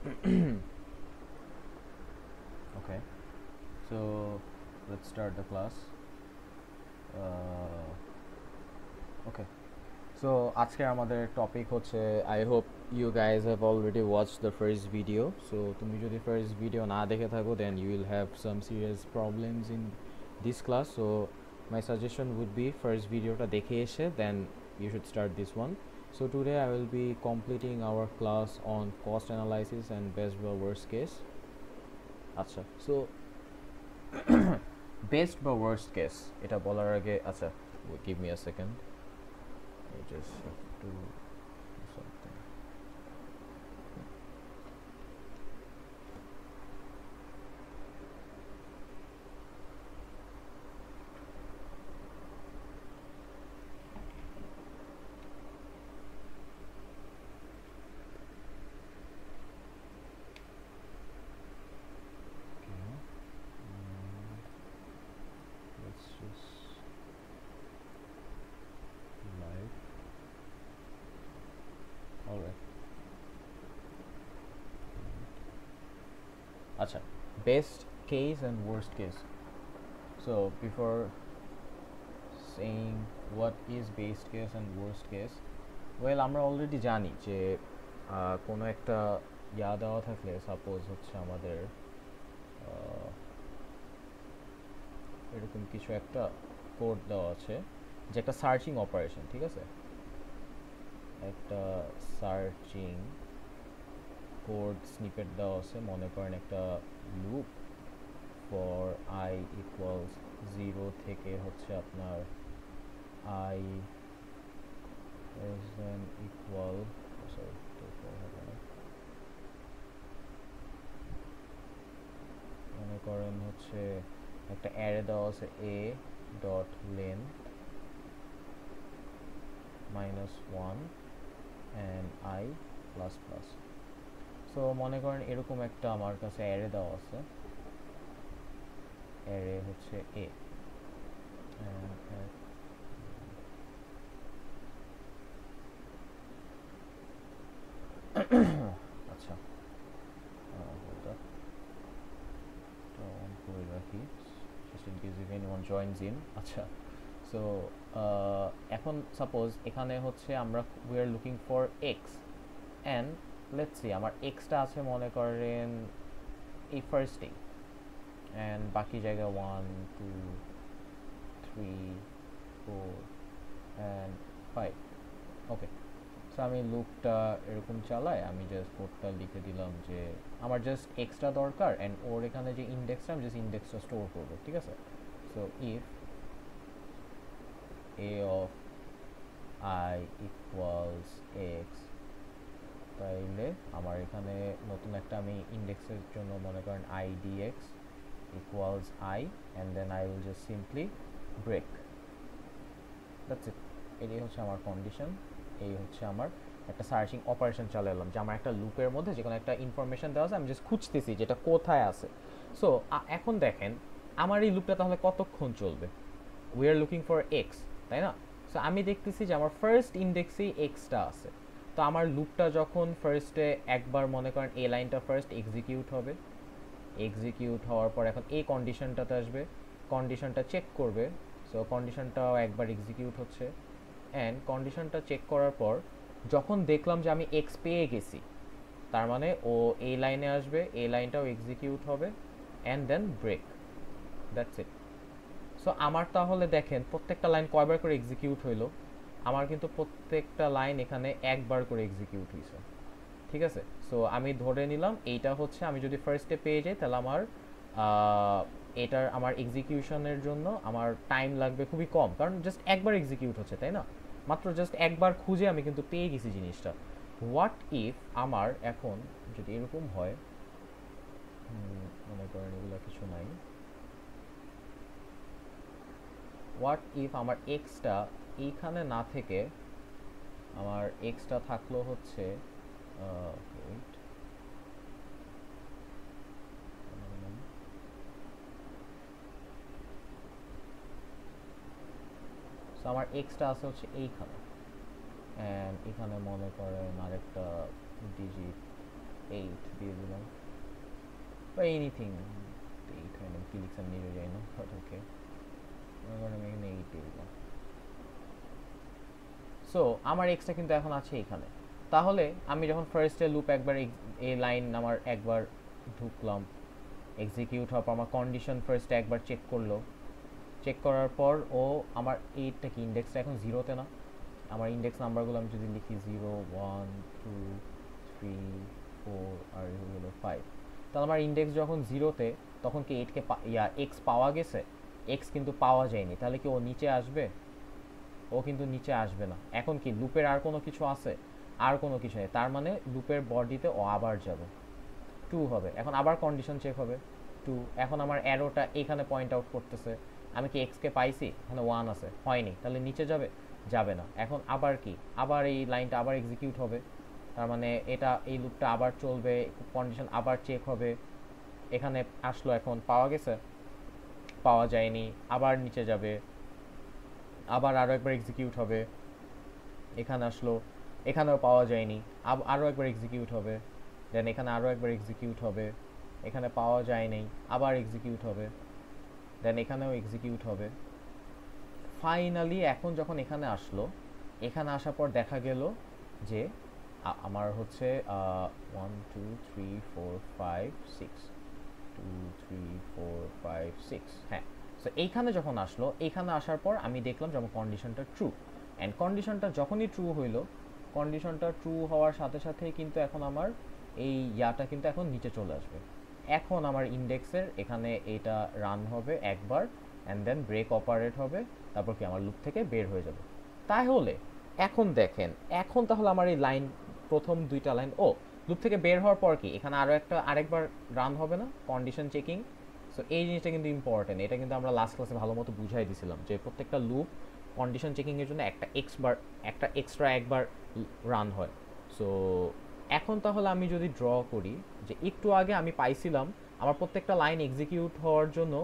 Okay, so let's start the class. Okay, so আজকে আমাদের topic হচ্ছে I hope you guys have already watched the first video. So তুমি যদি first video না দেখে থাকো then you will have some serious problems in this class. So my suggestion would be first videoটা দেখে এসে then you should start this one. So today I will be completing our class on cost analysis and best বা worst case. আচ্ছা, so best বা worst case এটা বলার আগে আচ্ছা give me a second. I just have to do something. Okay. Let's just live. Alright. আচ্ছা, best case and worst case. So before saying what is best case and worst case, well আমরা already জানি যে কোনো একটা দেওয়া থাকলে suppose হচ্ছে আমাদের এরকম কিছু একটা কোড দেওয়া আছে যে একটা সার্চিং অপারেশন, ঠিক আছে, একটা সার্চিং কোড স্নিপেট দেওয়া আছে, মনে করেন একটা লুপ ফর আই ইকুয়ালস 0 থেকে হচ্ছে আপনার I less than equal sorry মনে করেন হচ্ছে একটা অ্যারে দেওয়া আছে a dot length -1 and i plus plus. So মনে করেন এরকম একটা আমার কাছে অ্যারে দেওয়া আছে, অ্যারে হচ্ছে a আচ্ছা অন করে রাখি just in case if anyone joins in। আচ্ছা, সো এখন সাপোজ এখানে হচ্ছে আমরা we are looking for x and let's see আমার xটা আছে মনে করেন এই ফার্স্টেই and বাকি জায়গা 1 2 3 4 and 5। ওকে, সো আমি লুপটা এরকম চালাই, আমি জাস্ট কোডটা লিখে দিলাম যে আমার জাস্ট এক্সট্রা দরকার অ্যান্ড ওর এখানে যে ইন্ডেক্সটা আমি জাস্ট ইন্ডেক্সটা স্টোর করবো, ঠিক আছে। So if a of I equals x, তাইলে আমার এখানে নতুন একটা আমি ইন্ডেক্সের জন্য মনে করেন I dx equals I and then I will just simply break, that's it। এটাই হচ্ছে আমার কন্ডিশন, এই হচ্ছে আমার একটা সার্চিং অপারেশন চালালাম যে আমার একটা লুপের মধ্যে যে কোনো একটা ইনফরমেশন দেওয়া আছে, আমি জাস্ট খুঁজতেছি যেটা কোথায় আছে। সো এখন দেখেন আমার এই লুপটা তাহলে কতক্ষণ চলবে, we are looking for x, তাই না। সো আমি দেখতেছি যে আমার ফার্স্ট ইন্ডেক্সেই এক্সটা আছে, তো আমার লুপটা যখন ফার্স্টে একবার মনে করেন এই লাইনটা ফার্স্ট এক্সিকিউট হবে, এক্সিকিউট হওয়ার পর এখন এই কন্ডিশনটাতে আসবে, কন্ডিশনটা চেক করবে, সো কন্ডিশনটাও একবার এক্সিকিউট হচ্ছে অ্যান্ড কন্ডিশনটা চেক করার পর যখন দেখলাম যে আমি এক্স পেয়ে গেছি, তার মানে ও এই লাইনে আসবে, এই লাইনটাও এক্সিকিউট হবে and then break, that's it. So আমার তাহলে দেখেন প্রত্যেকটা লাইন কয়বার করে এক্সিকিউট হইলো, আমার কিন্তু প্রত্যেকটা লাইন এখানে একবার করে এক্সিকিউট হয়েছে, ঠিক আছে। সো আমি ধরে নিলাম এইটা হচ্ছে আমি যদি ফার্স্টে পেয়ে যাই তাহলে আমার এটার আমার এক্সিকিউশনের জন্য আমার টাইম লাগবে খুবই কম, কারণ জাস্ট একবার এক্সিকিউট হচ্ছে, তাই না, মাত্র জাস্ট একবার খুঁজে আমি কিন্তু পেয়ে গেছি জিনিসটা। হোয়াট ইফ আমার এখন যদি এরকম হয়, মনে করেন এগুলো কিছু নাই, হোয়াট ইফ আমার এক্সটা এইখানে না থেকে আমার এক্সটা থাকলো হচ্ছে সো আমার এক্সটা আছে হচ্ছে এইখানে অ্যান্ড এখানে মনে করেন আরেকটা ডিজিট 8 দিয়ে দিলাম, বা এনিথিং 8 হয় না, কি লিখলাম নিজে যাই না, বাট ওকে আমি এখানে 8 দিয়ে দিলাম। সো আমার এক্সটা কিন্তু এখন আছে এখানে। তাহলে আমি যখন ফার্স্টে লুপ একবার এই লাইন আমার একবার ঢুকলাম, এক্সিকিউট হওয়ার পর আমার কন্ডিশন ফার্স্টে একবার চেক করলো, চেক করার পর ও আমার এইটটা কি ইন্ডেক্সটা এখন জিরোতে না, আমার ইন্ডেক্স নাম্বারগুলো আমি যদি লিখি 0 1 2 3 4 আর হলো 5, তাহলে আমার ইন্ডেক্স যখন জিরোতে তখন কি এইটকে এক্স পাওয়া গেছে? এক্স কিন্তু পাওয়া যায়নি, তাহলে কি ও নিচে আসবে? ও কিন্তু নিচে আসবে না। এখন কি লুপের আর কোনো কিছু আছে? আর কোনো কিছু নেই, তার মানে লুপের বডিতে ও আবার যাবে, 2 হবে। এখন আবার কন্ডিশন চেক হবে 2, এখন আমার অ্যারোটা এখানে পয়েন্ট আউট করতেছে, আমি কি এক্সকে পাইছি? এখানে 1 আছে, হয়নি, তাহলে নিচে যাবে? যাবে না। এখন আবার কি, আবার এই লাইনটা আবার এক্সিকিউট হবে, তার মানে এটা এই লুপটা আবার চলবে, কন্ডিশন আবার চেক হবে, এখানে আসলো, এখন পাওয়া গেছে? পাওয়া যায়নি, আবার নিচে যাবে, আবার আরও একবার এক্সিকিউট হবে, এখানে আসলো, এখানেও পাওয়া যায়নি, আরও একবার এক্সিকিউট হবে, দেন এখানে আরও একবার এক্সিকিউট হবে, এখানে পাওয়া যায় নাই, আবার এক্সিকিউট হবে, দেন এখানেও এক্সিকিউট হবে। ফাইনালি এখন যখন এখানে আসলো, এখানে আসার পর দেখা গেল যে আমার হচ্ছে 1 2 3 4 5 6 2 3 4 5 6, হ্যাঁ। সো এইখানে যখন আসলো, এইখানে আসার পর আমি দেখলাম যে আমার কন্ডিশনটা ট্রু, অ্যান্ড কন্ডিশনটা যখনই ট্রু হইলো, কন্ডিশনটা ট্রু হওয়ার সাথে সাথেই কিন্তু এখন আমার এই ইয়াটা কিন্তু এখন নিচে চলে আসবে। এখন আমার ইন্ডেক্সের এখানে এটা রান হবে একবার, অ্যান্ড দেন ব্রেক অপারেট হবে, তারপর কি আমার লুপ থেকে বের হয়ে যাবে। তাহলে এখন দেখেন, এখন তাহলে আমার এই লাইন, প্রথম দুইটা লাইন, ও লুপ থেকে বের হওয়ার পর কি এখানে আরেকবার রান হবে না কন্ডিশন চেকিং? সো এই জিনিসটা কিন্তু ইম্পর্টেন্ট, এটা কিন্তু আমরা লাস্ট ক্লাসে ভালো মতো বুঝাই দিছিলাম যে প্রত্যেকটা লুপ কন্ডিশন চেকিংয়ের জন্য একটা এক্সট্রা একবার রান হয়। সো এখন তাহলে আমি যদি ড্র করি যে একটু আগে আমি পাইছিলাম আমার প্রত্যেকটা লাইন এক্সিকিউট হওয়ার জন্য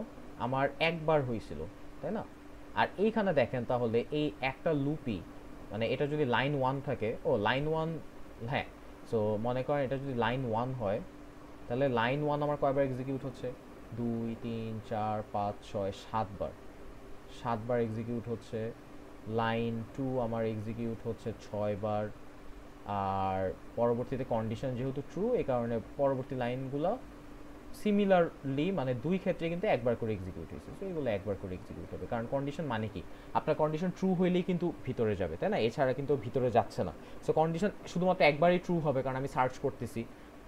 আমার একবার হয়েছিল, তাই না? আর এইখানে দেখেন তাহলে এই একটা লুপই, মানে এটা যদি লাইন 1 থাকে, ও লাইন 1, হ্যাঁ। সো মনে করেন এটা যদি লাইন 1 হয়, তাহলে লাইন 1 আমার কয়বার এক্সিকিউট হচ্ছে? 2 3 4 5 6 7বার, 7বার এক্সিকিউট হচ্ছে। লাইন 2 আমার এক্সিকিউট হচ্ছে 6বার, আর পরবর্তীতে কন্ডিশন যেহেতু ট্রু, এই কারণে পরবর্তী লাইনগুলো সিমিলারলি মানে দুই ক্ষেত্রে কিন্তু একবার করে এক্সিকিউট হয়েছে, সো এগুলো একবার করে এক্সিকিউট হবে, কারণ কন্ডিশন মানে কি, আপনার কন্ডিশন ট্রু হইলেই কিন্তু ভিতরে যাবে, তাই না? এছাড়া কিন্তু ভিতরে যাচ্ছে না। সো কন্ডিশন শুধুমাত্র একবারই ট্রু হবে, কারণ আমি সার্চ করতেছি,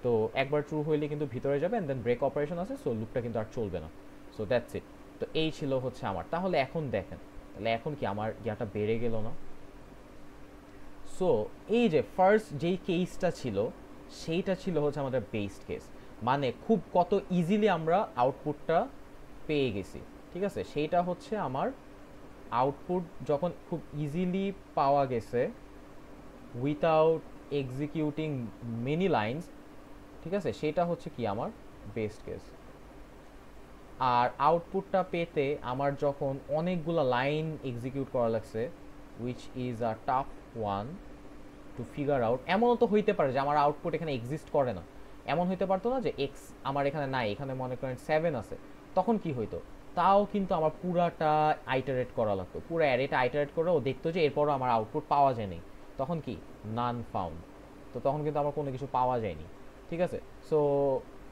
তো একবার ট্রু হইলে কিন্তু ভিতরে যাবে, অ্যান্ড দেন ব্রেক অপারেশন আছে, সো লুপটা কিন্তু আর চলবে না। So that's it. তো এই ছিল হচ্ছে আমার। তাহলে এখন দেখেন, তাহলে এখন কি আমার ইয়াটা বেড়ে গেল না? সো এই যে ফার্স্ট যেই কেসটা ছিল, সেইটা ছিল হচ্ছে আমাদের বেসড কেস, মানে খুব কত ইজিলি আমরা আউটপুটটা পেয়ে গেছি, ঠিক আছে? সেইটা হচ্ছে আমার আউটপুট যখন খুব ইজিলি পাওয়া গেছে উইথাউট এক্সিকিউটিং মেনি লাইনস, ঠিক আছে? সেটা হচ্ছে কি আমার বেস্ট কেস। আর আউটপুটটা পেতে আমার যখন অনেকগুলো লাইন এক্সিকিউট করা লাগছে, which is a tough one to figure out. এমনও তো হইতে পারে যে আমার আউটপুট এখানে এক্সিস্ট করে না, এমন হইতে পারতো না যে এক্স আমার এখানে নাই, এখানে মনে করেন 7 আছে, তখন কি হইতো? তাও কিন্তু আমার পুরাটা আইটারেট করা লাগতো, পুরো অ্যারেটা আইটারেট করে ও দেখতো যে এরপরও আমার আউটপুট পাওয়া যায়নি, তখন কি নান ফাউন্ড, তো তখন কিন্তু আমার কোনো কিছু পাওয়া যায়নি, ঠিক আছে? সো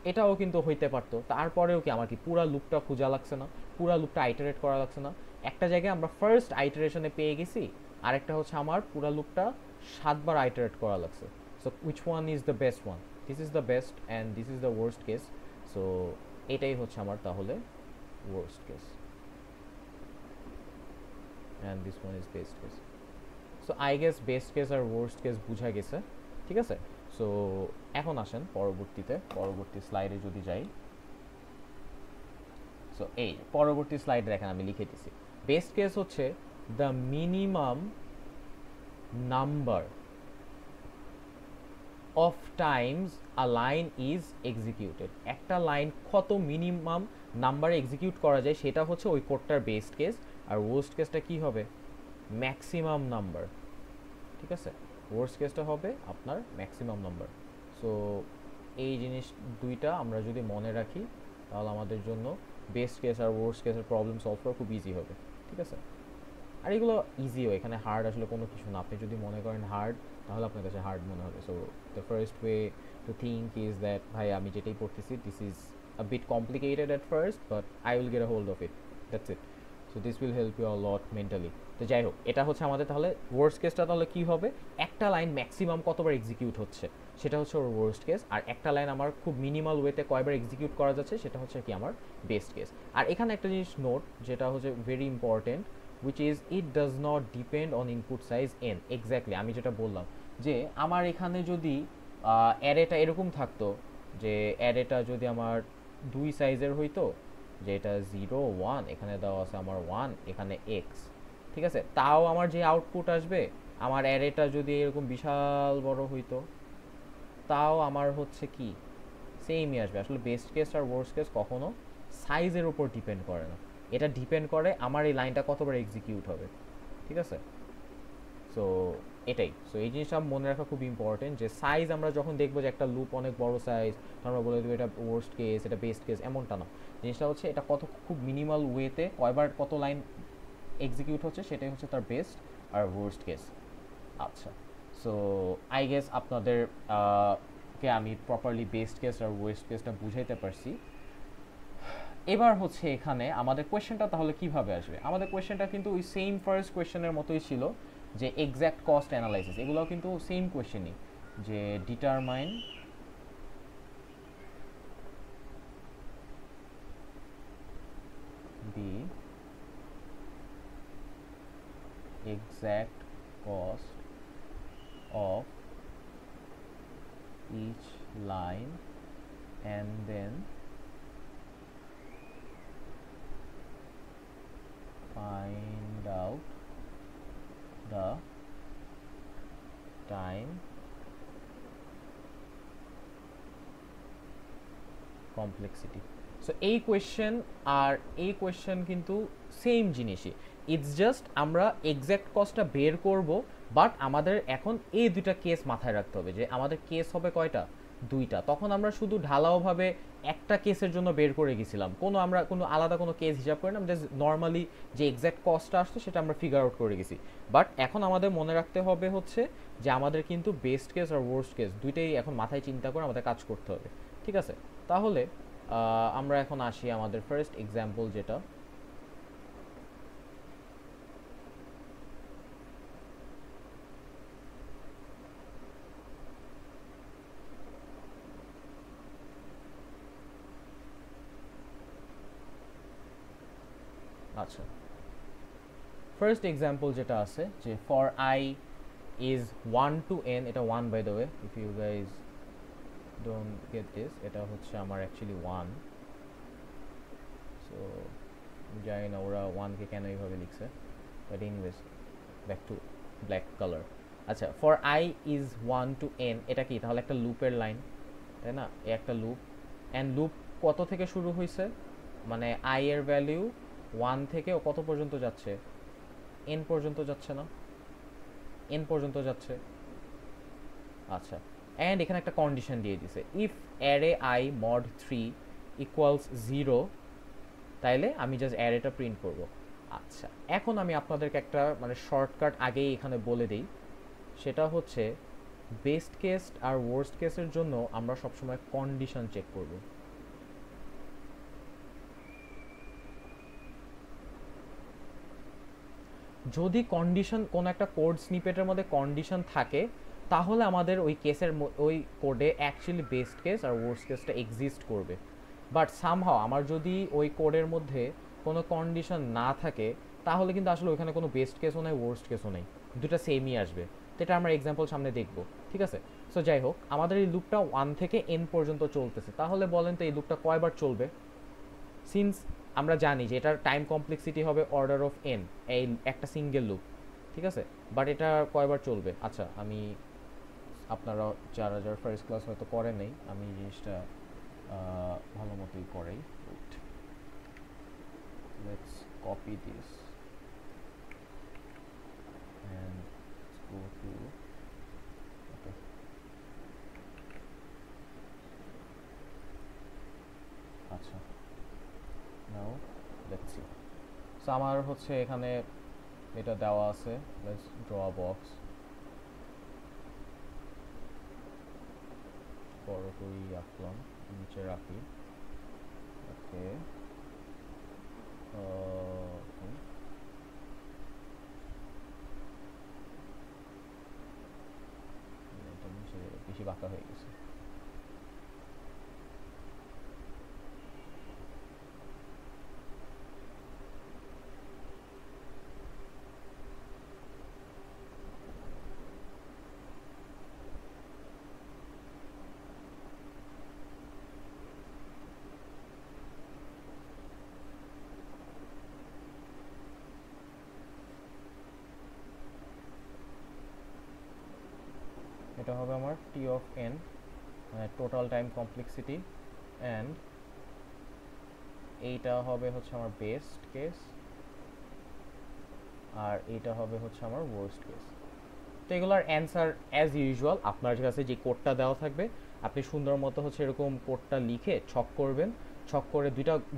এটাও কিন্তু হইতে পারতো। তারপরেও কি আমার কি পুরা লুপটা খোঁজা লাগছে না, পুরা লুপটা আইটারেট করা লাগছে না? একটা জায়গায় আমরা ফার্স্ট আইটারেশনে পেয়ে গেছি, আরেকটা হচ্ছে আমার পুরা লুপটা 7বার আইটারেট করা লাগছে। So which one is the best one? This is the best and this is the worst case. So এটাই হচ্ছে আমার তাহলে worst case, and this one is best case. So I guess best case আর worst case বুঝা গেছে, ঠিক আছে? So এখন আসেন পরবর্তী স্লাইডে যদি যাই। সো এই পরবর্তী স্লাইডে দেখেন আমি লিখে দিছি বেস্ট কেস হচ্ছে the minimum number of Times a line is executed. একটা লাইন কত মিনিমাম নাম্বারে এক্সিকিউট করা যায় সেটা হচ্ছে ওই কোডটার বেস্ট কেস। আর ওয়ার্স্ট কেসটা কি হবে? ম্যাক্সিমাম নাম্বার, ঠিক আছে? ওয়ার্স্ট কেসটা হবে আপনার ম্যাক্সিমাম নাম্বার। সো এই জিনিস দুইটা আমরা যদি মনে রাখি তাহলে আমাদের জন্য বেস্ট কেস আর ওয়ার্স্ট কেসের প্রবলেম সলভ করা খুব ইজি হবে, ঠিক আছে। আর এগুলো ইজিও, এখানে হার্ড আসলে কোনো কিছু না। আপনি যদি মনে করেন হার্ড তাহলে আপনার কাছে হার্ড মনে হবে। So the first way to think is that ভাই আমি যেটাই পড়তেছি this is a bit complicated at first but I will get a hold of it, that's it. So this will help you a lot mentally. তো যাই হোক, এটা হচ্ছে আমাদের তাহলে ওয়ার্স্ট কেসটা তাহলে কী হবে, একটা লাইন ম্যাক্সিমাম কতবার এক্সিকিউট হচ্ছে সেটা হচ্ছে ওর ওয়ার্স্ট কেস, আর একটা লাইন আমার খুব মিনিমাল ওয়েতে কয়বার এক্সিকিউট করা যাচ্ছে সেটা হচ্ছে কি আমার বেস্ট কেস। আর এখানে একটা জিনিস নোট যেটা হচ্ছে very important, which is it does not depend on input size n. Exactly আমি যেটা বললাম যে আমার এখানে যদি অ্যারেটা এরকম থাকতো যে অ্যারেটা যদি আমার দুই সাইজের হইতো, যে এটা 0 1, এখানে দেওয়া আছে আমার 1, এখানে এক্স, ঠিক আছে, তাও আমার যে আউটপুট আসবে, আমার অ্যারেটা যদি এরকম বিশাল বড় হইতো তাও আমার হচ্ছে কি সেমই আসবে। আসলে বেস্ট কেস আর ওয়ার্স্ট কেস কখনো সাইজের উপর ডিপেন্ড করে না, এটা ডিপেন্ড করে আমার এই লাইনটা কতবার এক্সিকিউট হবে, ঠিক আছে। সো এটাই, সো এই জিনিসটা মনে রাখা খুব ইম্পর্টেন্ট যে সাইজ আমরা যখন দেখবো যে একটা লুপ অনেক বড় সাইজ, আমরা বলে দেবো এটা ওয়ার্স্ট কেস, এটা বেস্ট কেস, এমনটা না। জিনিসটা হচ্ছে এটা কত খুব মিনিমাল ওয়েতে কয়বার কত লাইন এক্সিকিউট হচ্ছে সেটাই হচ্ছে তার বেস্ট আর ওয়ার্স্ট কেস। আচ্ছা, সো আই গেস আপনাদের কে আমি প্রপারলি বেস্ট কেস আর ওয়ার্স্ট কেসটা বুঝাইতে পারছি। এবার হচ্ছে এখানে আমাদের কোয়েশ্চেনটা তাহলে কিভাবে আসবে। আমাদের কোয়েশ্চেনটা কিন্তু ওই সেম ফার্স্ট কোয়েশ্চেনের মতোই ছিল, যে এক্স্যাক্ট কস্ট অ্যানালাইসিস, এগুলোও কিন্তু সেম কোয়েশ্চেনই, যে determine the exact cost of each line and then find out the time complexity. So এই কোয়েশ্চেন আর এই কোয়েশ্চেন কিন্তু সেম জিনিসই, ইটস জাস্ট আমরা এক্স্যাক্ট কস্টটা বের করব, বাট আমাদের এখন এই দুইটা কেস মাথায় রাখতে হবে যে আমাদের কেস হবে কয়টা, দুইটা। তখন আমরা শুধু ঢালাওভাবে একটা কেসের জন্য বের করে গেছিলাম, আমরা কোনো আলাদা কোনো কেস হিসাব করি না, জাস্ট নর্মালি যে এক্স্যাক্ট কস্টটা আসতো সেটা আমরা ফিগার আউট করে গেছি। বাট এখন আমাদের মনে রাখতে হবে হচ্ছে যে আমাদের কিন্তু বেস্ট কেস আর ওয়ার্স্ট কেস দুইটাই এখন মাথায় চিন্তা করে আমাদের কাজ করতে হবে, ঠিক আছে। তাহলে আমরা এখন আসি আমাদের ফার্স্ট এক্সাম্পল যেটা, আচ্ছা ফার্স্ট এক্সাম্পল যেটা আছে যে for I is 1 to n, এটা 1 by the way, if you guys don't get this, এটা হচ্ছে আমার অ্যাকচুয়ালি 1। সো জানি না ওরা 1কে কেন এইভাবে লিখছে, but anyways back to black colour. আচ্ছা, for I is 1 to n, এটা কি তাহলে একটা লুপের লাইন, তাই না, এই একটা লুপ, অ্যান্ড লুপ কত থেকে শুরু হয়েছে, মানে আই এর ভ্যালিউ 1 থেকে ও কত পর্যন্ত যাচ্ছে, n পর্যন্ত যাচ্ছে না, n পর্যন্ত যাচ্ছে। আচ্ছা, অ্যান্ড এখানে একটা কন্ডিশন দিয়ে দিছে, if array I mod 3 equals 0, তাইলে আমি জাস্ট অ্যারেটা প্রিন্ট করব। আচ্ছা, এখন আমি আপনাদেরকে একটা মানে শর্টকাট আগেই এখানে বলে দিই, সেটা হচ্ছে বেস্ট কেস আর ওয়ার্স্ট কেসের জন্য আমরা সবসময় কন্ডিশন চেক করব। যদি কন্ডিশন কোন একটা কোড স্নিপেটের মধ্যে কন্ডিশন থাকে তাহলে আমাদের ওই কেসের ওই কোডে অ্যাকচুয়ালি বেস্ট কেস আর ওয়ার্স্ট কেসটা এক্সিস্ট করবে। বাট সামহাও আমার যদি ওই কোডের মধ্যে কোনো কন্ডিশন না থাকে তাহলে কিন্তু আসলে ওইখানে কোনো বেস্ট কেসও নেই, ওয়ার্স্ট কেসও নেই, দুটা সেমই আসবে। তো এটা আমরা এক্সাম্পল সামনে দেখব, ঠিক আছে। সো যাই হোক, আমাদের এই লুপটা 1 থেকে n পর্যন্ত চলতেছে, তাহলে বলেন তো এই লুপটা কয়বার চলবে। সিন্স আমরা জানি যে এটার টাইম কমপ্লেক্সিটি হবে অর্ডার অফ n, এই একটা সিঙ্গেল লুপ, ঠিক আছে। বাট এটা কয়বার চলবে, আচ্ছা আমি আপনারা যারা যারা ফার্স্ট ক্লাস হয়তো করেন নাই, আমি জিনিসটা ভালো মতোই করাই। Let's copy this and let's go to okay. আচ্ছা, নাও লেটস সি। সো আমার হচ্ছে এখানে এটা দেওয়া আছে, লেটস ড্র আ বক্স, বড় করি রাখলাম, নিচে রাখি, ওকে, এটা নিচে বেশি বাঁকা হয়ে গেছে। এটা হবে আমার টি অফ এন, মানে টোটাল টাইম কমপ্লেক্সিটি, অ্যান্ড এইটা হবে হচ্ছে আমার বেস্ট কেস, আর এইটা হবে হচ্ছে আমার ওয়ার্স্ট কেস। তো এগুলোর অ্যান্সার অ্যাজ ইউজুয়াল আপনার কাছে যে কোডটা দেওয়া থাকবে, আপনি সুন্দর মতো হচ্ছে এরকম কোডটা লিখে ছক করবেন, ছক করে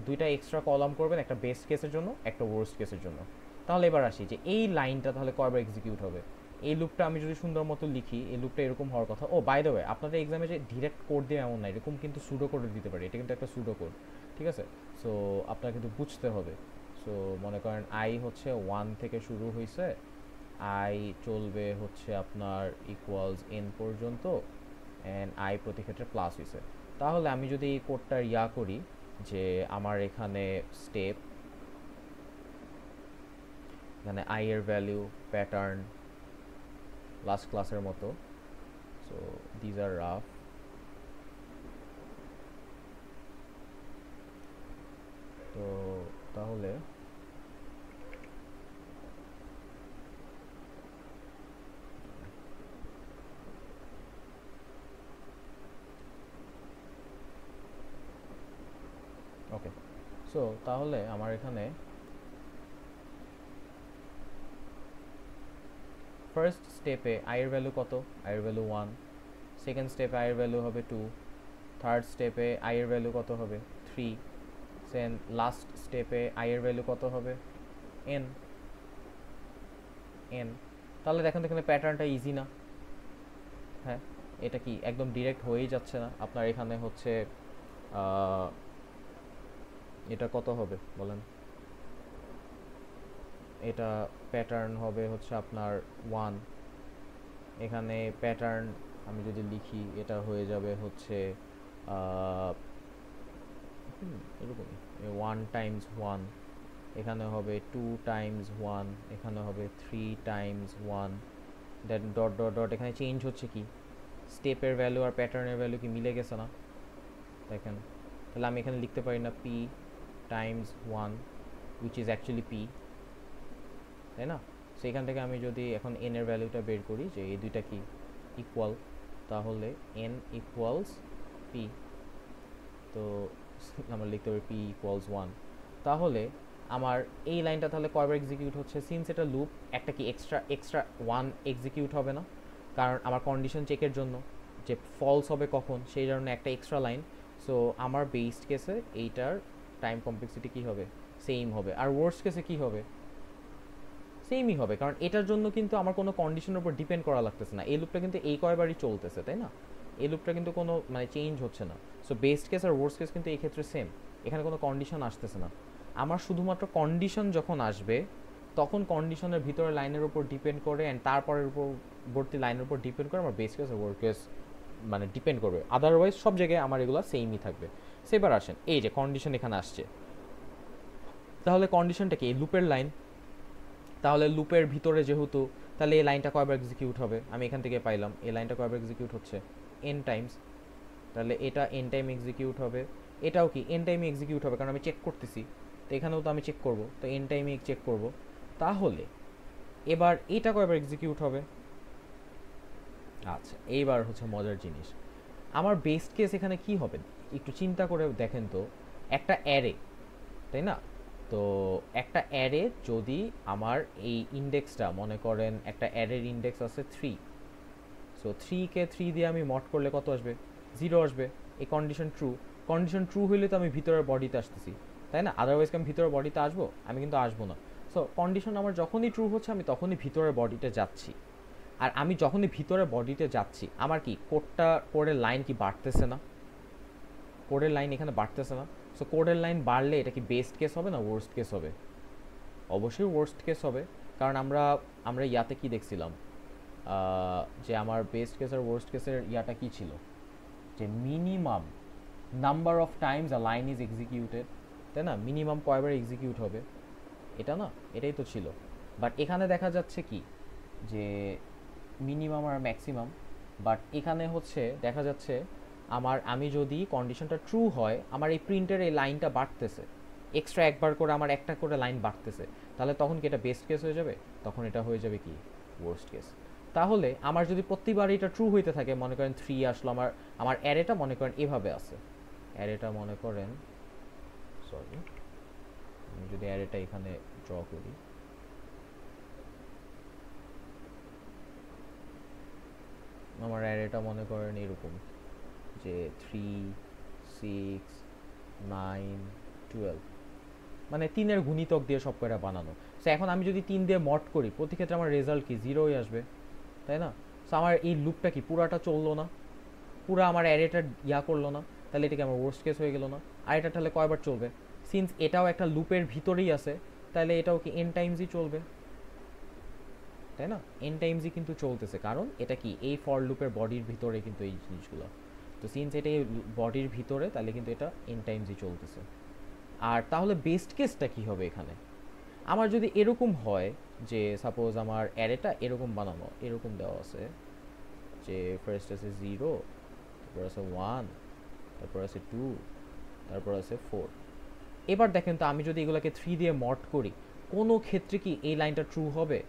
দুইটা এক্সট্রা কলাম করবেন, একটা বেস্ট কেসের জন্য, একটা ওয়ার্স্ট কেসের জন্য। তাহলে এবার আসি যে এই লাইনটা তাহলে কয়বার এক্সিকিউট হবে। এই লুপটা আমি যদি সুন্দর মতো লিখি, এই লুপটা এরকম হওয়ার কথা। ও বাই দ্য ওয়ে, আপনাদের এক্সামে যে ডিরেক্ট কোড দিয়ে এমন না, এরকম কিন্তু সুডো কোড দিতে পারে, এটা কিন্তু একটা সুডো কোড, ঠিক আছে? সো আপনার কিন্তু বুঝতে হবে। সো মনে করেন আই হচ্ছে 1 থেকে শুরু হয়েছে, আই চলবে হচ্ছে আপনার ইকুয়ালস এন পর্যন্ত, অ্যান্ড আই প্রতি ক্ষেত্রে প্লাস হয়েছে। তাহলে আমি যদি এই কোডটার করি যে আমার এখানে স্টেপ, এখানে আই এর ভ্যালু, প্যাটার্ন, লাস্ট ক্লাসের মতো, সো দিজ আর রাফ। তো তাহলে ওকে, সো তাহলে আমার এখানে ফার্স্ট স্টেপে আই এর ভ্যালু কত? আই এর ভ্যালু 1। সেকেন্ড স্টেপে আই এর ভ্যালু হবে 2। থার্ড স্টেপে আই এর ভ্যালু কত হবে? 3। সেন লাস্ট স্টেপে আই এর ভ্যালু কত হবে? এন। এন। তাহলে দেখেন এখানে প্যাটার্নটা ইজি না? হ্যাঁ, এটা কি একদম ডিরেক্ট হয়েই যাচ্ছে না? আপনার এখানে হচ্ছে এটা কত হবে বলেন? এটা প্যাটার্ন হবে হচ্ছে আপনার 1। এখানে প্যাটার্ন আমি যদি লিখি, এটা হয়ে যাবে হচ্ছে এরকমই 1 টাইমস 1, এখানে হবে 2 টাইমস 1, এখানে হবে 3 টাইমস 1, দেন ডট ডট ডট। এখানে চেঞ্জ হচ্ছে কি? স্টেপের ভ্যালু আর প্যাটার্নের ভ্যালু কি মিলে গেছে না? দেখেন, তাহলে আমি এখানে লিখতে পারি না P Times 1 which is actually P, তাই না? সো এখান থেকে আমি যদি এখন এন এর ভ্যালুটা বের করি যে এই দুইটা কি ইকুয়াল, তাহলে এন ইকুয়ালস পি, তো আমরা লিখতে পারি পি ইকুয়ালস 1। তাহলে আমার এই লাইনটা তাহলে কয়বার এক্সিকিউট হচ্ছে? সিন্স এটা লুপ, একটা কি এক্সট্রা 1 এক্সিকিউট হবে না? কারণ আমার কন্ডিশন চেকের জন্য যে ফলস হবে কখন, সেই জন্য একটা এক্সট্রা লাইন। সো আমার বেস্ট কেসে এইটার টাইম কমপ্লেক্সিটি কী হবে? সেম হবে। আর ওয়ার্স্ট কেসে কী হবে? সেমই হবে, কারণ এটার জন্য কিন্তু আমার কোনো কন্ডিশনের উপর ডিপেন্ড করা লাগতেছে না। এই লুপটা কিন্তু এই কয়বারই চলতেছে, তাই না? এই লুপটা কিন্তু কোনো মানে চেঞ্জ হচ্ছে না। সো বেস্ট কেস আর ওয়ার্স্ট কেস কিন্তু এই ক্ষেত্রে সেম, এখানে কোনো কন্ডিশন আসতেছে না। আমার শুধুমাত্র কন্ডিশন যখন আসবে, তখন কন্ডিশনের ভিতরে লাইনের উপর ডিপেন্ড করে, অ্যান্ড তারপরের উপরবর্তী লাইনের উপর ডিপেন্ড করে আমার বেস্ট কেস আর ওয়ার্স্ট কেস মানে ডিপেন্ড করবে। আদারওয়াইজ সব জায়গায় আমার এগুলো সেমই থাকবে। সেবার আসেন, এই যে কন্ডিশন এখানে আসছে, তাহলে কন্ডিশনটা কি? এই লুপের লাইন। তাহলে লুপের ভিতরে যেহেতু, তাহলে এই লাইনটা কয়বার এক্সিকিউট হবে? আমি এখান থেকে পাইলাম এই লাইনটা কয়বার এক্সিকিউট হচ্ছে? N Times. তাহলে এটা এন টাইম এক্সিকিউট হবে, এটাও কি এন টাইমে এক্সিকিউট হবে, কারণ আমি চেক করতেছি। তো এখানেও তো আমি চেক করব, তো এন টাইমে চেক করব। তাহলে এবার এটা কয়বার এক্সিকিউট হবে? আচ্ছা, এইবার হচ্ছে মজার জিনিস, আমার বেস্ট কেস এখানে কি হবে একটু চিন্তা করে দেখেন তো। একটা অ্যারে, তাই না? তো একটা অ্যারে যদি আমার এই ইন্ডেক্সটা, মনে করেন একটা অ্যারের ইন্ডেক্স আছে 3, সো 3 কে 3 দিয়ে আমি মড করলে কত আসবে? 0 আসবে। এই কন্ডিশন ট্রু। কন্ডিশন ট্রু হইলে তো আমি ভিতরের বডিতে আসতেছি, তাই না? আদারওয়াইজ কি আমি ভিতরের বডিতে আসবো? আমি কিন্তু আসবো না। সো কন্ডিশন আমার যখনই ট্রু হচ্ছে আমি তখনই ভিতরের বডিতে যাচ্ছি। আর আমি যখনই ভিতরে বডিতে যাচ্ছি আমার কি কোডের লাইন কি বাড়তেছে না? কোডের লাইন এখানে বাড়তেছে না? সো কোডের লাইন বাড়লে এটা কি বেস্ট কেস হবে না ওয়ার্স্ট কেস হবে? অবশ্যই ওয়ার্স্ট কেস হবে। কারণ আমরা আমরা ইয়াতে কি দেখছিলাম, যে আমার বেস্ট কেস আর ওয়ার্স্ট কেসের ইয়াটা কি ছিল, যে minimum number of Times a line is executed, তাই না? মিনিমাম কয়বার এক্সিকিউট হবে, এটা না, এটাই তো ছিল। বাট এখানে দেখা যাচ্ছে কি যে মিনিমাম আর ম্যাক্সিমাম, বাট এখানে হচ্ছে দেখা যাচ্ছে আমি যদি কন্ডিশনটা ট্রু হয় আমার এই প্রিন্টের এই লাইনটা বাড়তেছে, এক্সট্রা একবার করে আমার একটা করে লাইন বাড়তেছে, তাহলে তখন কি এটা বেস্ট কেস হয়ে যাবে? তখন এটা হয়ে যাবে কি ওয়ার্স্ট কেস। তাহলে আমার যদি প্রতিবার এটা ট্রু হইতে থাকে, মনে করেন 3 আসলো, আমার অ্যারেটা মনে করেন এভাবে আছে, অ্যারেটা মনে করেন, সরি আমি যদি অ্যারেটা এখানে ড্র করি, আমার অ্যারেটা মনে করেন এরকম, যে 3 6 9 12, মানে 3-এর গুণিতক দিয়ে সব কয়টা বানানো। সো এখন আমি যদি 3 দিয়ে মড করি প্রতি ক্ষেত্রে আমার রেজাল্ট কি 0ই আসবে, তাই না? সো আমার এই লুপটা কি পুরাটা চললো না, পুরা আমার অ্যারেটা ইয়া করলো না, তাহলে এটা কি আমার ওয়ার্স্ট কেস হয়ে গেল না? আর এটা তাহলে কয়বার চলবে? সিন্স এটাও একটা লুপের ভিতরেই আছে, তাহলে এটাও কি এন টাইমসই চলবে, তাই না? এন টাইমসই কিন্তু চলতেছে, কারণ এটা কি এই ফর লুপের বডির ভিতরে কিন্তু এই জিনিসগুলো। তো সিন্স এটা এই বডির ভিতরে, তাহলে কিন্তু এটা এন টাইমসই চলতেছে। আর তাহলে বেস্ট কেসটা কি হবে এখানে? আমার যদি এরকম হয় যে সাপোজ আমার অ্যারেটা এরকম বানানো, এরকম দেওয়া আছে যে ফার্স্ট আছে 0, তারপর আছে 1, তারপর আছে 2, তারপর আছে 4। এবার দেখেন তো আমি যদি এগুলোকে 3 দিয়ে মড করি কোনো ক্ষেত্রে কি এই লাইনটা ট্রু হবে?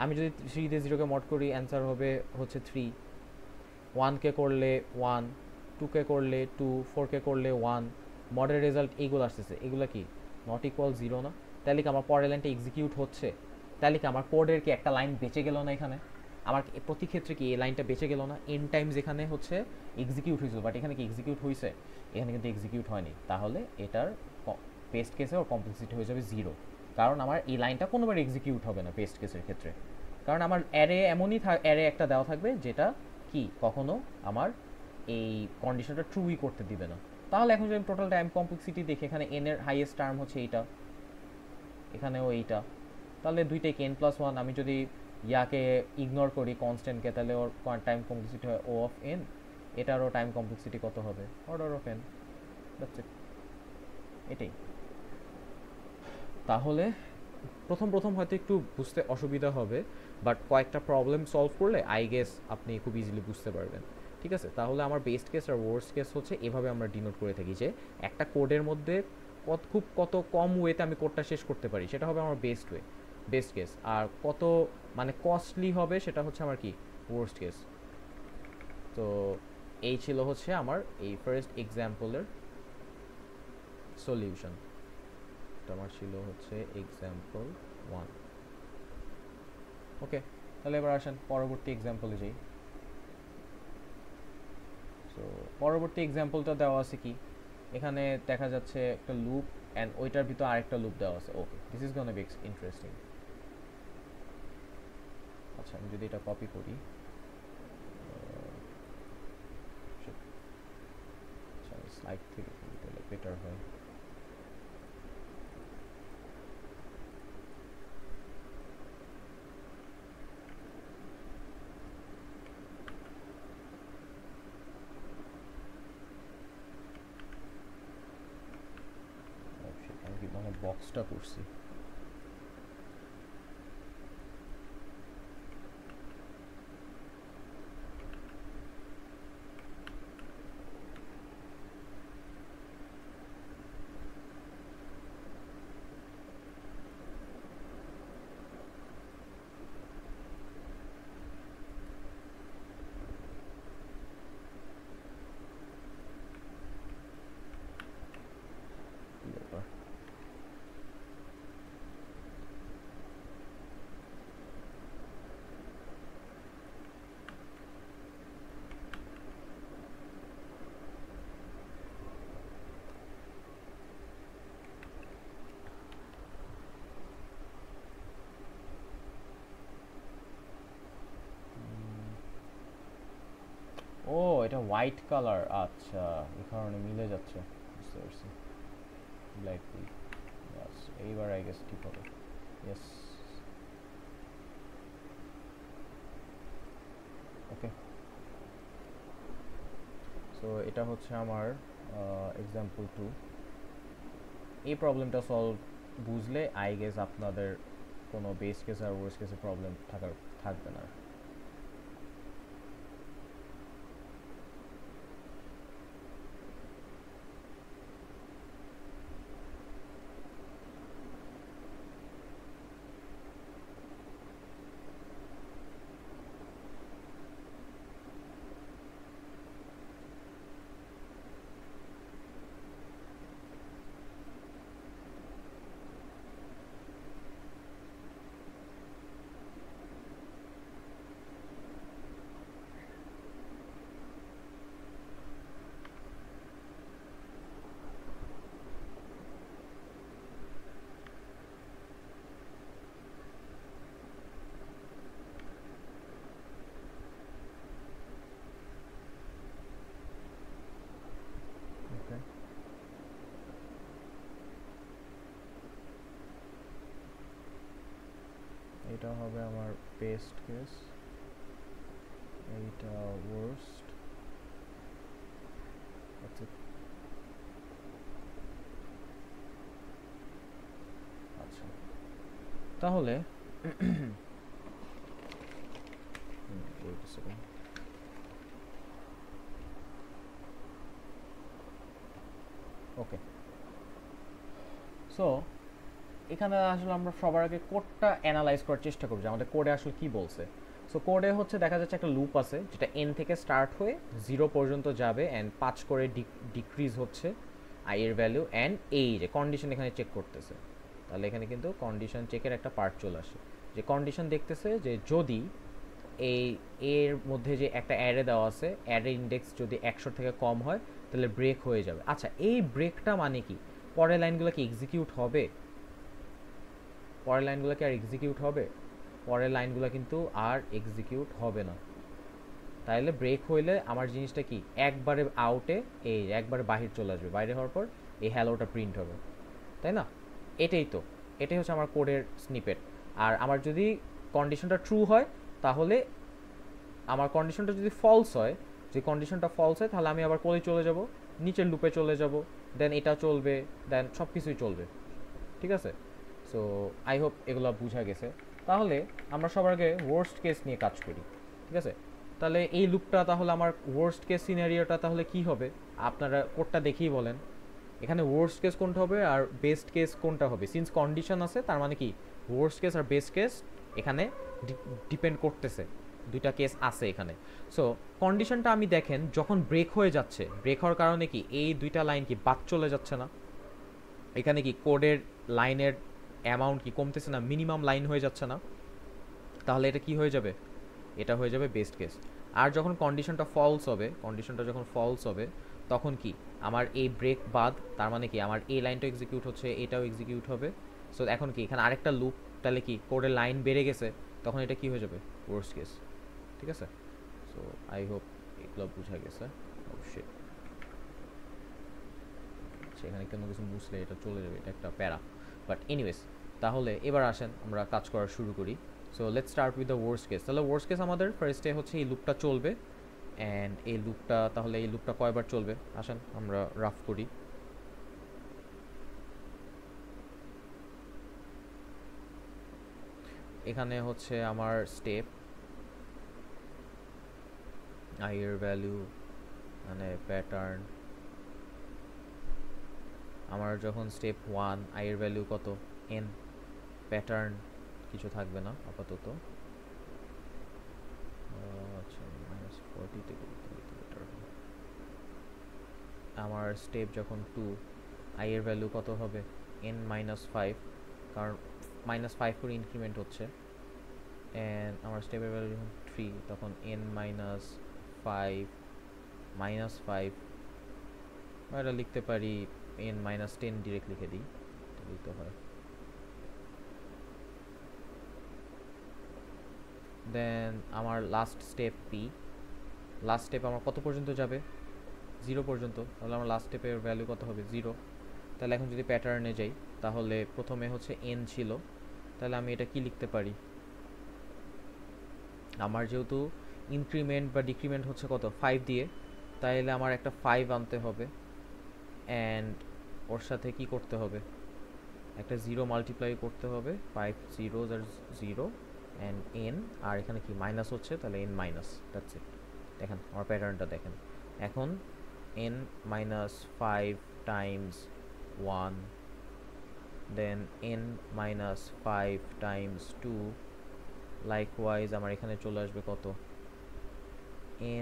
আমি যদি 3 দিয়ে 0কে মড করি অ্যান্সার হবে হচ্ছে 3, 1কে করলে 1, 2কে করলে 2, 4কে করলে 1, মডের রেজাল্ট এইগুলো আসতেছে, এগুলো কি নট ইকুয়াল 0 না? তাহলে কি আমার পরের লাইনটা এক্সিকিউট হচ্ছে? তাহলে কি আমার কোডের কি একটা লাইন বেঁচে গেল না এখানে? আমার প্রতি ক্ষেত্রে কি এই লাইনটা বেঁচে গেল না? এন টাইমস এখানে হচ্ছে এক্সিকিউট হয়েছিল, বাট এখানে কি এক্সিকিউট হয়েছে? এখানে কিন্তু এক্সিকিউট হয়নি। তাহলে এটার বেস্ট কেসে ওর কমপ্লেক্সিটি হয়ে যাবে 0, কারণ আমার এই লাইনটা কোনোবার এক্সিকিউট হবে না বেস্ট কেসের ক্ষেত্রে। কারণ আমার অ্যারে এমনই অ্যারে একটা দেওয়া থাকবে যেটা কি কখনো আমার এই কন্ডিশনটা ট্রুই করতে দিবে না। তাহলে এখন যদি টোটাল টাইম কমপ্লেক্সিটি দেখি, এখানে এন এর হাইয়েস্ট টার্ম হচ্ছে এইটা, এখানেও এইটা, তাহলে দুইটাই কি n+1। আমি যদি ইয়াকে ইগনোর করি কনস্ট্যান্টকে, তাহলে ওর টাইম কমপ্লেক্সিটি হয় ও অফ এন, এটারও টাইম কমপ্লেক্সিটি কত হবে? Order of N. দ্যাটস ইট, এটাই। তাহলে প্রথম প্রথম হয়তো একটু বুঝতে অসুবিধা হবে, বাট কয়েকটা প্রবলেম সলভ করলে আই গেস আপনি খুব ইজিলি বুঝতে পারবেন। ঠিক আছে, তাহলে আমার বেস্ট কেস আর ওয়ার্স্ট কেস হচ্ছে এভাবে আমরা ডিনোট করে থাকি, যে একটা কোডের মধ্যে কত কম ওয়েতে আমি কোডটা শেষ করতে পারি সেটা হবে আমার বেস্ট কেস, আর কত মানে কস্টলি হবে সেটা হচ্ছে আমার কি ওয়ার্স্ট কেস। তো এই ছিল হচ্ছে আমার এই ফার্স্ট এক্সাম্পলের সলিউশন। আমার ছিল হচ্ছে এক্সাম্পল 1। ওকে, তাহলে এবার আসেন পরবর্তী এক্সাম্পলে যাই। সো পরবর্তী এক্সাম্পলটা দেওয়া আছে কি, এখানে দেখা যাচ্ছে একটা লুপ অ্যান্ড ওইটার ভিতর আরেকটা লুপ দেওয়া আছে। Okay, this is gonna be interesting. আচ্ছা, আমি যদি এটা কপি করি, আচ্ছা স্লাইড থেকে করি তাহলে বেটার হয়। আমি কি মানে বক্সটা করছি? হোয়াইট কালার, আচ্ছা এই কারণে মিলে যাচ্ছে, বুঝতে পারছি। ব্ল্যাক বি, এইবার আই গেস ঠিক হবে। ইয়েস, ওকে। সো এটা হচ্ছে আমার এক্সাম্পল 2। এই প্রবলেমটা সলভ বুঝলে আই গেস আপনাদের কোনো বেস কেস আর ওয়ার্স্ট কেসের প্রবলেম থাকবে না। এটা হবে আমার বেস্ট কেস, এইটা ওয়ার্স্ট। আচ্ছা, তাহলে ওকে। সো এখানে আসলে আমরা সবার আগে কোডটা অ্যানালাইজ করার চেষ্টা করব যে আমাদের কোডে আসলে কি বলছে। সো কোডে হচ্ছে দেখা যাচ্ছে একটা লুপ আছে যেটা এন থেকে স্টার্ট হয়ে 0 পর্যন্ত যাবে অ্যান্ড 5 করে ডিক্রিজ হচ্ছে আই এর ভ্যালু, অ্যান্ড এই যে কন্ডিশন এখানে চেক করতেছে। তাহলে এখানে কিন্তু কন্ডিশন চেকের একটা পার্ট চলে আসে, যে কন্ডিশন দেখতেছে যে যদি এই এর মধ্যে যে একটা অ্যারে দেওয়া আছে, অ্যারে ইন্ডেক্স যদি 100 থেকে কম হয় তাহলে ব্রেক হয়ে যাবে। আচ্ছা, এই ব্রেকটা মানে কি? পরের লাইনগুলো কি এক্সিকিউট হবে? পরের লাইনগুলো কি আর এক্সিকিউট হবে? পরের লাইনগুলো কিন্তু আর এক্সিকিউট হবে না। তাহলে ব্রেক হইলে আমার জিনিসটা কি, একবারে আউটে, এই একবারে বাহির চলে আসবে, বাইরে হওয়ার পর এই হ্যালোটা প্রিন্ট হবে, তাই না? এটাই হচ্ছে আমার কোডের স্নিপেট। আর আমার যদি কন্ডিশনটা ট্রু হয়, তাহলে আমার কন্ডিশনটা যদি ফলস হয়, যে কন্ডিশনটা ফলস হয় তাহলে আমি আবার কোডে চলে যাব, নিচের লুপে চলে যাব, দেন এটা চলবে, দেন সব কিছুই চলবে, ঠিক আছে? সো আই হোপ এগুলো বোঝা গেছে। তাহলে আমরা সবার আগে ওয়ার্স্ট কেস নিয়ে কাজ করি, ঠিক আছে? তাহলে এই লুপটা, তাহলে আমার ওয়ার্স্ট কেস সিনারিওটা তাহলে কি হবে? আপনারা কোডটা দেখেই বলেন এখানে ওয়ার্স্ট কেস কোনটা হবে আর বেস্ট কেস কোনটা হবে। সিন্স কন্ডিশন আছে, তার মানে কি ওয়ার্স্ট কেস আর বেস্ট কেস এখানে ডিপেন্ড করতেছে, দুইটা কেস আছে এখানে। সো কন্ডিশনটা আমি দেখেন যখন ব্রেক হয়ে যাচ্ছে, ব্রেক হওয়ার কারণে কি এই দুইটা লাইন কি বাদ চলে যাচ্ছে না? এখানে কি কোডের লাইনের অ্যামাউন্ট কি কমতেছে না, মিনিমাম লাইন হয়ে যাচ্ছে না? তাহলে এটা কি হয়ে যাবে? এটা হয়ে যাবে বেস্ট কেস। আর যখন কন্ডিশনটা ফলস হবে তখন কি আমার এই ব্রেক বাদ, তার মানে কি আমার এই লাইনটা এক্সিকিউট হচ্ছে, এটাও এক্সিকিউট হবে। সো এখন কি এখানে আরেকটা লুপ, তাহলে কি কোডের লাইন বেড়ে গেছে, তখন এটা কি হয়ে যাবে? ওয়ার্স্ট কেস, ঠিক আছে? সো আই হোপ এগুলো বোঝা গেছে। অবশ্যই সেখানে কোনো কিছু মুছলে এটা চলে যাবে, এটা একটা প্যারা। বাট এনিওয়েজ, তাহলে এবার আসেন আমরা কাজ করা শুরু করি। So let's start with the worst case. তাহলে ওয়ার্স্ট কেস আমাদের ফার্স্টে হচ্ছে এই লুপটা চলবে, অ্যান্ড এই লুপটা, তাহলে এই লুপটা কয়বার চলবে আসেন আমরা রাফ করি। এখানে হচ্ছে আমার স্টেপ আই এর ভ্যালু মানে প্যাটার্ন, আমার যখন স্টেপ 1 আই এর ভ্যালু কত, এন, প্যাটার্ন কিছু থাকবে না আপাতত। আচ্ছা, -40 থেকে বেটার। আমার স্টেপ যখন 2 আই এর ভ্যালু কত হবে, n -5, কারণ -5 করে ইনক্রিমেন্ট হচ্ছে। অ্যান্ড আমার স্টেপের ভ্যালু যখন 3 তখন n -5 -5, এটা লিখতে পারি n -10 ডিরেক্ট লিখে দিই, লিখতে হয়। দেন আমার last step p, last step আমার কত পর্যন্ত যাবে, 0 পর্যন্ত। তাহলে আমার লাস্ট স্টেপের ভ্যালু কত হবে, 0। তাহলে এখন যদি প্যাটার্নে যাই, তাহলে প্রথমে হচ্ছে n ছিল, তাহলে আমি এটা কি লিখতে পারি, আমার যেহেতু ইনক্রিমেন্ট বা ডিক্রিমেন্ট হচ্ছে কত 5 দিয়ে, তাহলে আমার একটা 5 আনতে হবে, অ্যান্ড ওর সাথে কি করতে হবে, একটা 0 মাল্টিপ্লাই করতে হবে, 5 জিরোজ আর 0 অ্যান্ড n, আর এখানে কি মাইনাস হচ্ছে, তাহলে n মাইনাস, দ্যাটস ইট। দেখেন আমার প্যাটার্নটা দেখেন, এখন n মাইনাস 5 টাইমস 1, দেন n মাইনাস 5 টাইমস 2, লাইকওয়াইজ আমার এখানে চলে আসবে কত,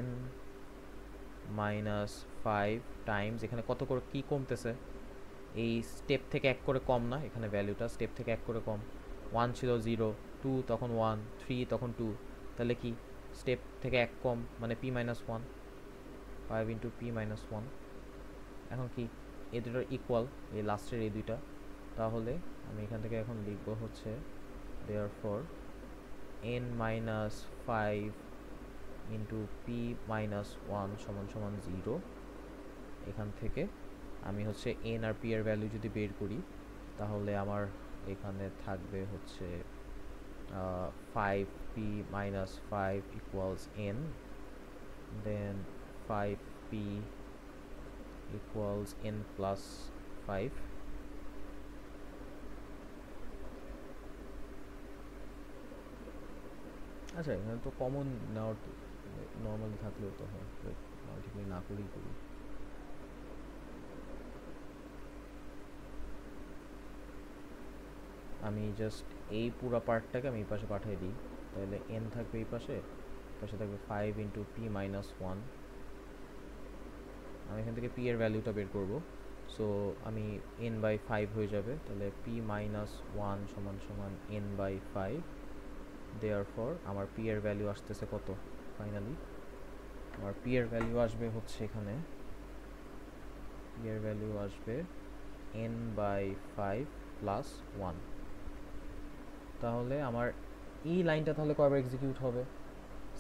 n মাইনাস 5 টাইমস, এখানে কত করে কি কমতেছে, এই স্টেপ থেকে এক করে কম না, এখানে ভ্যালুটা স্টেপ থেকে এক করে কম, 1 ছিল 0, 2 তখন 1, 3 তখন 2, তাহলে কি স্টেপ থেকে এক কম মানে p minus 1, 5 into p minus 1। এখন কি এই দুটোর ইকুয়াল, এই লাস্টের এই দুইটা, তাহলে আমি এখান থেকে এখন লিখবো হচ্ছে therefore n minus 5 into p minus 1 সমান সমান 0। এখান থেকে আমি হচ্ছে n আর p এর ভ্যালু যদি বের করি, তাহলে আমার এখানে থাকবে হচ্ছে 5p minus 5 equals n, then 5p equals n plus 5। আচ্ছা এখানে তো কমন নেওয়ার নর্মালি থাকলেও তো হয়, মাল্টিপ্লাই না করেই করি। আমি জাস্ট এই পুরো পার্টটাকে আমি এই পাশে পাঠিয়ে দিই, তাহলে n থাকবে এই পাশে, পাশে থাকবে 5 ইন্টু p মাইনাস 1। আমি এখান থেকে p এর ভ্যালুটা বের করব, সো আমি n বাই 5 হয়ে যাবে, তাহলে p মাইনাস 1 সমান সমান n বাই 5। দেয়ারফর আমার p এর ভ্যালু আসতেছে কত, ফাইনালি আমার p এর ভ্যালু আসবে হচ্ছে এখানে, p এর ভ্যালু আসবে n বাই 5 প্লাস 1। তাহলে আমার এই লাইনটা তাহলে কয়বার এক্সিকিউট হবে,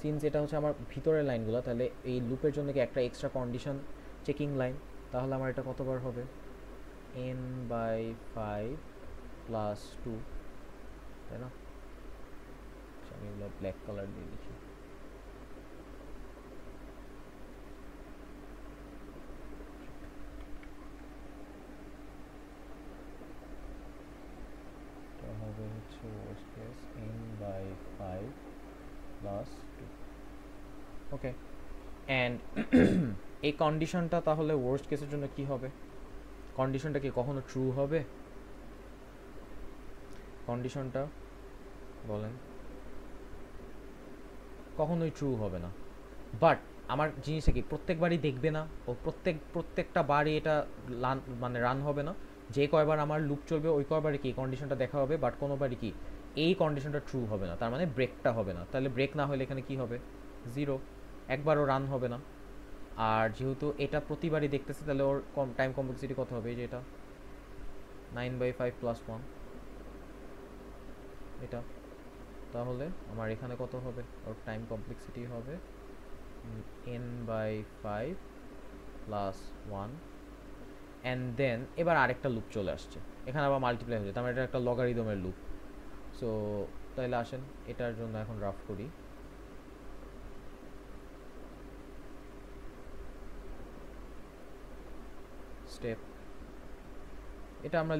সিন্স এটা হচ্ছে আমার ভিতরের লাইনগুলো, তাহলে এই লুপের জন্য কি একটা এক্সট্রা কন্ডিশন চেকিং লাইন, তাহলে আমার এটা কতবার হবে, n বাই 5 প্লাস 2, তাই না? আমি এগুলো ব্ল্যাক কালার দিয়ে লিখি। এটা হবে হচ্ছে worst case n by 5 plus 2। Okay, and এই কন্ডিশনটা তাহলে ওয়ার্স্ট কেসের জন্য কি হবে, কন্ডিশনটা কি কখনো ট্রু হবে, কন্ডিশনটা বলেন, কখনোই ট্রু হবে না। বাট আমার জিনিসটা কি প্রত্যেকবারই দেখবে না, ও প্রত্যেকটা বারই এটা মানে রান হবে না, যে কয়বার আমার লুপ চলবে ওই কয়বারই কি কন্ডিশনটা দেখা হবে, বাট কোনোবারই কি এই কন্ডিশনটা ট্রু হবে না, তার মানে ব্রেকটা হবে না। তাহলে ব্রেক না হলে এখানে কি হবে, 0, একবারও রান হবে না। আর যেহেতু এটা প্রতিবারই দেখতেছে, তাহলে ওর টাইম কমপ্লেক্সিটি কত হবে, যে এটা 9 বাই 5 প্লাস 1 এটা, তাহলে আমার এখানে কত হবে, ওর টাইম কমপ্লেক্সিটি হবে n by 5 plus 1। And then এবার আরেকটা লুপ চলে আসছে, এখানে আবার মাল্টিপ্লাই হচ্ছে, তার মানে এটা একটা লগারিদমের লুপ। সো তাহলে আসেন এটার জন্য এখন রাফ করি। স্টেপ এটা আমরা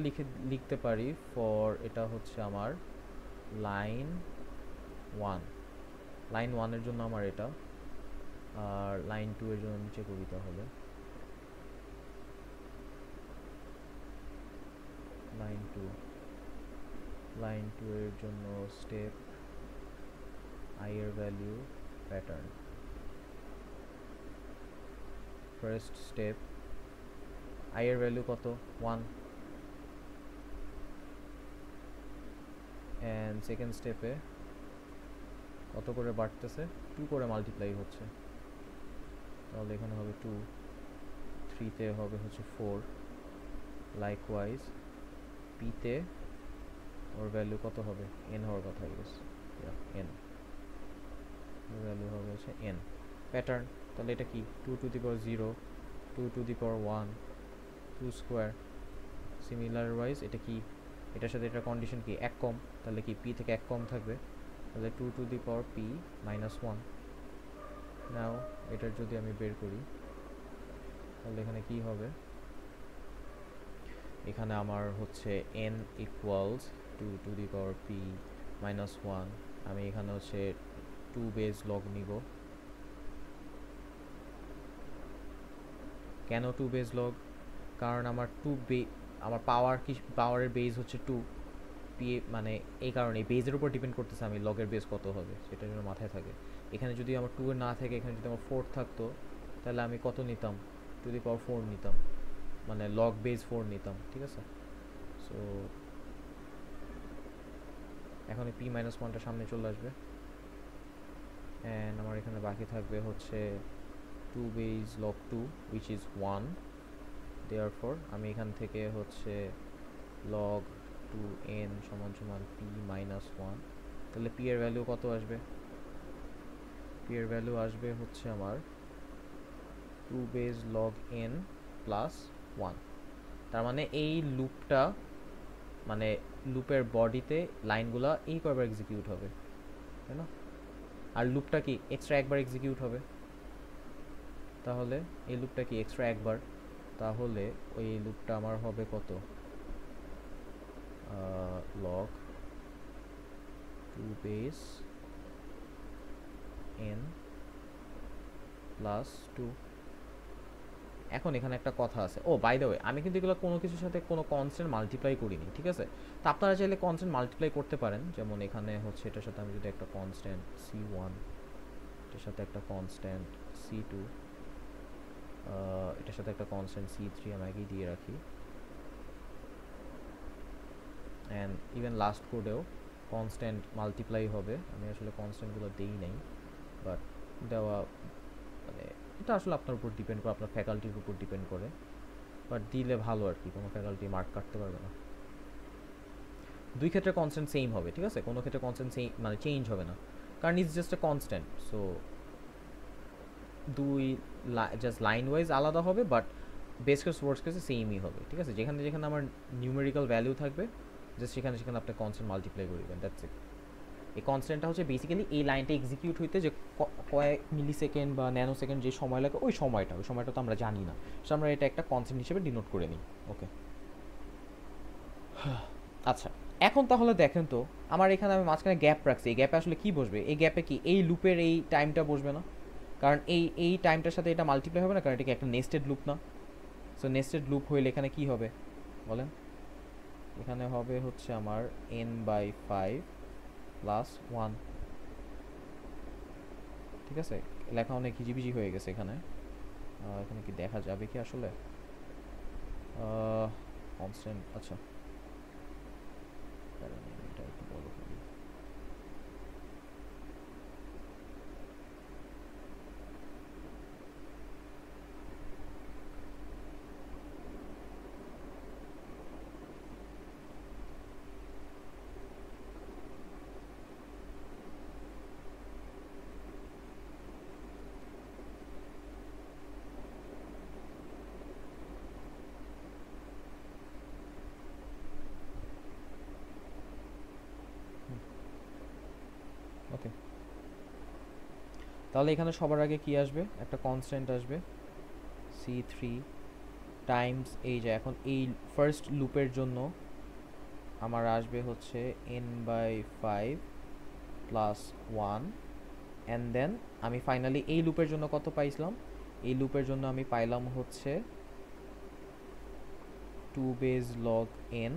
লিখতে পারি ফর, এটা হচ্ছে আমার লাইন 1, লাইন 1 এর জন্য আমার এটা, আর লাইন 2 এর জন্য নিচে করি, তাহলে লাইন 2, লাইন 2 এর জন্য স্টেপ i এর value pattern, first step i এর ভ্যালু কত, 1, অ্যান্ড সেকেন্ড স্টেপে কত করে বাড়তেছে, 2 করে মাল্টিপ্লাই হচ্ছে, তাহলে এখানে হবে 2, 3তে হবে হচ্ছে 4, লাইকওয়াইজ পিতে ওর ভ্যালু কত হবে, n হওয়ার কথা হয়ে গেছে, n ওর ভ্যালু হবে হচ্ছে n প্যাটার্ন। তাহলে এটা কি 2 to the power 0, 2 to the power 1, 2 square. Similar wise এটা কি, এটার সাথে এটা কন্ডিশন কি, এক কম, তাহলে কি পি থেকে এক কম থাকবে, তাহলে 2 to the power P minus 1। নাও এটার যদি আমি বের করি তাহলে এখানে কি হবে, এখানে আমার হচ্ছে n equals 2 to the power P minus 1। আমি এখানে হচ্ছে 2 বেজ লগ নিব। কেন 2 বেজ লগ, কারণ আমার আমার পাওয়ারের বেজ হচ্ছে 2 পি, মানে এই কারণে বেজের উপর ডিপেন্ড করতেছে আমি লগের বেজ কত হবে সেটা যেন মাথায় থাকে। এখানে যদি আমার 2 এর না থাকে, এখানে যদি আমার 4 থাকতো তাহলে আমি কত নিতাম, টু দি পাওয়ার 4 নিতাম, মানে লগ বেজ 4 নিতাম, ঠিক আছে। সো এখন পি মাইনাস 1টা সামনে চলে আসবে, অ্যান্ড আমার এখানে বাকি থাকবে হচ্ছে 2 base log 2 which is 1। Therefore আমি এখান থেকে হচ্ছে লগ 2n সমান সমান p মাইনাস 1। তাহলে p এর ভ্যালু কত আসবে, p এর ভ্যালু আসবে হচ্ছে আমার 2 বেজ লগ n প্লাস 1। তার মানে এই লুপটা, মানে লুপের বডিতে লাইনগুলা এই কয়বার এক্সিকিউট হবে, তাই না? আর লুপটা কি এক্সট্রা একবার এক্সিকিউট হবে, তাহলে এই লুপটা কি এক্সট্রা একবার, তাহলে ওই লুপটা আমার হবে কত, লগ 2 বেস n প্লাস 2। এখন এখানে একটা কথা আছে, ও বাই দ্য ওয়ে আমি কিন্তু এগুলো কোনো কিছুর সাথে কোনো কনস্ট্যান্ট মাল্টিপ্লাই করিনি, ঠিক আছে। তো আপনারা চাইলে কনস্ট্যান্ট মাল্টিপ্লাই করতে পারেন, যেমন এখানে হচ্ছে এটার সাথে আমি যদি একটা কনস্ট্যান্ট c1, এটার সাথে একটা কনস্ট্যান্ট c2, এটার সাথে একটা কনস্ট্যান্ট c3 আমি আগেই দিয়ে রাখি, অ্যান্ড ইভেন লাস্ট কোডেও কনস্ট্যান্ট মাল্টিপ্লাই হবে। আমি আসলে কনস্ট্যান্টগুলো দেই নাই, বাট দেওয়া মানে এটা আসলে আপনার উপর ডিপেন্ড করে, আপনার ফ্যাকাল্টির উপর ডিপেন্ড করে, বাট দিলে ভালো আর কি, কোনো ফ্যাকাল্টি মার্ক কাটতে পারবে না। দুই ক্ষেত্রে কনস্ট্যান্ট সেম হবে, ঠিক আছে, কোনো ক্ষেত্রে কনস্ট্যান্ট সেম মানে চেঞ্জ হবে না, কারণ it's just a constant. So দুই জাস্ট লাইন ওয়াইজ আলাদা হবে, বাট বেস কেস ওয়ার্স কেসে সেমই হবে, ঠিক আছে। যেখানে যেখানে আমার নিউমেরিক্যাল ভ্যালু থাকবে জাস্ট সেখানে সেখানে আপনি কনস্ট্যান্ট মাল্টিপ্লাই করবেন, দ্যাটস ইট। এই কনস্ট্যান্টটা হচ্ছে বেসিক্যালি এই লাইনটা এক্সিকিউট হইতে যে কয়েক মিলি সেকেন্ড বা ন্যানো সেকেন্ড যে সময় লাগে, ওই সময়টা তো আমরা জানি না, সো আমরা এটা একটা কনস্ট্যান্ট হিসেবে ডিনোট করে নিই, ওকে। আচ্ছা, এখন তাহলে দেখেন তো, আমার এখানে আমি মাঝখানে গ্যাপ রাখছি, এই গ্যাপে আসলে কি বসবে, এই গ্যাপে কি এই লুপের এই টাইমটা বসবে না, কারণ এই টাইমটার সাথে এটা মাল্টিপ্লাই হবে না, কারণ এটা কি একটা নেস্টেড লুপ না। সো নেস্টেড লুপ হইলে এখানে কি হবে বলেন, এখানে হবে হচ্ছে আমার n/5 প্লাস 1, ঠিক আছে। লেখা অনেক হিজিবিজি হয়ে গেছে এখানে, এখানে কি দেখা যাবে কি আসলে কনস্ট্যান্ট, আচ্ছা এটা একটু বড় করি। ওকে, তাহলে এখানে সবার আগে কি আসবে, একটা কনস্ট্যান্ট আসবে c3 টাইমস এই যে, এখন এই ফার্স্ট লুপের জন্য আমার আসবে হচ্ছে n/5 প্লাস 1, অ্যান্ড দেন আমি ফাইনালি এই লুপের জন্য কত পাইছিলাম, এই লুপের জন্য আমি পাইলাম হচ্ছে 2 base log n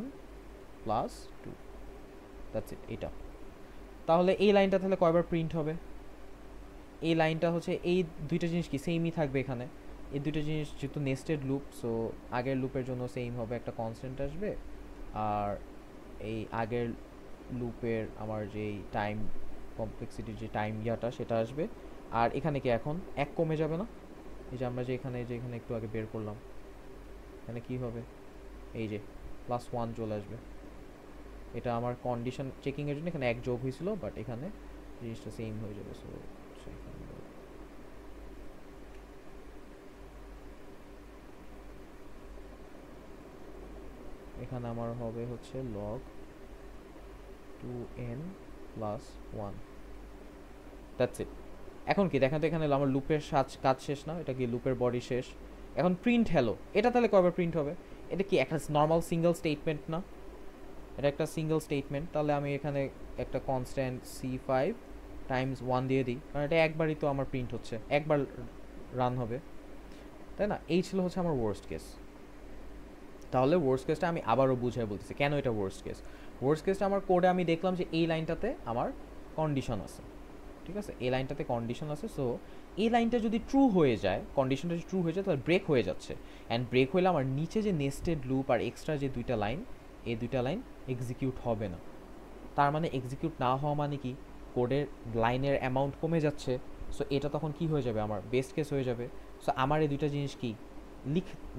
plus 2, that's it, এটা। তাহলে এই লাইনটা তাহলে কয়বার প্রিন্ট হবে, এই লাইনটা হচ্ছে এই দুইটা জিনিস কি সেমই থাকবে এখানে, এই দুইটা জিনিস যেহেতু নেস্টেড লুপ, সো আগের লুপের জন্য সেম হবে, একটা কনস্ট্যান্ট আসবে, আর এই আগের লুপের আমার যেই টাইম কমপ্লেক্সিটির যে টাইম ইয়াটা সেটা আসবে, আর এখানে কি এখন এক কমে যাবে না, এই যে আমরা যে এখানে একটু আগে বের করলাম, এখানে কি হবে, এই যে প্লাস 1 চলে আসবে। এটা আমার কন্ডিশন চেকিংয়ের জন্য এখানে এক যোগ হয়েছিল, বাট এখানে জিনিসটা সেম হয়ে যাবে। সো এখানে আমার হবে হচ্ছে log 2n plus 1, that's it. এখন কি দেখেন তো, এখানে আমার লুপের কাজ শেষ না, এটা কি লুপের বডি শেষ। এখন প্রিন্ট হ্যালো, এটা তাহলে কয়বার প্রিন্ট হবে? এটা কি একটা নর্মাল সিঙ্গেল স্টেটমেন্ট না? এটা একটা সিঙ্গেল স্টেটমেন্ট, তাহলে আমি এখানে একটা কনস্ট্যান্ট c5 টাইমস 1 দিয়ে দিই, কারণ এটা একবারই তো আমার প্রিন্ট হচ্ছে, একবার রান হবে, তাই না? এই ছিল হচ্ছে আমার ওয়ার্স্ট কেস। তাহলে ওয়ার্স্ট কেসটা আমি আবারও বুঝাই বলতেছি কেন এটা ওয়ার্স্ট কেস। ওয়ার্স্ট কেসটা আমার কোডে আমি দেখলাম যে এই লাইনটাতে আমার কন্ডিশন আছে, ঠিক আছে, এই লাইনটাতে কন্ডিশন আছে। সো এই লাইনটা যদি ট্রু হয়ে যায়, কন্ডিশনটা যদি ট্রু হয়ে যায়, তাহলে ব্রেক হয়ে যাচ্ছে। অ্যান্ড ব্রেক হলে আমার নিচে যে নেস্টেড লুপ আর এক্সট্রা যে দুইটা লাইন, এই দুইটা লাইন এক্সিকিউট হবে না। তার মানে এক্সিকিউট না হওয়া মানে কি, কোডের লাইনের অ্যামাউন্ট কমে যাচ্ছে। সো এটা তখন কি হয়ে যাবে, আমার বেস্ট কেস হয়ে যাবে। সো আমার এই দুইটা জিনিস কি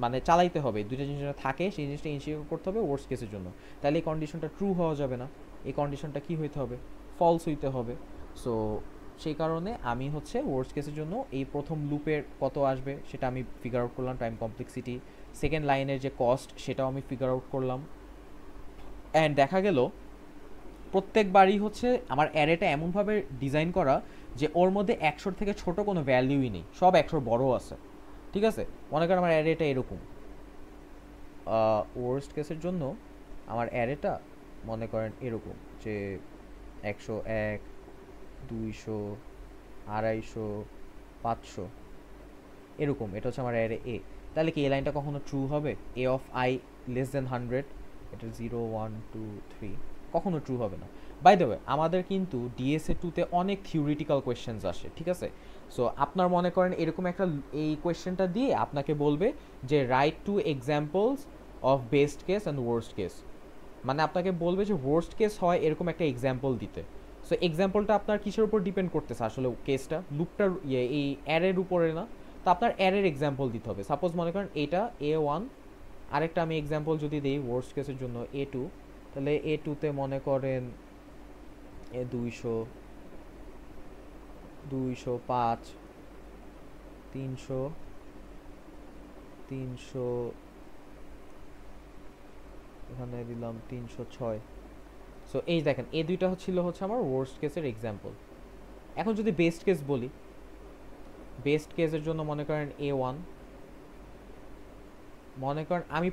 মানে চালাইতে হবে, দুইটা জিনিস যেটা থাকে সেই জিনিসটা ইনশিওর করতে হবে ওয়ার্স্ট কেসের জন্য। তাহলে এই কন্ডিশনটা ট্রু হওয়া যাবে না, এই কন্ডিশনটা কি হইতে হবে, ফলস হইতে হবে। সো সেই কারণে আমি হচ্ছে ওয়ার্স্ট কেসের জন্য এই প্রথম লুপের কত আসবে সেটা আমি ফিগার আউট করলাম, টাইম কমপ্লেক্সিটি। সেকেন্ড লাইনের যে কস্ট সেটাও আমি ফিগার আউট করলাম। অ্যান্ড দেখা গেল প্রত্যেকবারই হচ্ছে আমার অ্যারেটা এমনভাবে ডিজাইন করা যে ওর মধ্যে 100 থেকে ছোট কোনো ভ্যালিউই নেই, সব 100 বড় আছে, ঠিক আছে। মনে করেন আমার অ্যারেটা এরকম, ওয়ার্স্ট কেসের জন্য আমার অ্যারেটা মনে করেন এরকম যে 101, 200, 250, 500 এরকম। এটা হচ্ছে আমার অ্যারে এ। তাহলে কি এই লাইনটা কখনো ট্রু হবে? এ অফ আই লেস দেন 100, এটা 0, 1, 2, 3 কখনো ট্রু হবে না। বাই দ্য ওয়ে আমাদের কিন্তু ডিএসএ 2-তে অনেক থিওরিটিক্যাল কোয়েশ্চেন্স আসে, ঠিক আছে। সো আপনার মনে করেন এরকম একটা এই কোয়েশ্চেনটা দিয়ে আপনাকে বলবে যে right two examples of best case and worst case, মানে আপনাকে বলবে যে ওয়ার্স্ট কেস হয় এরকম একটা এক্সাম্পল দিতে। সো এক্সাম্পলটা আপনার কিসের উপর ডিপেন্ড করতেছে আসলে, কেসটা লুপটার এই অ্যারের উপরে না, তো আপনার অ্যারের এক্সাম্পল দিতে হবে। সাপোজ মনে করেন এটা A1, আরেকটা আমি এক্সাম্পল যদি দিই ওয়ার্স্ট কেসের জন্য A2, তাহলে A2-তে মনে করেন 200, 205, 300, 300, এখানে দিলাম 306। সো এই দেখেন এই দুইটা হচ্ছে আমার ওয়ার্স্ট কেসের এক্সাম্পল। এখন যদি বেস্ট কেস বলি, বেস্ট কেসের জন্য মনে করেন A1, মনে করেন আমি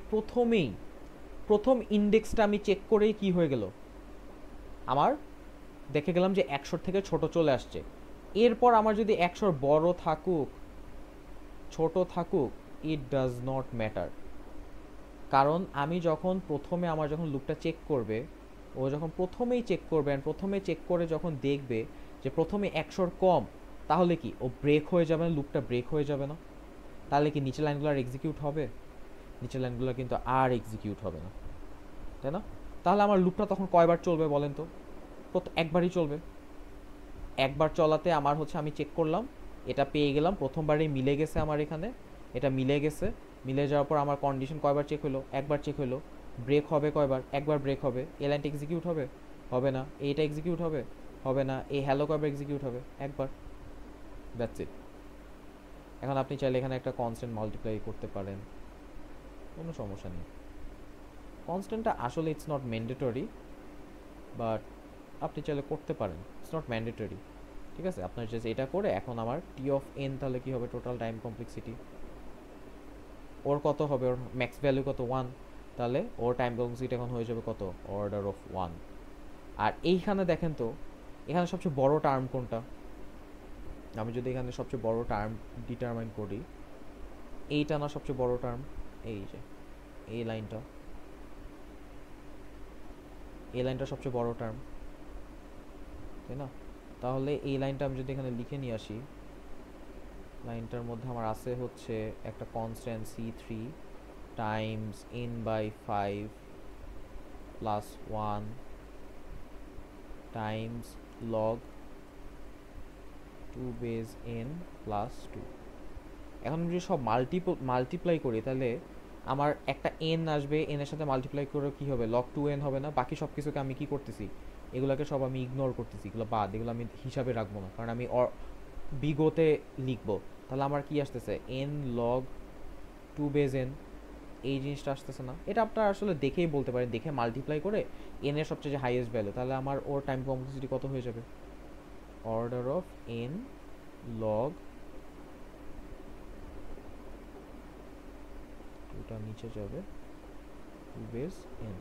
প্রথম ইন্ডেক্সটা আমি চেক করেই কি হয়ে গেল, আমার দেখে গেলাম যে 100 থেকে ছোট চলে আসছে। এরপর আমার যদি 100 বড় থাকুক ছোট থাকুক, ইট ডাজ নট ম্যাটার, কারণ আমি যখন প্রথমে আমার যখন লুপটা চেক করবে, ও যখন প্রথমেই চেক করবে, প্রথমে চেক করে যখন দেখবে যে প্রথমে 100 কম, তাহলে কি ও ব্রেক হয়ে যাবে না, লুপটা ব্রেক হয়ে যাবে না? তাহলে কি নিচের লাইনগুলো আর এক্সিকিউট হবে? নিচের লাইনগুলো কিন্তু আর এক্সিকিউট হবে না, তাই না? তাহলে আমার লুপটা তখন কয়বার চলবে বলেন তো? একবারই চলবে। একবার চলাতে আমার হচ্ছে আমি চেক করলাম, এটা পেয়ে গেলাম, প্রথমবারেই মিলে গেছে আমার এখানে, এটা মিলে গেছে। মিলে যাওয়ার পর আমার কন্ডিশন কয়বার চেক হলো? একবার চেক হলো। ব্রেক হবে কয়বার? একবার ব্রেক হবে। এই লাইনটা এক্সিকিউট হবে? হবে না। এইটা এক্সিকিউট হবে? হবে না। এই হ্যালো কয়বার এক্সিকিউট হবে? একবার। That's it. এখন আপনি চাইলে এখানে একটা কনস্ট্যান্ট মাল্টিপ্লাই করতে পারেন, কোনো সমস্যা নেই। কনস্ট্যান্টটা আসলে ইটস নট ম্যান্ডেটরি, বাট আপনি চাইলে করতে পারেন, ইটস নট ম্যান্ডেটরি, ঠিক আছে। আপনার জাস্ট এটা করে এখন আমার টি অফ এন তাহলে কি হবে, টোটাল টাইম কমপ্লেক্সিটি ওর কত হবে, ওর ম্যাক্স ভ্যালু কত 1, তাহলে ওর টাইম কমপ্লেক্সিটি এখন হয়ে যাবে কত, অর্ডার অফ 1। আর এইখানে দেখেন তো এখানে সবচেয়ে বড় টার্ম কোনটা? আমি যদি এখানে সবচেয়ে বড় টার্ম ডিটারমাইন করি, এইটা না সবচেয়ে বড় টার্ম, এই যে এই লাইনটা, এই লাইনটা সবচেয়ে বড় টার্ম, তাই না? তাহলে এই লাইনটা আমি যদি এখানে লিখে নিয়ে আসি, লাইনটার মধ্যে আমার আছে হচ্ছে একটা constant c3 times n/5 plus 1 times log 2 base n plus 2। এখন আমি যদি সব মাল্টিপ্লাই করি, তাহলে আমার একটা n আসবে, n এর সাথে মাল্টিপ্লাই করে কি হবে, log 2n হবে না? বাকি সব কিছুকে আমি কি করতেছি, এগুলোকে সব আমি ইগনোর করতেছি, এগুলো বাদ, এগুলো আমি হিসাবে রাখবো না, কারণ আমি বিগোতে লিখবো। তাহলে আমার কি আসতেছে, n log 2 বেজ n, এই জিনিসটা আসতেছে না, এটা আপনারা আসলে দেখেই বলতে পারেন, দেখে মাল্টিপ্লাই করে এন এর সবচেয়ে যে হাইয়েস্ট ভ্যালু, তাহলে আমার ওর টাইম কমপ্লেক্সিটি কত হয়ে যাবে, অর্ডার অফ এন লগ, ওটা নিচে যাবে to base n,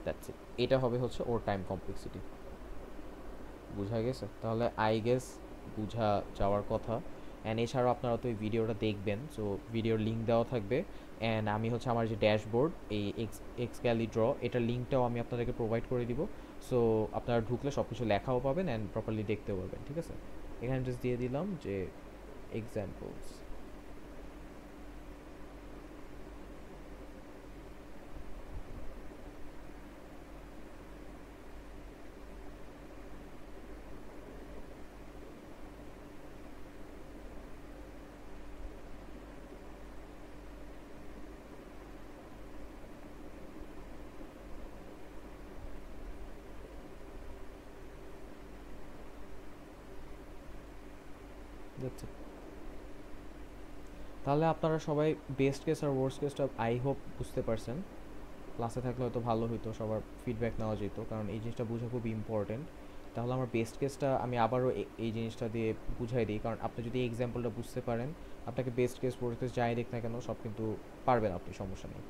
that's it. এটা হবে হচ্ছে ওর টাইম কমপ্লেক্সিটি। বোঝা গেছে? তাহলে আই গেস বোঝা যাওয়ার কথা। অ্যান্ড এছাড়াও আপনারা তো এই ভিডিওটা দেখবেন, সো ভিডিওর লিঙ্ক দেওয়া থাকবে। অ্যান্ড আমি হচ্ছে আমার যে ড্যাশবোর্ড, এই এক্সক্যালি ড্র, এটার লিঙ্কটাও আমি আপনাদেরকে প্রোভাইড করে দিব। সো আপনারা ঢুকলে সব কিছু লেখাও পাবেন অ্যান্ড প্রপারলি দেখতেও পারবেন, ঠিক আছে? এখানে জাস্ট দিয়ে দিলাম যে এক্সাম্পলস। That's it. তাহলে আপনারা সবাই বেস্ট কেস আর ওয়ার্স্ট কেসটা আই হোপ বুঝতে পারছেন। ক্লাসে থাকলে হয়তো ভালো হতো, সবার ফিডব্যাক নেওয়া যেত, কারণ এই জিনিসটা বোঝা খুব ইম্পর্টেন্ট। তাহলে আমার বেস্ট কেসটা আমি আবারও এই জিনিসটা দিয়ে বুঝাই দিই, কারণ আপনি যদি এই এক্সাম্পলটা বুঝতে পারেন, আপনাকে বেস্ট কেস ওয়ার্স্ট কেস যাই দেখ না কেন সব কিন্তু পারবেন আপনি, সমস্যা নেই।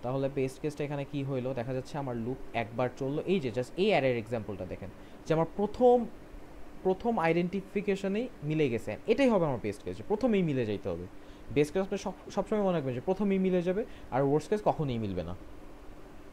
তাহলে বেস্ট কেসটা এখানে কি হইলো, দেখা যাচ্ছে আমার লুপ একবার চললো, এই যে জাস্ট এই অ্যারের এক্সাম্পলটা দেখেন, যে আমার প্রথম প্রথম আইডেন্টিফিকেশনেই মিলে গেছে, এটাই হবে আমার বেস্ট কেস, প্রথমেই মিলে যাইতে হবে। বেস্ট কেস আপনি সবসময় মনে রাখবেন যে প্রথমেই মিলে যাবে, আর ওয়ার্স্ট কেস কখনোই মিলবে না,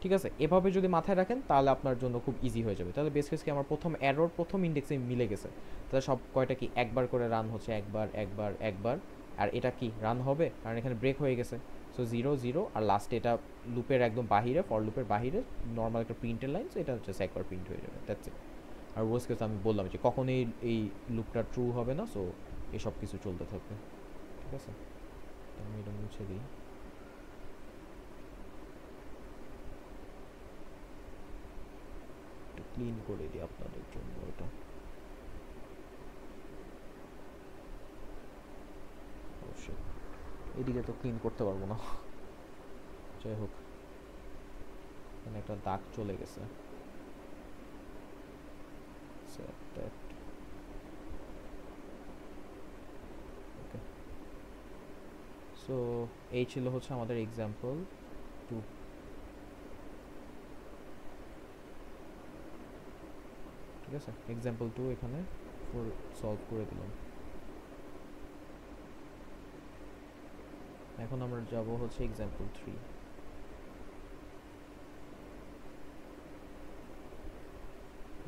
ঠিক আছে? এভাবে যদি মাথায় রাখেন তাহলে আপনার জন্য খুব ইজি হয়ে যাবে। তাহলে বেস কেস কি, আমার প্রথম এরর প্রথম ইন্ডেক্সে মিলে গেছে, তাহলে সব কয়টা কি একবার করে রান হচ্ছে, একবার একবার একবার, আর এটা কি রান হবে কারণ এখানে ব্রেক হয়ে গেছে। সো 0 0, আর লাস্টে এটা লুপের একদম বাহিরে, ফর লুপের বাহিরে নর্মাল একটা প্রিন্টের লাইন, এটা জাস্ট একবার প্রিন্ট হয়ে যাবে, দ্যাটস ইট। আর ওয়ার্স্ট কেস আমি বললাম যে কখনোই এই লুপটা ট্রু হবে না, সো এসব কিছু চলতে থাকবে, ঠিক আছে? আমি এটা মুছে দিই। ক্লিন করে দিই আপনাদের জন্য এটা। অবশ্যই এদিকে তো ক্লিন করতে পারবো না, যাই হোক এখানে একটা দাগ চলে গেছে। সো এই ছিল হচ্ছে আমাদের এক্সাম্পল 2, ঠিক আছে? এক্সাম্পল 2 এখানে ফুল সলভ করে দিলাম। এখন আমরা যাব হচ্ছে এক্সাম্পল 3।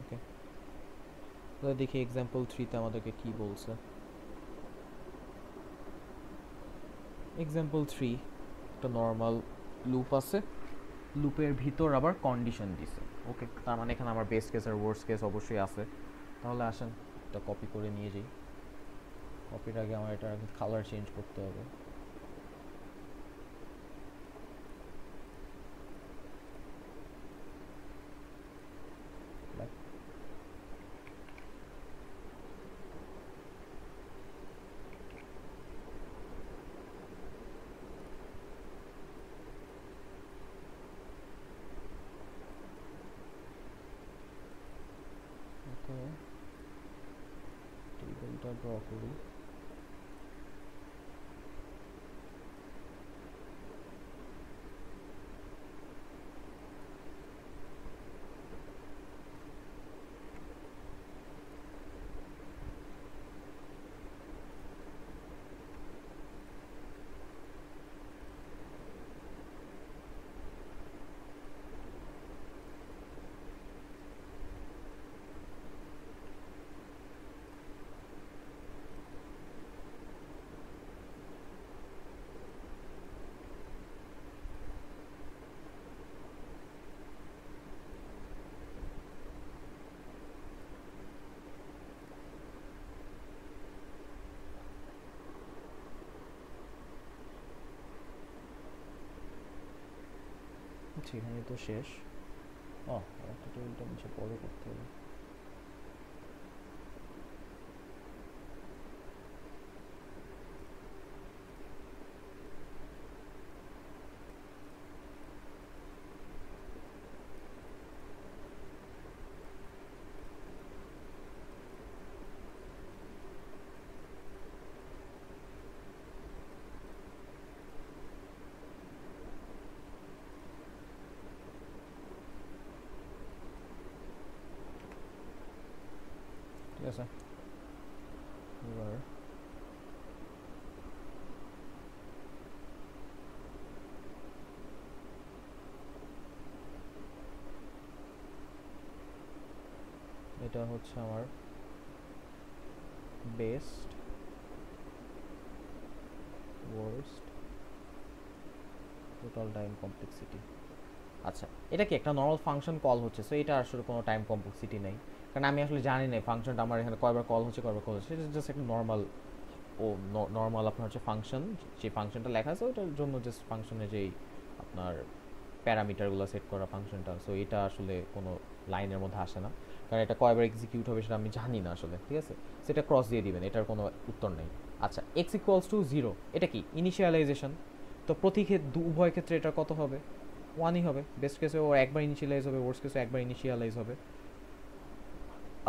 ওকে, তাহলে দেখি এক্সাম্পল 3তে আমাদেরকে কি বলছে। এক্সাম্পল 3 একটা নর্মাল লুপ আছে, লুপের ভিতর আবার কন্ডিশন দিছে। ওকে, তার মানে এখানে আমার বেস্ট কেস আর ওয়ার্স্ট কেস অবশ্যই আছে। তাহলে আসেন এটা কপি করে নিয়ে যাই। কপির আগে আমার এটা কালার চেঞ্জ করতে হবে। ওকে, টেবিলটা ড্র করি। সেখানে তো শেষ। ও, একটা টেবিলটা নিচে পরে করতে হবে। আছে। এবার এটা হচ্ছে আমার best worst total time complexity. আচ্ছা, এটা কি একটা নর্মাল ফাংশন কল হচ্ছে, সো এটা আসলে কোনো টাইম কমপ্লেক্সিটি নেই, কারণ আমি আসলে জানি না ফাংশনটা আমার এখানে কয়বার কল হচ্ছে কয়বার কল হচ্ছে। এটা জাস্ট একটা নর্মাল নর্মাল আপনার হচ্ছে ফাংশন, যে ফাংশনটা লেখা আছে ওটার জন্য জাস্ট ফাংশনের যেই আপনার প্যারামিটারগুলো সেট করা ফাংশনটা, সো এটা আসলে কোনো লাইনের মধ্যে আসে না, কারণ এটা কয়বার এক্সিকিউট হবে সেটা আমি জানি না আসলে। ঠিক আছে, সেটা ক্রস দিয়ে দিবেন, এটার কোনো উত্তর নেই। আচ্ছা, এক্স ইকুয়ালস টু জিরো, এটা কি ইনিশিয়ালাইজেশন, তো প্রতি উভয় ক্ষেত্রে এটা কত হবে? ওয়ানই হবে। বেস্ট কেসে ও একবার ইনিশিয়ালাইজ হবে, ওয়ার্স্ট কেসে একবার ইনিশিয়ালাইজ হবে।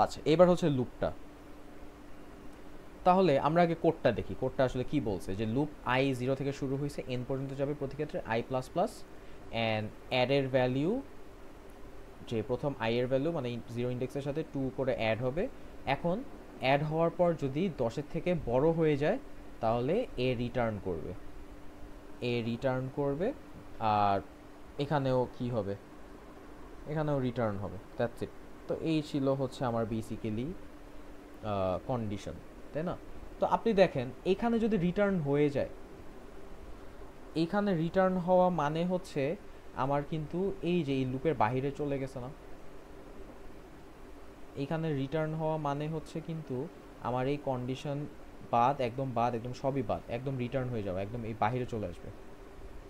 আচ্ছা, এবার হচ্ছে লুপটা। তাহলে আমরা আগে কোডটা দেখি, কোডটা আসলে কি বলছে, যে লুপ আই জিরো থেকে শুরু হয়েছে এন পর্যন্ত যাবে প্রতি ক্ষেত্রে আই প্লাস প্লাস, অ্যান্ড অ্যাডের ভ্যালিউ, যে প্রথম আই এর ভ্যালু মানে জিরো ইন্ডেক্সের সাথে 2 করে অ্যাড হবে। এখন অ্যাড হওয়ার পর যদি 10-এর থেকে বড় হয়ে যায় তাহলে এ রিটার্ন করবে, এ রিটার্ন করবে। আর এখানেও কি হবে, এখানেও রিটার্ন হবে, দ্যাটস ইট। তো এই ছিল হচ্ছে আমার বেসিক্যালি কন্ডিশন, তাই না? তো আপনি দেখেন এখানে যদি রিটার্ন হয়ে যায়, এইখানে রিটার্ন হওয়া মানে হচ্ছে আমার কিন্তু এই যে এই লুপের বাইরে চলে গেছে না, এইখানে রিটার্ন হওয়া মানে হচ্ছে কিন্তু আমার এই কন্ডিশন বাদ, একদম বাদ, একদম সবই বাদ, একদম রিটার্ন হয়ে যাবে, একদম এই বাইরে চলে আসবে।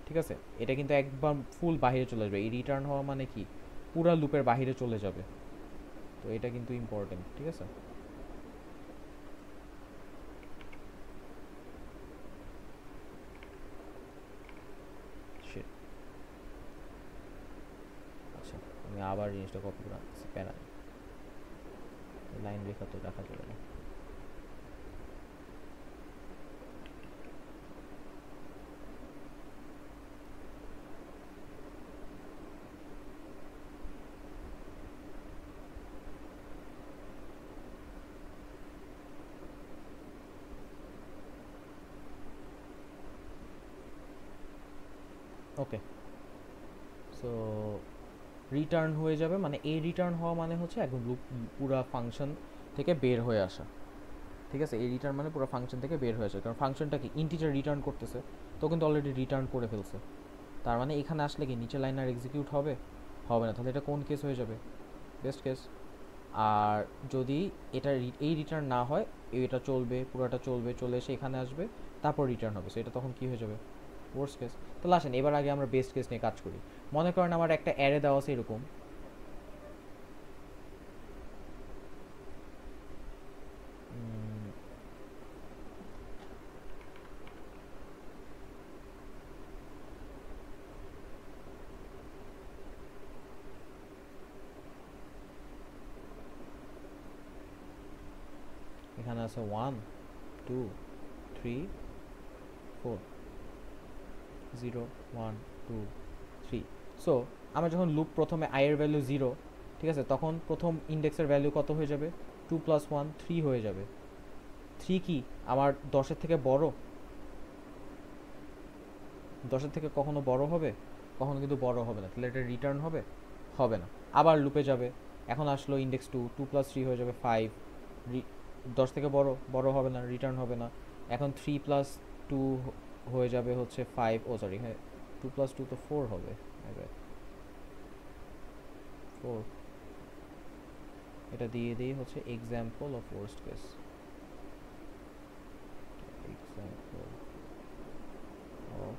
ঠিক আছে, এটা কিন্তু একদম ফুল বাইরে চলে আসবে। এই রিটার্ন হওয়া মানে কি, পুরা লুপের বাইরে চলে যাবে। তো এটা কিন্তু ইম্পর্টেন্ট। ঠিক আছে, আচ্ছা আমি আবার জিনিসটা কপি করে আনতেছি, প্যারা লাইন রেখা তো দেখা যাবে না। ওকে, সো রিটার্ন হয়ে যাবে মানে এই রিটার্ন হওয়া মানে হচ্ছে একদম লুপ পুরা ফাংশন থেকে বের হয়ে আসা। ঠিক আছে, এই রিটার্ন মানে পুরো ফাংশন থেকে বের হয়ে আসা, কারণ ফাংশনটা কি ইন্টিজার রিটার্ন করতেছে, তো কিন্তু অলরেডি রিটার্ন করে ফেলছে। তার মানে এখানে আসলে কি নিচের লাইন আর এক্সিকিউট হবে, হবে না। তাহলে এটা কোন কেস হয়ে যাবে? Best case. আর যদি এটা এই রিটার্ন না হয়, এটা চলবে, পুরোটা চলবে, চলে এসে এখানে আসবে, তারপর রিটার্ন হবে, সো এটা তখন কি হয়ে যাবে? Worst case. তাহলে আসেন এবার আগে আমরা বেস্ট কেস নিয়ে কাজ করি। মনে করেন আমার একটা অ্যারে দেওয়া আছে এরকম, এখানে আছে 1 2 3 4 0 1 2 3। সো আমরা যখন লুপ প্রথমে আই এর ভ্যালু 0, ঠিক আছে, তখন প্রথম ইন্ডেক্সের ভ্যালু কত হয়ে যাবে? 2 + 1 3 হয়ে যাবে। 3 কি আমার 10-এর থেকে বড়? 10-এর থেকে কখনো বড় হবে? কখনো কিন্তু বড় হবে না। তাহলে এটা রিটার্ন হবে? হবে না। আবার লুপে যাবে, এখন আসলো ইন্ডেক্স 2, 2 + 3 হয়ে যাবে 5, 10 থেকে বড়? বড় হবে না, রিটার্ন হবে না। এখন 3 + 2 হয়ে যাবে হচ্ছে 5, ও সরি, হ্যাঁ 2 + 2 তো 4 হবে, 4। এটা দিয়ে দিই হচ্ছে example of worst case, example of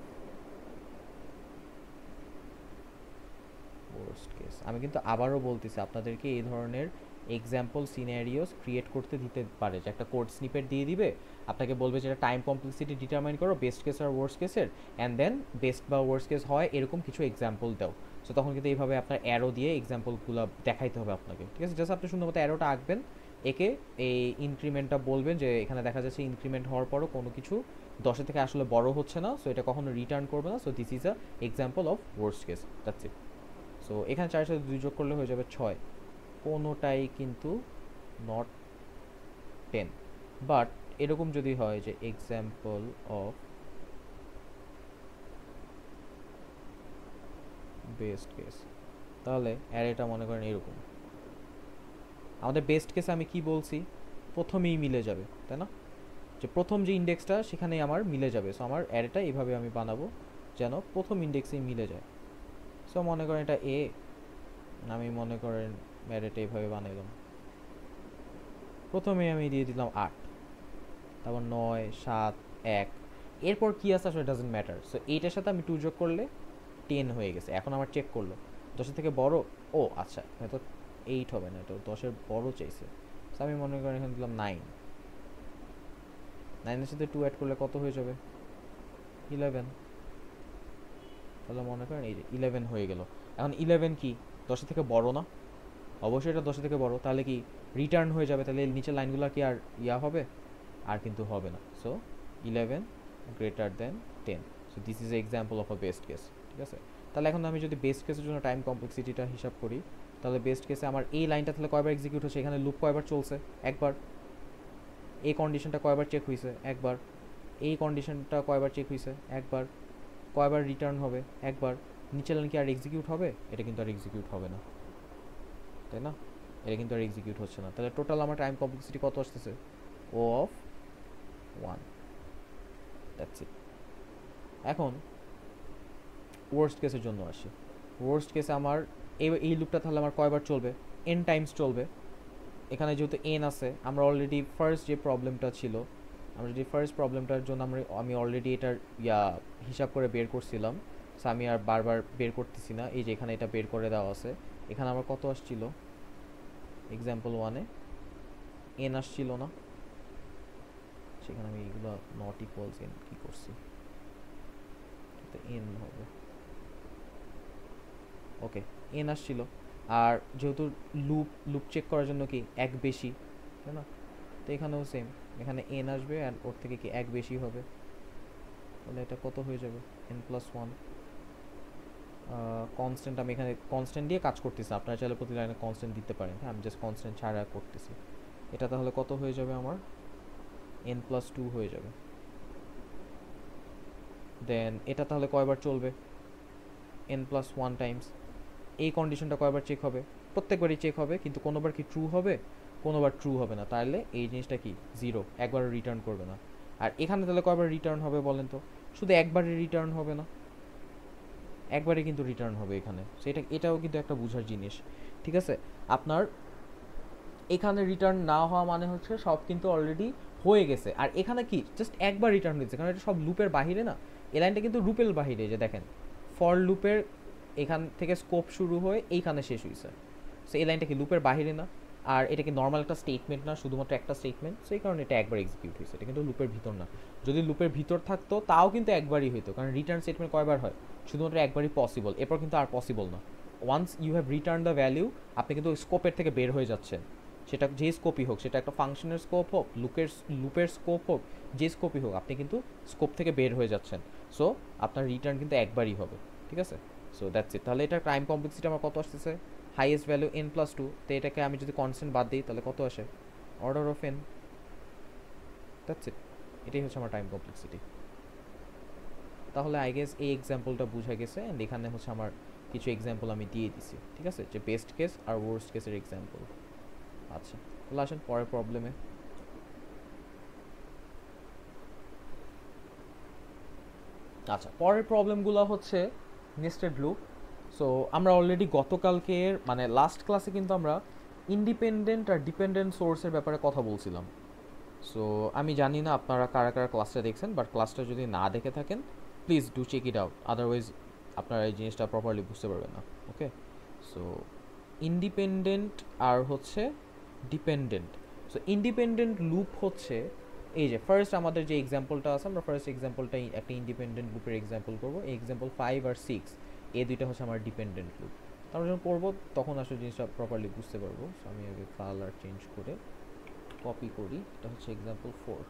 worst case. আমি কিন্তু আবারও বলতেছি আপনাদেরকে এই ধরনের এক্সাম্পল সিনারিওস ক্রিয়েট করতে দিতে পারে, যে একটা কোড স্নিপেট দিয়ে দিবে, আপনাকে বলবে যে টাইম কমপ্লেক্সিটি ডিটারমাইন করো বেস্ট কেস আর ওয়ার্স্ট কেসের, অ্যান্ড দেন বেস্ট বা ওয়ার্স্ট কেস হয় এরকম কিছু এক্সাম্পল দাও। সো তখন কিন্তু এইভাবে আপনার অ্যারো দিয়ে এক্সাম্পলগুলো দেখাইতে হবে আপনাকে। ঠিক আছে, জাস্ট আপনি সুন্দর মতো অ্যারোটা আঁকবেন, একে এই ইনক্রিমেন্টটা বলবেন যে এখানে দেখা যাচ্ছে ইনক্রিমেন্ট হওয়ার পরও কোনো কিছু 10-এর থেকে আসলে বড় হচ্ছে না, সো এটা কখনো রিটার্ন করবে না, so this is a example of worst case, that's it. So এখানে 4 সাথে 2 যোগ করলে হয়ে যাবে 6, কোনোটাই কিন্তু নট 10, বাট এরকম যদি হয় যে এক্সাম্পল অফ বেস্ট কেস, তাহলে অ্যারেটা মনে করেন এরকম। আমাদের বেস্ট কেসে আমি কি বলছি, প্রথমেই মিলে যাবে, তাই না? যে প্রথম যে ইন্ডেক্সটা সেখানেই আমার মিলে যাবে। সো আমার অ্যারেটা এইভাবে আমি বানাবো যেন প্রথম ইন্ডেক্সেই মিলে যায়। সো মনে করেন এটা এ, আমি মনে করেন অ্যারেটা এইভাবে বানাইলাম। প্রথমে আমি দিয়ে দিলাম 8, তারপর 9, 7, 1, এরপর কি আছে আসলে ডাজেন্ট ম্যাটার। সো এইটার সাথে আমি 2 যোগ করলে 10 হয়ে গেছে। এখন আমার চেক করলো 10-এর থেকে বড়, ও আচ্ছা হয়তো 8 হবে না, এটা 10-এর বড় চাইছে। সো আমি মনে করেন এখানে দিলাম 9, 9-এর সাথে 2 অ্যাড করলে কত হয়ে যাবে, 11। তাহলে মনে করেন এই যে 11 হয়ে গেল। এখন 11 কি 10-এর থেকে বড় না? অবশ্যই এটা 10-এর থেকে বড়, তাহলে কি রিটার্ন হয়ে যাবে, তাহলে নিচের লাইনগুলো কি আর ইয়া হবে, আর কিন্তু হবে না। So 11 greater than 10। So this is example of a best case, ঠিক আছে? তাহলে এখন আমি যদি বেস্ট কেসের জন্য টাইম কমপ্লেক্সিটিটা হিসাব করি, তাহলে বেস্ট কেসে আমার এই লাইনটা তাহলে কয়বার এক্সিকিউট হচ্ছে, এখানে লুপ কয়বার চলছে, একবার। এই কন্ডিশনটা কয়বার চেক হয়েছে, একবার। এই কন্ডিশনটা কয়বার চেক হয়েছে, একবার। কয়বার রিটার্ন হবে, একবার। নিচের লাইন কি আর এক্সিকিউট হবে? এটা কিন্তু আর এক্সিকিউট হবে না, তাই না? এটা কিন্তু আর এক্সিকিউট হচ্ছে না। তাহলে টোটাল আমার টাইম কমপ্লেক্সিটি কত আসতেছে, ও অফ 1। That's it. এখন ওয়ার্স্ট কেসের জন্য আসি। ওয়ার্স্ট কেসে আমার এই লুপটা তাহলে আমার কয়বার চলবে, এন টাইমস চলবে। এখানে যেহেতু এন আছে, আমরা অলরেডি ফার্স্ট যে প্রবলেমটা ছিল, আমরা যদি ফার্স্ট প্রবলেমটার জন্য আমি অলরেডি এটার হিসাব করে বের করছিলাম। সো আমি আর বারবার বের করতেছি না, এই যে এখানে এটা বের করে দেওয়া আছে। এখানে আমার কত আসছিল এক্সাম্পল 1-এ, এন আসছিল না? সেখানে আমি এগুলো নট ইকুয়ালস এন কি করছি, এন হবে, ওকে, এন আসছিল। আর যেহেতু লুপ চেক করার জন্য কি এক বেশি, তাই না? তো এখানেও সেম, এখানে এন আসবে আর ওর থেকে কি এক বেশি হবে। তাহলে এটা কত হয়ে যাবে, n+1 কনস্ট্যান্ট। আমি এখানে কনস্ট্যান্ট দিয়ে কাজ করতেছি, আপনারা চাইলে প্রতি লাইনে কনস্ট্যান্ট দিতে পারেন, হ্যাঁ আমি জাস্ট কনস্ট্যান্ট ছাড়া করতেছি। এটা তাহলে কত হয়ে যাবে আমার, n+2 হয়ে যাবে। দেন এটা তাহলে কয়বার চলবে, n+1 টাইমস। এই কন্ডিশনটা কয়বার চেক হবে, প্রত্যেকবারই চেক হবে, কিন্তু কোনোবার কি ট্রু হবে, কোনোবার ট্রু হবে না। তাহলে এই জিনিসটা কি 0, একবারও রিটার্ন করবে না। আর এখানে তাহলে কয়বার রিটার্ন হবে বলেন তো, শুধু একবারই রিটার্ন হবে না, একবারে কিন্তু রিটার্ন হবে এখানে। সো এটাও কিন্তু একটা বোঝার জিনিস, ঠিক আছে? আপনার এখানে রিটার্ন না হওয়া মানে হচ্ছে সব কিন্তু অলরেডি হয়ে গেছে, আর এখানে কি জাস্ট একবার রিটার্ন হয়েছে, কারণ এটা সব লুপের বাহিরে না। এই লাইনটা কিন্তু লুপের বাহিরে, যে দেখেন ফর লুপের এখান থেকে স্কোপ শুরু হয়ে এইখানে শেষ হয়েছে। সো এই লাইনটা কি লুপের বাহিরে না, আর এটা কি নর্মাল একটা স্টেটমেন্ট না, শুধুমাত্র একটা স্টেটমেন্ট। সেই কারণে এটা একবার এক্সিকিউট হয়েছে, এটা কিন্তু লুপের ভিতর না। যদি লুপের ভিতর থাকতো তাও কিন্তু একবারই হইতো, কারণ রিটার্ন স্টেটমেন্ট কয়বার হয়, শুধুমাত্র একবারই পসিবল, এরপর কিন্তু আর পসিবল না। Once you have return the value, আপনি কিন্তু স্কোপের থেকে বের হয়ে যাচ্ছেন। সেটা যে স্কোপই হোক, সেটা একটা ফাংশনের স্কোপ হোক, লুপের স্কোপ হোক, যে স্কোপই হোক, আপনি কিন্তু স্কোপ থেকে বের হয়ে যাচ্ছেন। সো আপনার রিটার্ন কিন্তু একবারই হবে, ঠিক আছে? So that's it. তাহলে এটা টাইম কমপ্লেক্সিটি আমার কত আসতেছে, হাইয়েস্ট ভ্যালু n+2। তো এটাকে আমি যদি কনস্ট্যান্ট বাদ দিই তাহলে কত আসে, order of n। That's it, এটাই হচ্ছে আমার টাইম কমপ্লেক্সিটি। তাহলে আই গেস এই এক্সাম্পলটা বোঝা গেছে, অ্যান্ড এখানে হচ্ছে আমার কিছু এক্সাম্পল আমি দিয়ে দিছি, ঠিক আছে, যে বেস্ট কেস আর ওয়ার্স্ট কেসের এক্সাম্পল। আচ্ছা, তাহলে আসেন পরের প্রবলেমে। আচ্ছা, পরের প্রবলেমগুলো হচ্ছে নেস্টেড লুপ। সো আমরা অলরেডি গতকালকের মানে লাস্ট ক্লাসে কিন্তু আমরা ইন্ডিপেন্ডেন্ট আর ডিপেন্ডেন্ট সোর্সের ব্যাপারে কথা বলছিলাম। সো আমি জানি না আপনারা কারা কারা ক্লাসটা দেখছেন, বাট ক্লাসটা যদি না দেখে থাকেন please do check it out, otherwise আপনারা এই জিনিসটা প্রপারলি বুঝতে পারবেন না। ওকে, সো ইন্ডিপেন্ডেন্ট আর হচ্ছে ডিপেন্ডেন্ট। সো ইন্ডিপেন্ডেন্ট লুপ হচ্ছে এই যে ফার্স্ট আমাদের যে এক্সাম্পলটা আছে, আমরা ফার্স্ট এক্সাম্পলটাই একটা ইন্ডিপেন্ডেন্ট লুপের এক্সাম্পল করবো। এই এক্সাম্পল 5 আর 6 এই দুইটা হচ্ছে আমার ডিপেন্ডেন্ট লুপ। আমরা যখন করবো তখন আসলে জিনিসটা প্রপারলি বুঝতে পারবো। সো আমি আগে কালার চেঞ্জ করে কপি করি, এটা হচ্ছে এক্সাম্পল 4।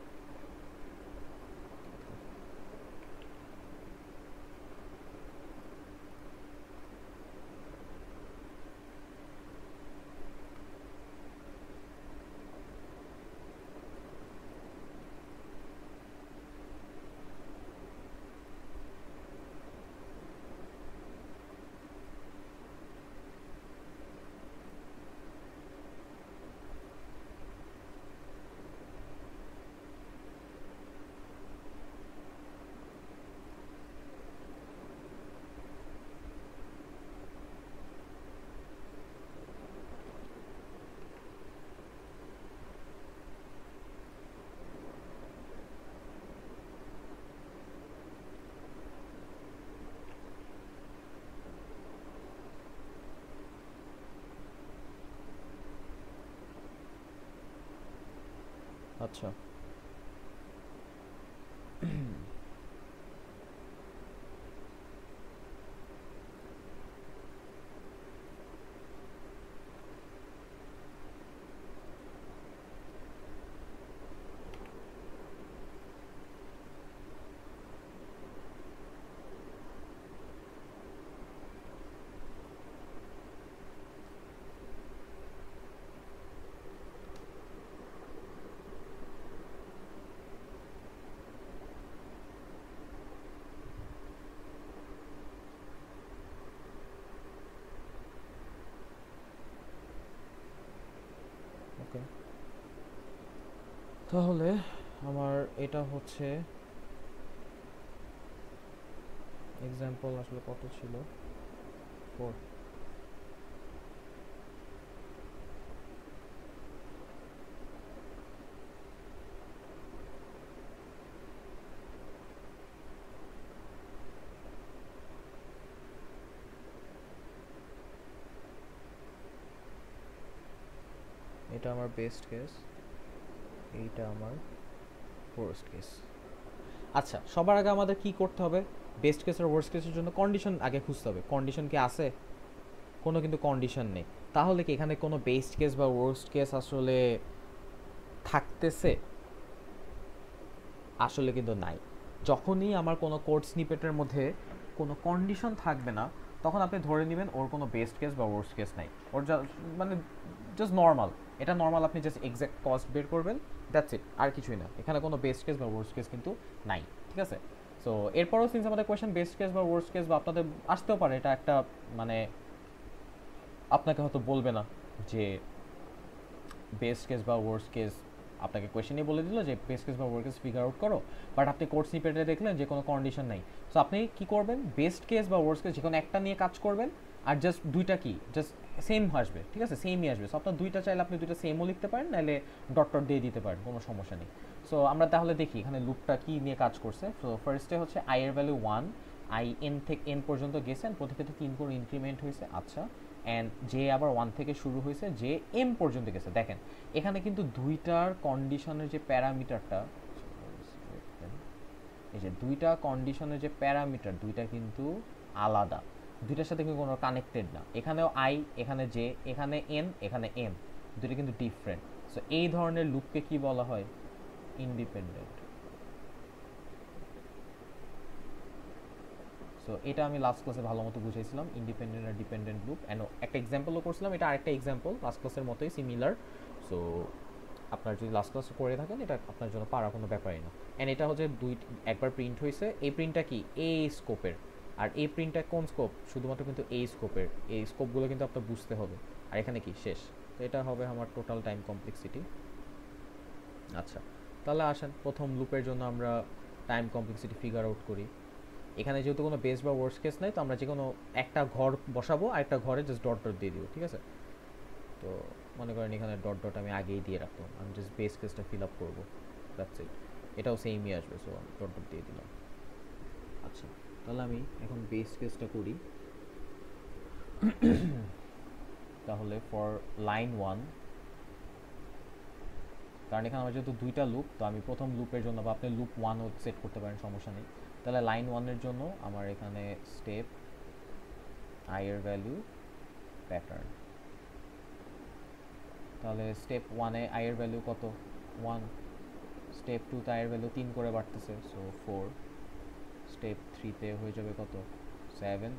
আচ্ছা ওকে, তাহলে আমার এটা হচ্ছে এক্সাম্পল আসলে কত ছিল, 4। এটা আমার বেস্ট কেস, এইটা আমার ওয়ার্স্ট কেস। আচ্ছা, সবার আগে আমাদের কি করতে হবে, বেস্ট কেস আর ওয়ার্স্ট কেসের জন্য কন্ডিশন আগে খুঁজতে হবে। কন্ডিশন কি আছে? কোনো কিন্তু কন্ডিশন নেই। তাহলে কি এখানে কোনো বেস্ট কেস বা ওয়ার্স্ট কেস আসলে থাকতেছে? আসলে কিন্তু নাই। যখনই আমার কোনো কোড স্নিপেটের মধ্যে কোনো কন্ডিশন থাকবে না, তখন আপনি ধরে নেবেন ওর কোনো বেস্ট কেস বা ওয়ার্স্ট কেস নাই। ওর মানে জাস্ট নর্মাল, এটা নর্মাল, আপনি জাস্ট এক্স্যাক্ট কস্ট বের করবেন, দ্যাটস ইট, আর কিছুই না। এখানে কোনো বেস্ট কেস বা ওয়ার্স্ট কেস কিন্তু নাই, ঠিক আছে? সো এরপরও সিন্স আমাদের কোয়েশ্চেন বেস্ট কেস বা ওয়ার্স্ট কেস বা আপনাদের আসতেও পারে, এটা একটা মানে আপনাকে হয়তো বলবে না যে বেস্ট কেস বা ওয়ার্স্ট কেস, আপনাকে কোয়েশ্চেনই বলে দিল যে বেস্ট কেস বা ওয়ার্স্ট কেস ফিগার আউট করো, বাট আপনি কোড স্নিপেটে দেখলেন যে কোনো কন্ডিশন নেই। সো আপনি কি করবেন, বেস্ট কেস বা ওয়ার্স্ট কেস যে কোনো একটা নিয়ে কাজ করবেন, আর জাস্ট দুইটা কি জাস্ট সেম আসবে, ঠিক আছে, সেমই আসবে। সো আপনার দুইটা চাইলে আপনি দুইটা সেমও লিখতে পারেন, নাহলে ডট ডট দিয়ে দিতে পারেন, কোনো সমস্যা নেই। সো আমরা তাহলে দেখি এখানে লুপটা কি নিয়ে কাজ করছে। সো ফার্স্টে হচ্ছে আই এর ভ্যালু 1, আই এন থেকে এন পর্যন্ত গেছেন, প্রতি ক্ষেত্রে 3 করে ইনক্রিমেন্ট হয়েছে। আচ্ছা, অ্যান্ড যে আবার 1 থেকে শুরু হয়েছে, যে এম পর্যন্ত গেছে। দেখেন এখানে কিন্তু দুইটার কন্ডিশনের যে প্যারামিটারটা, এই যে দুইটা কন্ডিশনের যে প্যারামিটার, দুইটা কিন্তু আলাদা, দুইটার সাথে কিন্তু কোনো কানেক্টেড না। এখানেও আই, এখানে জে, এখানে এন, এখানে এম, দুইটা কিন্তু ডিফারেন্ট। সো এই ধরনের লুপকে কি বলা হয়, ইন্ডিপেন্ডেন্ট। সো এটা আমি লাস্ট ক্লাসে ভালো মতো বুঝাইছিলাম, ইন্ডিপেন্ডেন্ট আর ডিপেন্ডেন্ট লুপ, অ্যান্ড একটা এক্সাম্পলও করছিলাম, এটা আরেকটা এক্সাম্পল লাস্ট ক্লাসের মতোই সিমিলার। সো আপনার যদি লাস্ট ক্লাসে করে থাকেন, এটা আপনার জন্য পারা কোনো ব্যাপারই না। অ্যান্ড এটা হচ্ছে একবার প্রিন্ট হয়েছে, এই প্রিন্টটা কি এই স্কোপের, আর এই প্রিন্টটা কোন স্কোপ, শুধুমাত্র কিন্তু এই স্কোপের। এই স্কোপগুলো কিন্তু আপনার বুঝতে হবে। আর এখানে কি শেষ, তো এটা হবে আমার টোটাল টাইম কমপ্লেক্সিটি। আচ্ছা, তাহলে আসেন প্রথম লুপের জন্য আমরা টাইম কমপ্লেক্সিটি ফিগার আউট করি। এখানে যেহেতু কোনো বেস বা ওয়ার্স্ট কেস নাই, তো আমরা যে কোনো একটা ঘর বসাবো, আর একটা ঘরে জাস্ট ডট ডট দিয়ে দিব, ঠিক আছে? তো মনে করেন এখানে ডট ডট আমি আগেই দিয়ে রাখলাম, আমি জাস্ট বেস কেসটা ফিল আপ করবো, দ্যাটস ইট। এটাও সেমই আসবে, সো আমি ডট ডট দিয়ে দিলাম। আচ্ছা, তাহলে আমি এখন বেস কেসটা করি। তাহলে ফর লাইন 1, কারণ এখানে আমার যেহেতু দুইটা লুপ, তো আমি প্রথম লুপের জন্য, বা আপনি লুপ 1ও সেট করতে পারেন, সমস্যা নেই। তাহলে লাইন 1-এর জন্য আমার এখানে স্টেপ আই এর ভ্যালু প্যাটার্ন। তাহলে স্টেপ 1-এ আই এর ভ্যালু কত, 1। স্টেপ 2-তে আই এর ভ্যালু 3 করে বাড়তেছে, সো 4। স্টেপ 3-তে হয়ে যাবে কত, 7।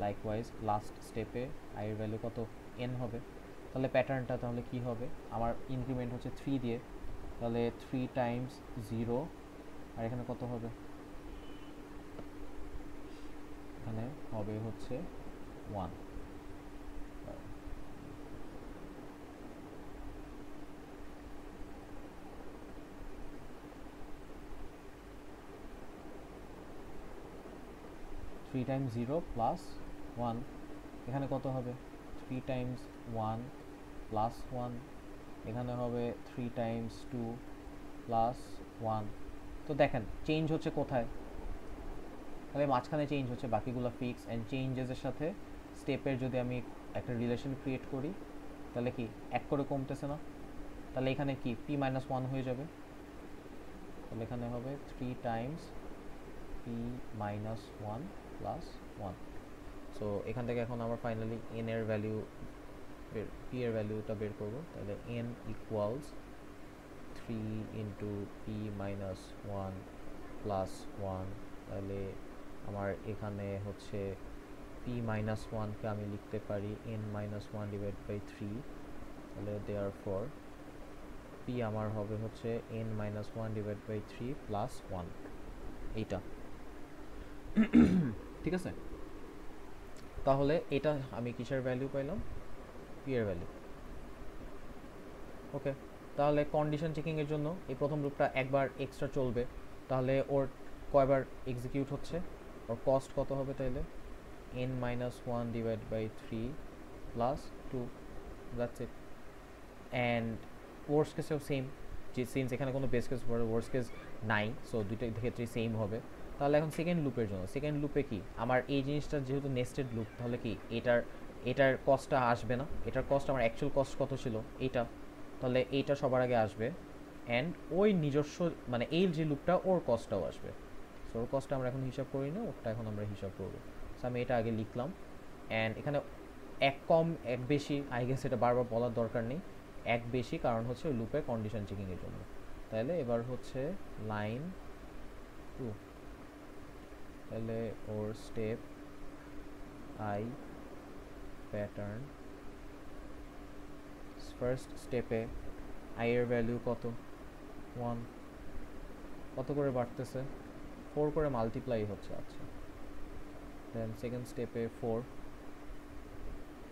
লাইকওয়াইজ লাস্ট স্টেপে আই এর ভ্যালু কত, n হবে। তাহলে প্যাটার্নটা তাহলে কি হবে, আমার ইনক্রিমেন্ট হচ্ছে 3 দিয়ে, তাহলে 3 টাইমস 0, আর এখানে কত হবে, এখানে হবে হচ্ছে 1। 3 টাইমস 0 প্লাস 1, এখানে কত হবে, 3 টাইমস 1 প্লাস 1, এখানে হবে 3 টাইমস 2 প্লাস 1। তো দেখেন চেঞ্জ হচ্ছে কোথায়, তাহলে মাঝখানে চেঞ্জ হচ্ছে, বাকিগুলো ফিক্স। অ্যান্ড চেঞ্জেসের সাথে স্টেপের যদি আমি একটা রিলেশন ক্রিয়েট করি, তাহলে কি এক করে কমতেছে না, তাহলে এখানে কি p মাইনাস ওয়ান হয়ে যাবে, তাহলে এখানে হবে 3 Times p minus one plus one. So এখান থেকে এখন আমরা ফাইনালি n এর ভ্যালু p এর ভ্যালুটা বের করব। তাহলে n equals 3 into p minus one plus one. তাহলে আমার এখানে হচ্ছে p মাইনাস ওয়ানকে আমি লিখতে পারি n minus one divide by three. তাহলে দেয়ার ফর p আমার হবে হচ্ছে n minus one divide by three plus one, এইটা। ঠিক আছে, তাহলে এটা আমি কিসের ভ্যালু পাইলাম, p এর ভ্যালু। ওকে, তাহলে কন্ডিশন চেকিংয়ের জন্য এই প্রথম লুপটা একবার এক্সট্রা চলবে, তাহলে ওর কয়বার এক্সিকিউট হচ্ছে, ওর কস্ট কত হবে, তাহলে n minus one divide by three plus two, that's it. And worst কেসেও সেম, যে সিন্স এখানে কোনো বেস কেস ওয়ার্স্ট কেস নাই, সো দুইটাই ক্ষেত্রে সেম হবে। তাহলে এখন সেকেন্ড লুপের জন্য, সেকেন্ড লুপে কি আমার এই জিনিসটা যেহেতু নেস্টেড লুপ, তাহলে কি এটার কস্টটা আসবে না, এটার কস্ট আমার অ্যাকচুয়াল কস্ট কত ছিল এইটা, তাহলে এইটা সবার আগে আসবে। অ্যান্ড ওই নিজস্ব মানে এই যে লুপটা ওর কস্টটাও আসবে। সো ওর কস্টটা আমরা এখন হিসাব করি না, ওরটা এখন আমরা হিসাব করবো। সো আমি এটা আগে লিখলাম। অ্যান্ড এখানে এক কম এক বেশি আই গেস এটা বারবার বলার দরকার নেই, এক বেশি কারণ হচ্ছে ওই লুপের কন্ডিশন চেকিংয়ের জন্য। তাহলে এবার হচ্ছে লাইন টু, তাহলে ওর স্টেপ আই প্যাটার্ন, ফার্স্ট স্টেপে আই এর ভ্যালু কত, ওয়ান, কত করে বাড়তেছে, ফোর করে মাল্টিপ্লাই হচ্ছে, আচ্ছা। দেন সেকেন্ড স্টেপে ফোর,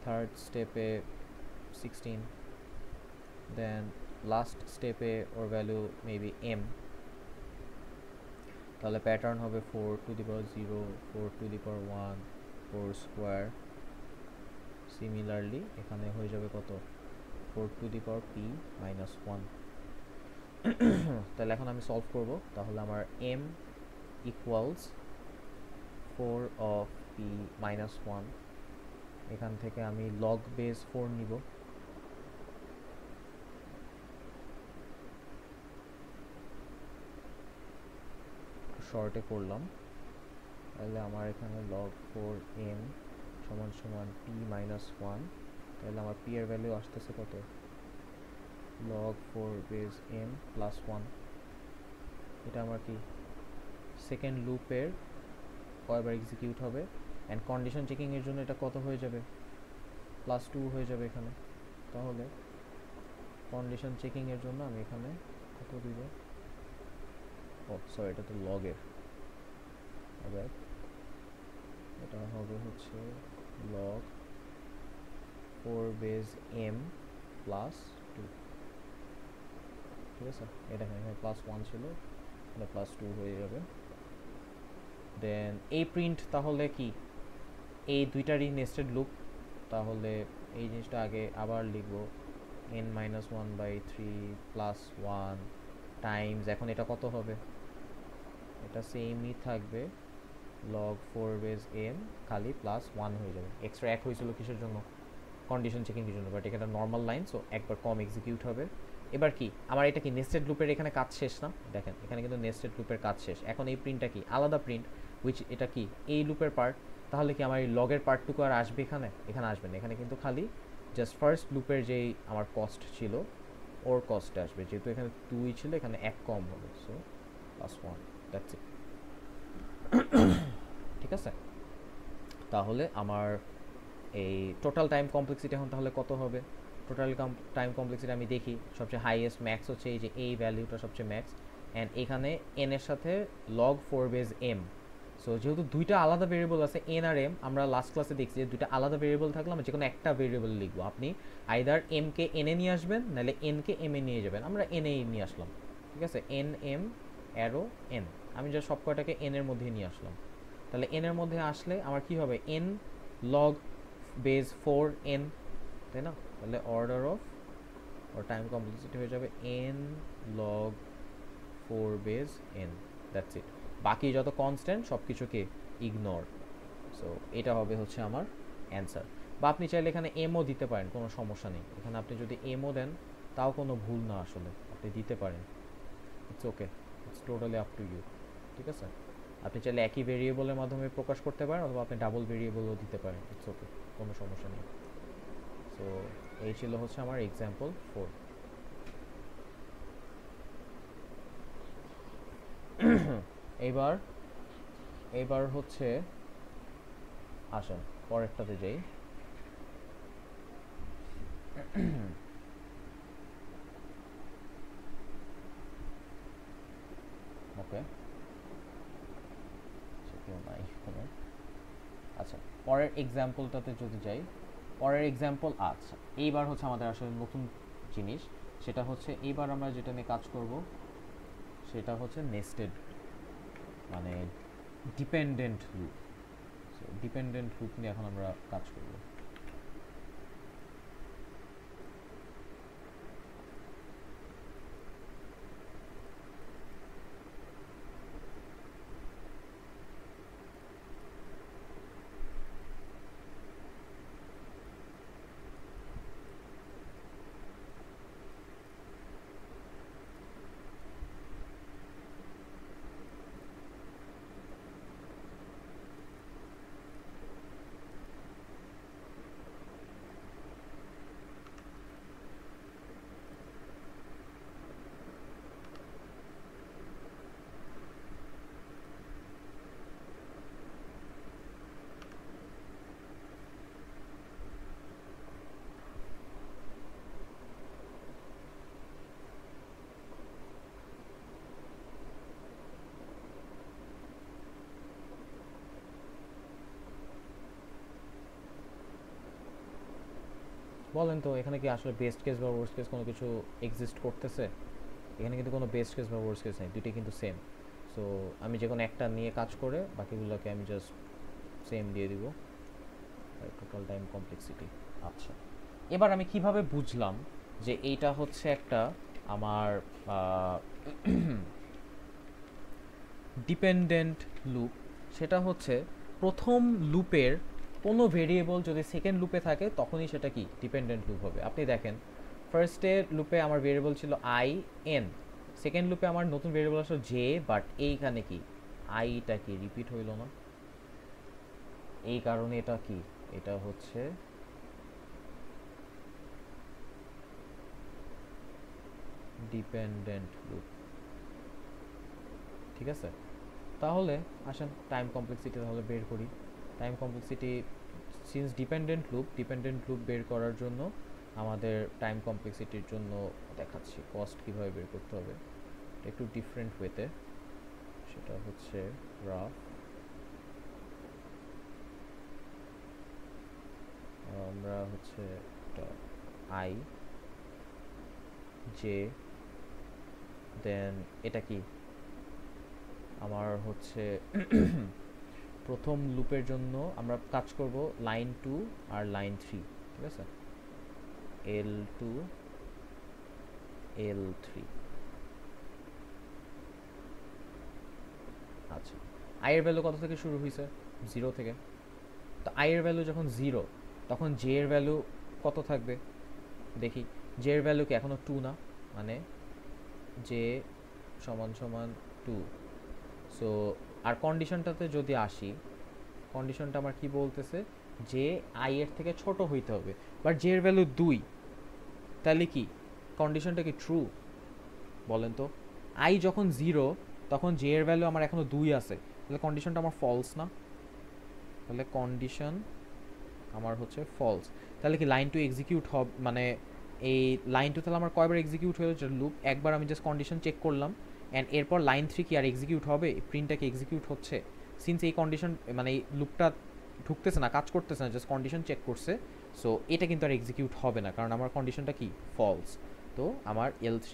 থার্ড স্টেপে 16, দেন লাস্ট স্টেপে ওর ভ্যালু মেবি m, তাহলে প্যাটার্ন হবে 4 to the power 0, 4 to the power 1, 4 square. Similarly এখানে হয়ে যাবে কত, 4 to the power p minus 1। তাহলে এখন আমি সলভ করব, তাহলে আমার m equals 4 of p minus 1, এখান থেকে আমি লগ বেস 4 নিব, শর্টে করলাম। তাহলে আমার এখানে লগ 4m সমান সমান p মাইনাস 1, তাহলে আমার p এর ভ্যালু আসতেছে কত, লগ 4 বেস m প্লাস 1। এটা আমার কি সেকেন্ড লুপের কয়বার এক্সিকিউট হবে, অ্যান্ড কন্ডিশন চেকিংয়ের জন্য এটা কত হয়ে যাবে, প্লাস 2 হয়ে যাবে এখানে। তাহলে কন্ডিশন চেকিংয়ের জন্য আমি এখানে কত দিব, ও সরি এটা তো লগের, আবার এটা হবে হচ্ছে লগ 4 বেস m প্লাস 2, ঠিক আছে। এটা এখানে প্লাস 1 ছিল, এটা প্লাস 2 হয়ে যাবে। দেন এই প্রিন্ট, তাহলে কি এই দুইটারই নেস্টেড লুপ, তাহলে এই জিনিসটা আগে আবার লিখব, n minus one by three plus one times, এখন এটা কত হবে, এটা সেমই থাকবে, লগ 4 বেস m খালি প্লাস 1 হয়ে যাবে। এক্সট্রা 1 হয়েছিল কিসের জন্য, কন্ডিশন চেকিংয়ের জন্য, বাট এখানে নর্মাল লাইন, সো একবার কম এক্সিকিউট হবে। এবার কি আমার এটা কি নেস্টেড লুপের এখানে কাজ শেষ না, দেখেন এখানে কিন্তু নেস্টেড লুপের কাজ শেষ। এখন এই প্রিন্টটা কি আলাদা প্রিন্ট, উইচ এটা কি এই লুপের পার্ট, তাহলে কি আমার এই লগের পার্টটুকু আর আসবে এখানে, এখানে আসবে না, এখানে কিন্তু খালি জাস্ট ফার্স্ট লুপের যেই আমার কস্ট ছিল ওর কস্টে আসবে, যেহেতু এখানে 2 ছিল এখানে 1 কম হবে, সো প্লাস 1, দ্যাটস ইট। ঠিক আছে, তাহলে আমার এই টোটাল টাইম কমপ্লেক্সিটি এখন তাহলে কত হবে, টোটাল টাইম কমপ্লেক্সিটি আমি দেখি, সবচেয়ে হাইয়েস্ট ম্যাক্স হচ্ছে এই যে এই ভ্যালুটা সবচেয়ে ম্যাক্স, অ্যান্ড এখানে n এর সাথে লগ 4 বেস m। সো যেহেতু দুইটা আলাদা ভেরিয়েবল আছে n আর m, আমরা লাস্ট ক্লাসে দেখছি যে দুইটা আলাদা ভেরিয়েবল থাকলে আমরা যে কোনো একটা ভেরিয়েবল লিখবো, আপনি আইদার m কে n এ নিয়ে আসবেন, নাহলে n কে m এ নিয়ে যাবেন, আমরা n এ নিয়ে আসলাম, ঠিক আছে, n m অ্যারো n, আমি যা সব কয়টাকে n এর মধ্যে নিয়ে আসলাম। তাহলে n এর মধ্যে আসলে আমার কি হবে, n লগ বেস 4n, তাই না, তাহলে order of or time complexity হয়ে যাবে n log 4 base n, that's it. বাকি যত কনস্ট্যান্ট সব কিছুকে ইগনোর। সো এটা হবে হচ্ছে আমার অ্যান্সার। বা আপনি চাইলে এখানে এমও দিতে পারেন, কোনো সমস্যা নেই, এখানে আপনি যদি এমও দেন তাও কোনো ভুল না, আসলে আপনি দিতে পারেন, it's okay, it's totally up to you. ঠিক আছে, আপনি চাইলে একই ভেরিয়েবলের মাধ্যমে প্রকাশ করতে পারেন, অথবা আপনি ডাবল ভেরিয়েবলও দিতে পারেন, ইটস ওকে, কোনো সমস্যা নেই। সো এই ছিল হচ্ছে আমার এক্সাম্পল 4। এইবার এইবার হচ্ছে আসেন পরেরটাতে যাই। ওকে, কেউ নাই কোনো। আচ্ছা, পরের এক্সাম্পলটাতে যদি যাই, পরের এক্সাম্পল, আচ্ছা এইবার হচ্ছে আমাদের আসলে নতুন জিনিস, সেটা হচ্ছে এইবার আমরা যেটা নিয়ে কাজ করব সেটা হচ্ছে নেস্টেড, মানে ডিপেন্ডেন্ট লুপ। ডিপেন্ডেন্ট লুপ নিয়ে এখন আমরা কাজ করব। বলেন তো, এখানে কি আসলে বেস্ট কেস বা ওয়ার্স্ট কেস কোনো কিছু এক্সিস্ট করতেছে? এখানে কিন্তু কোনো বেস্ট কেস বা ওয়ার্স্ট কেস নেই, দুটোই কিন্তু সেম। সো আমি যে কোনো একটা নিয়ে কাজ করে বাকিগুলোকে আমি জাস্ট সেম দিয়ে দিব, টোটাল টাইম কমপ্লেক্সিটি। আচ্ছা, এবার আমি কিভাবে বুঝলাম যে এইটা হচ্ছে একটা আমার ডিপেন্ডেন্ট লুপ? সেটা হচ্ছে প্রথম লুপের কোনো ভেরিয়েবল যদি সেকেন্ড লুপে থাকে তখনই সেটা কি ডিপেন্ডেন্ট লুপ হবে। আপনি দেখেন, ফার্স্টের লুপে আমার ভেরিয়েবল ছিল আই এন, সেকেন্ড লুপে আমার নতুন ভেরিয়েবল আসলো জে, বাট এইখানে কি আইটা কি রিপিট হইল না, এই কারণে এটা কি, এটা হচ্ছে ডিপেন্ডেন্ট লুপ। ঠিক আছে, তাহলে আসেন টাইম কমপ্লেক্সিটি তাহলে বের করি। Time complexity, since dependent loop বের করার জন্য আমাদের টাইম কমপ্লেক্সিটির জন্য দেখাচ্ছি কস্ট কীভাবে বের করতে হবে, একটু ডিফারেন্ট ওয়েতে। সেটা হচ্ছে রাফ, আমরা হচ্ছে আই জে, দেন এটা কি আমার হচ্ছে প্রথম লুপের জন্য আমরা কাজ করব লাইন 2 আর লাইন 3। ঠিক আছে, L2 L3। আচ্ছা, i এর ভ্যালু কত থেকে শুরু হয়েছে? 0 থেকে। তো i এর ভ্যালু যখন 0, তখন j এর ভ্যালু কত থাকবে দেখি। j এর ভ্যালু কি এখনো 2 না, মানে j সমান সমান 2। সো আর কন্ডিশনটাতে যদি আসি, কন্ডিশনটা আমার কি বলতেছে যে আই এর থেকে ছোট হইতে হবে, বাট জে এর ভ্যালু 2, তাহলে কি কন্ডিশনটা কি ট্রু? বলেন তো, আই যখন 0 তখন জে এর ভ্যালু আমার এখনো 2 আছে, তাহলে কন্ডিশনটা আমার ফলস না? তাহলে কন্ডিশন আমার হচ্ছে ফলস। তাহলে কি লাইন 2 এক্সিকিউট হবে, মানে এই লাইন 2 তাহলে আমার কয়বার এক্সিকিউট হলো? লুপ একবার আমি জাস্ট কন্ডিশন চেক করলাম, অ্যান্ড এরপর লাইন 3 কি আর এক্সিকিউট হবে? প্রিন্টটা কি এক্সিকিউট হচ্ছে? সিন্স এই কন্ডিশন মানে এই লুপটা ঢুকতেছে না, কাজ করতেছে না, জাস্ট কন্ডিশন চেক করছে, সো এটা কিন্তু আর এক্সিকিউট হবে না, কারণ আমার কন্ডিশনটা কি ফলস। তো আমার L3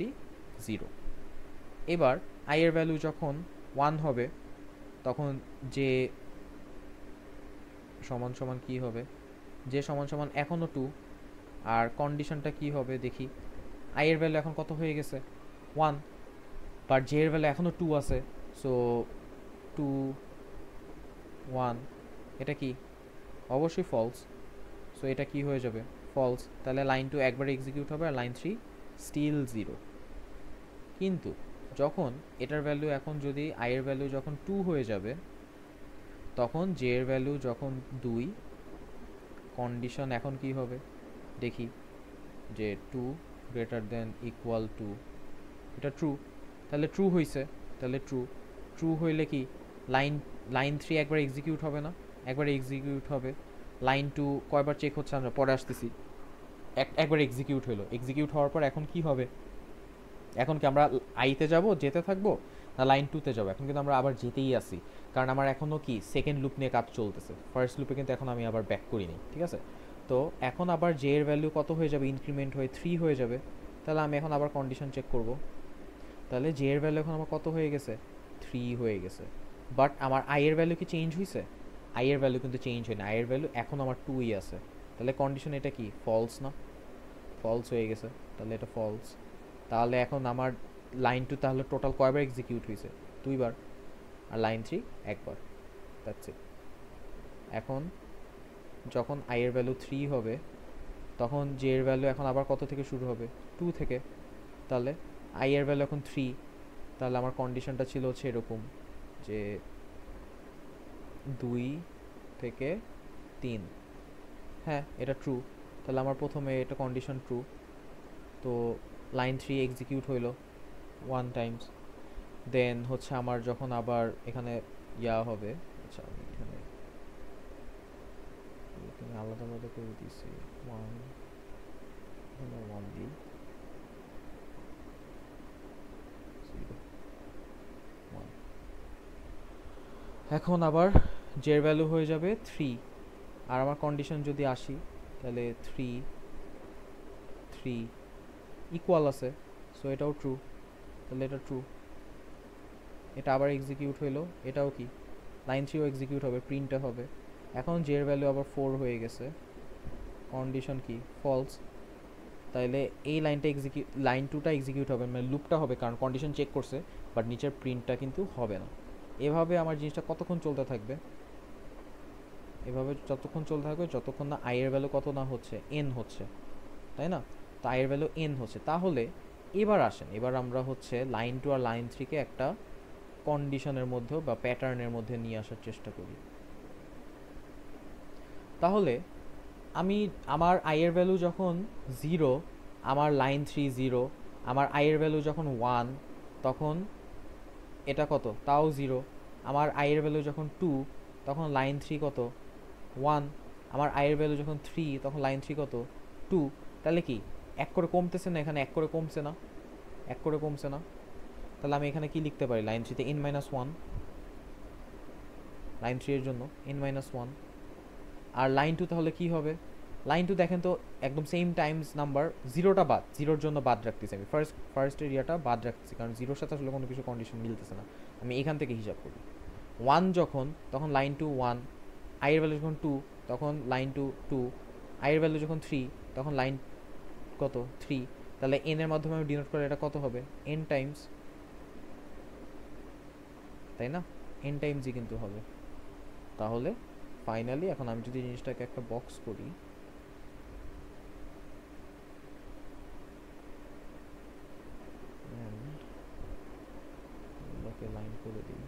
0। এবার আই এর ভ্যালু যখন 1 হবে তখন যে সমান সমান কি হবে? যে সমান সমান এখনও 2, আর কন্ডিশনটা কি হবে দেখি। আই এর ভ্যালু এখন কত হয়ে গেছে? 1, বাট জে এর ভ্যালু এখনও 2 আছে, সো 2 1, এটা কি অবশ্যই ফলস। সো এটা কি হয়ে যাবে? ফলস। তাহলে লাইন 2 একবারে এক্সিকিউট হবে আর লাইন 3 স্টিল 0। কিন্তু যখন এটার ভ্যালু এখন যদি i এর ভ্যালু যখন 2 হয়ে যাবে, তখন j এর ভ্যালু যখন 2, কন্ডিশন এখন কি হবে দেখি, যে 2 গ্রেটার দেন ইকুয়াল টু, এটা ট্রু, তাহলে ট্রু হইছে, তাহলে ট্রু। ট্রু হইলে কি লাইন 3 একবার এক্সিকিউট হবে না? একবার এক্সিকিউট হবে। লাইন 2 কয়বার চেক হচ্ছে আমরা পরে আসতেছি। একবার এক্সিকিউট হলো, এক্সিকিউট হওয়ার পর এখন কি হবে, এখন কি আমরা আইতে যাব, যেতে থাকবো, না লাইন 2 তে যাবো? এখন কিন্তু আমরা আবার যেতেই আসি, কারণ আমার এখনও কি সেকেন্ড লুপ নিয়ে কাজ চলতেছে, ফার্স্ট লুপে কিন্তু এখন আমি আবার ব্যাক করিনি, ঠিক আছে? তো এখন আবার জে এর ভ্যালু কত হয়ে যাবে, ইনক্রিমেন্ট হয়ে 3 হয়ে যাবে। তাহলে আমি এখন আবার কন্ডিশন চেক করব, তাহলে জে এর ভ্যালু এখন আমার কত হয়ে গেছে, 3 হয়ে গেছে। বাট আমার আই এর ভ্যালু কি চেঞ্জ হয়েছে? আই এর ভ্যালু কিন্তু চেঞ্জ হয়নি, আই এর ভ্যালু এখন আমার 2ই আছে। তাহলে কন্ডিশন এটা কি ফলস না? ফলস হয়ে গেছে, তাহলে এটা ফলস। তাহলে এখন আমার লাইন 2 তাহলে টোটাল কয়বার এক্সিকিউট হয়েছে, 2বার, আর লাইন 3 একবার। That's it. এখন যখন আই এর ভ্যালু 3 হবে, তখন জে এর ভ্যালু এখন আবার কত থেকে শুরু হবে, 2 থেকে। তাহলে আই এর ভ্যালু এখন 3, তাহলে আমার কন্ডিশনটা ছিল হচ্ছে এরকম যে 2 থেকে 3। হ্যাঁ, এটা ট্রু, তাহলে আমার প্রথমে এটা কন্ডিশন ট্রু। তো লাইন 3 এক্সিকিউট হইলো 1 টাইমস। দেন হচ্ছে আমার যখন আবার এখানে ইয়া হবে, আচ্ছা আমি এখানে আলাদা আলাদা করে দিয়েছি, 1 এখানে 1 দিই, 0 1। এখন আবার জের ভ্যালু হয়ে যাবে 3, আর আমার কন্ডিশন যদি আসি, তাহলে 3 3 ইকুয়াল আছে, সো এটাও ট্রু, তাহলে এটা ট্রু। এটা আবার এক্সিকিউট হইলো, এটাও কি লাইন 3ও এক্সিকিউট হবে, প্রিন্টটা হবে। এখন জের ভ্যালু আবার 4 হয়ে গেছে, কন্ডিশন কি ফলস। তাইলে এই লাইনটা লাইন 2টা এক্সিকিউট হবে, মানে লুপটা হবে, কারণ কন্ডিশন চেক করছে, বাট নিচের প্রিন্টটা কিন্তু হবে না। এভাবে আমার জিনিসটা কতক্ষণ চলতে থাকবে, এভাবে যতক্ষণ চলতে থাকবে যতক্ষণ না আই এর ভ্যালু কত না হচ্ছে, এন হচ্ছে, তাই না? তো আই এর ভ্যালু এন হচ্ছে। তাহলে এবার আসেন, এবার আমরা হচ্ছে লাইন 2 আর লাইন 3কে একটা কন্ডিশনের মধ্যে বা প্যাটার্নের মধ্যে নিয়ে আসার চেষ্টা করি। তাহলে আমি আমার আই এর ভ্যালু যখন 0, আমার লাইন 3 0, আমার আই এর ভ্যালু যখন 1, তখন এটা কত, তাও 0। আমার আই এর ভ্যালু যখন 2, তখন লাইন 3 কত, 1। আমার আই এর ভ্যালু যখন 3, তখন লাইন 3 কত, 2। তাহলে কি এক করে কমতেছে না, এখানে এক করে কমছে না, এক করে কমছে না। তাহলে আমি এখানে কি লিখতে পারি, লাইন 3তে n-1, লাইন 3 এর জন্য n-1। আর লাইন 2 তাহলে কি হবে, লাইন 2 দেখেন তো একদম সেম টাইমস নাম্বার, জিরোটা বাদ, জিরোর জন্য বাদ রাখতেছি আমি, ফার্স্ট এরিয়াটা বাদ রাখতেছি, কারণ জিরোর সাথে আসলে কোনো কিছু কন্ডিশন মিলতেছে না। আমি এখান থেকে হিসাব করি, 1 যখন, তখন লাইন 2 1, আই এর ভ্যালু যখন 2, তখন লাইন 2 2, আই এর ভ্যালু যখন 3, তখন লাইন কত, 3। তাহলে এন এর মাধ্যমে আমি ডিনোট করে এটা কত হবে, এন টাইমস, তাই না? এন টাইমসই কিন্তু হবে। তাহলে ফাইনালি এখন আমি যদি জিনিসটাকে একটা বক্স করি, লাইন করে দিই,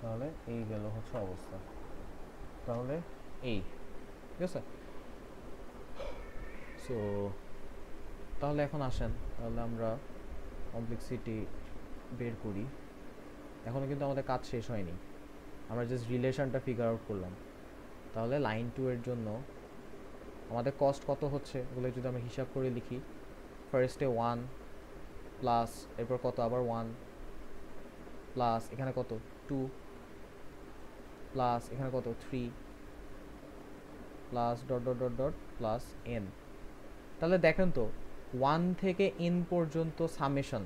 তাহলে এই গেল হচ্ছে অবস্থা। তাহলে এই, ঠিক আছে? সো তাহলে এখন আসেন, তাহলে আমরা কমপ্লেক্সিটি বের করি। এখনও কিন্তু আমাদের কাজ শেষ হয়নি, আমরা জাস্ট রিলেশনটা ফিগার আউট করলাম। তাহলে লাইন 2 এর জন্য আমাদের কস্ট কত হচ্ছে, ওগুলো যদি আমরা হিসাব করে লিখি, ফার্স্টে 1 প্লাস, এরপর কত আবার 1 প্লাস, এখানে কত 2 প্লাস, এখানে কত 3 plus dot dot dot dot plus N. তাহলে দেখেন তো 1 থেকে n পর্যন্ত সামেশন,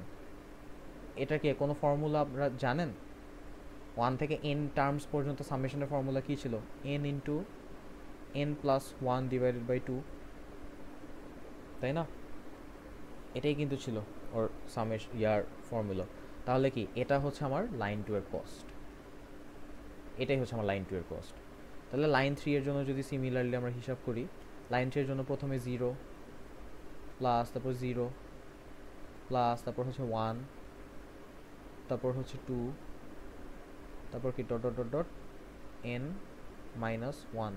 এটা কি কোনো ফর্মুলা আপনারা জানেন? 1 থেকে n টার্মস পর্যন্ত সামেশনের ফর্মুলা কি ছিল? n into n plus 1 divided by 2, তাই না? এটাই কিন্তু ছিল ওর ইয়ার ফর্মুলা। তাহলে কি এটা হচ্ছে আমার লাইন 2 এর কস্ট, এটাই হচ্ছে আমার লাইন 2 এর কস্ট। তাহলে লাইন 3 এর জন্য যদি সিমিলারলি আমরা হিসাব করি, লাইন 3 এর জন্য প্রথমে 0 প্লাস, তারপর 0 প্লাস, তারপর হচ্ছে 1, তারপর হচ্ছে 2, তারপর কি dot dot dot dot n minus 1,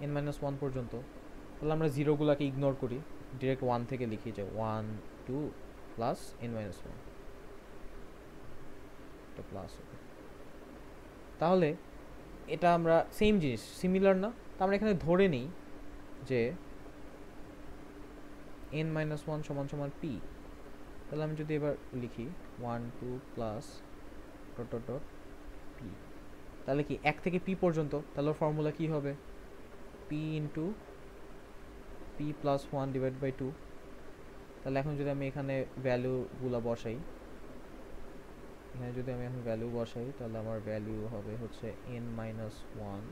n minus 1 পর্যন্ত। তাহলে আমরা জিরোগুলোকে ইগনোর করি, ডিরেক্ট 1 থেকে লিখি যে 1 2 প্লাস n মাইনাস 1, এটা প্লাস হবে। তাহলে এটা আমরা সেম জিনিস, সিমিলার না? তো আমরা এখানে ধরে নিই যে n মাইনাস 1 সমান সমান p। তাহলে আমি যদি এবার লিখি 1 2 plus dot dot dot p, তাহলে কি 1 থেকে p পর্যন্ত, তাহলে ফর্মুলা কি হবে? p into p plus 1 divide by 2। তাহলে এখন যদি আমি এখানে ভ্যালুগুলো বসাই, এখানে যদি আমি এখন ভ্যালু বসাই, তাহলে আমার ভ্যালু হবে হচ্ছে n minus 1,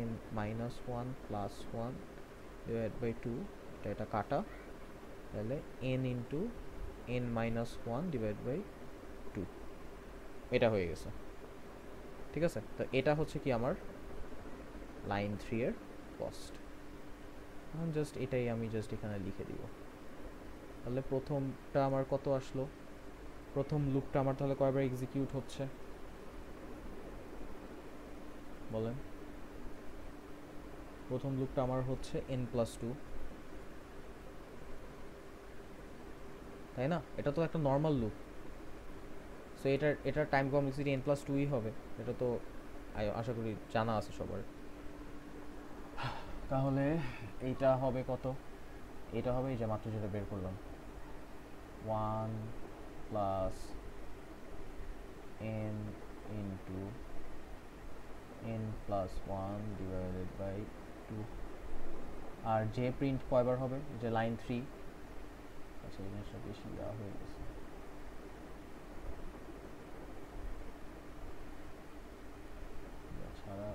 n minus 1 plus 1 divide by 2, এটা কাটা, তাহলে n into n minus 1 divide by 2, এটা হয়ে গেছে। ঠিক আছে, তো এটা হচ্ছে কি আমার লাইন 3 এর কস্ট। এখন জাস্ট এটাই আমি জাস্ট এখানে লিখে দিব। তাহলে প্রথমটা আমার কত আসলো? প্রথম লুপটা আমার তাহলে কয়বার এক্সিকিউট হচ্ছে বলেন? প্রথম লুপটা আমার হচ্ছে n প্লাস 2, তাই না? এটা তো একটা নর্মাল লুপ, সো এটার টাইম কমপ্লেক্সিটি n প্লাস 2ই হবে। এটা তো আশা করি জানা আছে সবার। তাহলে এইটা হবে কত? এটা হবে এই যে মাত্র যেটা বের করলাম, 1 plus n into n plus 1 divided by 2। আর যে প্রিন্ট কয়বার হবে? যে লাইন 3। আচ্ছা, এই জিনিসটা বেশি দেওয়া হয়ে গেছে। ছাড়া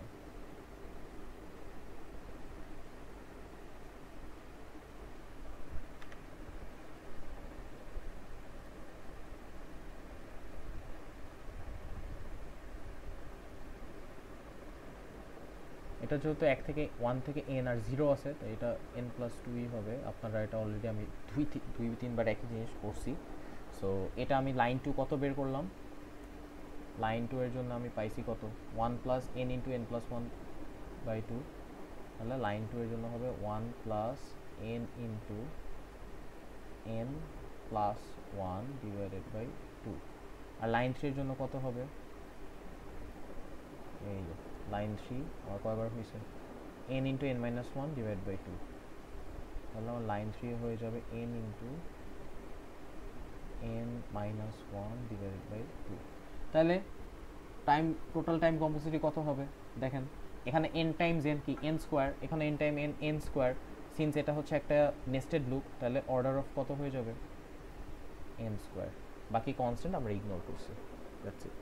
এটা যেহেতু 1 থেকে 1 থেকে n আর 0 আছে, তো এটা n প্লাস 2ই হবে। আপনারা এটা অলরেডি আমি 2-3বার একই জিনিস করছি। সো এটা আমি লাইন 2 কত বের করলাম? লাইন 2 এর জন্য আমি পাইছি কত? 1 plus n into n plus 1 by 2। তাহলে লাইন 2 এর জন্য হবে 1 plus n into n plus 1 divided by 2। আর লাইন 3 এর জন্য কত হবে? এই যে লাইন 3 আমার কয়বার হয়েছে? n into n minus 1 divide by 2। তাহলে আমার লাইন 3 হয়ে যাবে n into n minus 1 divided by 2। তাহলে টোটাল টাইম কমপ্লেক্সিটি কত হবে দেখেন? এখানে n টাইমস n কি n স্কোয়ার, এখানে n time n square. Since এটা হচ্ছে একটা নেস্টেড লুপ, তাহলে অর্ডার অফ কত হয়ে যাবে? n square. বাকি কনস্ট্যান্ট আমরা ইগনোর করছি। That's it.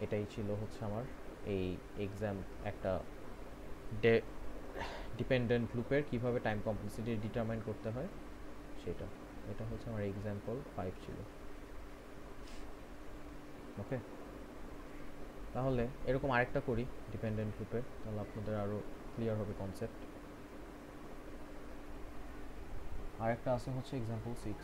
এটাই ছিল হচ্ছে আমার এই এক্সাম একটা ডিপেন্ডেন্ট লুপের কিভাবে টাইম কমপ্লেক্সিটি ডিটারমাইন করতে হয় সেটা। এটা হচ্ছে আমার এক্সাম্পল 5 ছিল। ওকে, তাহলে এরকম আরেকটা করি ডিপেন্ডেন্ট লুপের, তাহলে আপনাদের আরও ক্লিয়ার হবে কনসেপ্ট। আরেকটা আছে হচ্ছে এক্সাম্পল 6।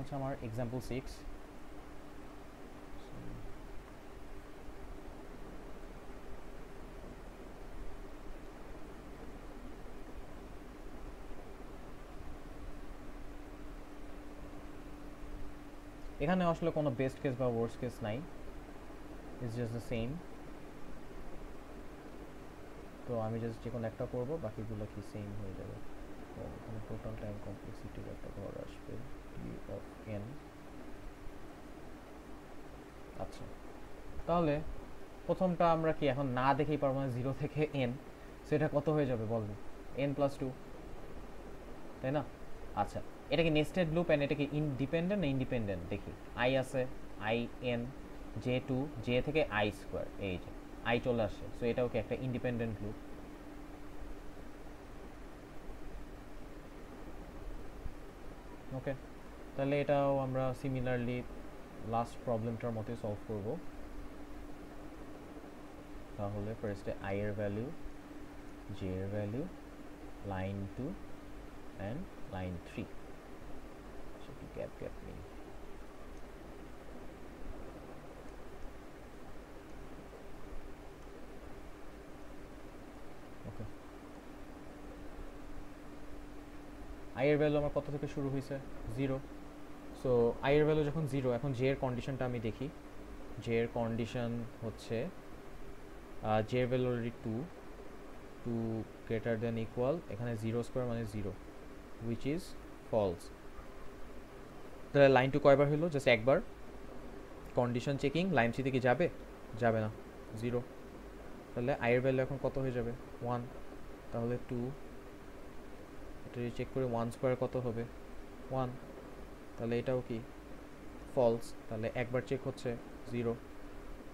হচ্ছে আমার এক্সাম্পল 6। এখানে আসলে কোনো বেস্ট কেস বা ওয়ার্স্ট কেস নাই, ইটস জাস্ট দ্য সেম। তো আমি জাস্ট যে কোনো একটা করবো, বাকিগুলো কি সেম হয়ে যাবে। তো এখানে টোটাল টাইম কমপ্লেক্সিটির একটা ঘর আসবে টি অফ এন। আচ্ছা, তাহলে প্রথমটা আমরা কি এখন না দেখেই পারবো না, 0 থেকে n, সেটা কত হয়ে যাবে বলবো, n+2, তাই না? আচ্ছা, এটা কি নেস্টেড লুপ এন্ড এটা কি ইনডিপেন্ডেন্ট না ইন্ডিপেন্ডেন্ট দেখি। i আছে, i n, j2, j থেকে i স্কয়ার, এই যে i চলে আসে, সো এটাও কি একটা ইন্ডিপেন্ডেন্ট লুপ। ওকে, তাহলে এটাও আমরা সিমিলারলি লাস্ট প্রবলেমটার মতোই সলভ করব। তাহলে ফার্স্টে i এর ভ্যালু, j এর ভ্যালু, লাইন 2 অ্যান্ড লাইন 3, সেটি গ্যাপ নেই। ওকে, i এর ভ্যালু আমার কত থেকে শুরু হয়েছে, 0। সো i এর ভ্যালু যখন 0, এখন j এর কন্ডিশনটা আমি দেখি। j এর কন্ডিশন হচ্ছে j এর value already 2 greater than equal, এখানে 0 স্কোয়ার মানে 0, which is false। তাহলে লাইন 2 কয়বার হলো, জাস্ট একবার। কন্ডিশন চেকিং, লাইন 3 কি যাবে, যাবে না, 0। তাহলে i এর ভ্যালু এখন কত হয়ে যাবে, 1। তাহলে 2, এটা চেক করে 1 স্কোয়ার কত হবে, 1। তাহলে এটাও কি ফলস, তাহলে একবার চেক হচ্ছে 0।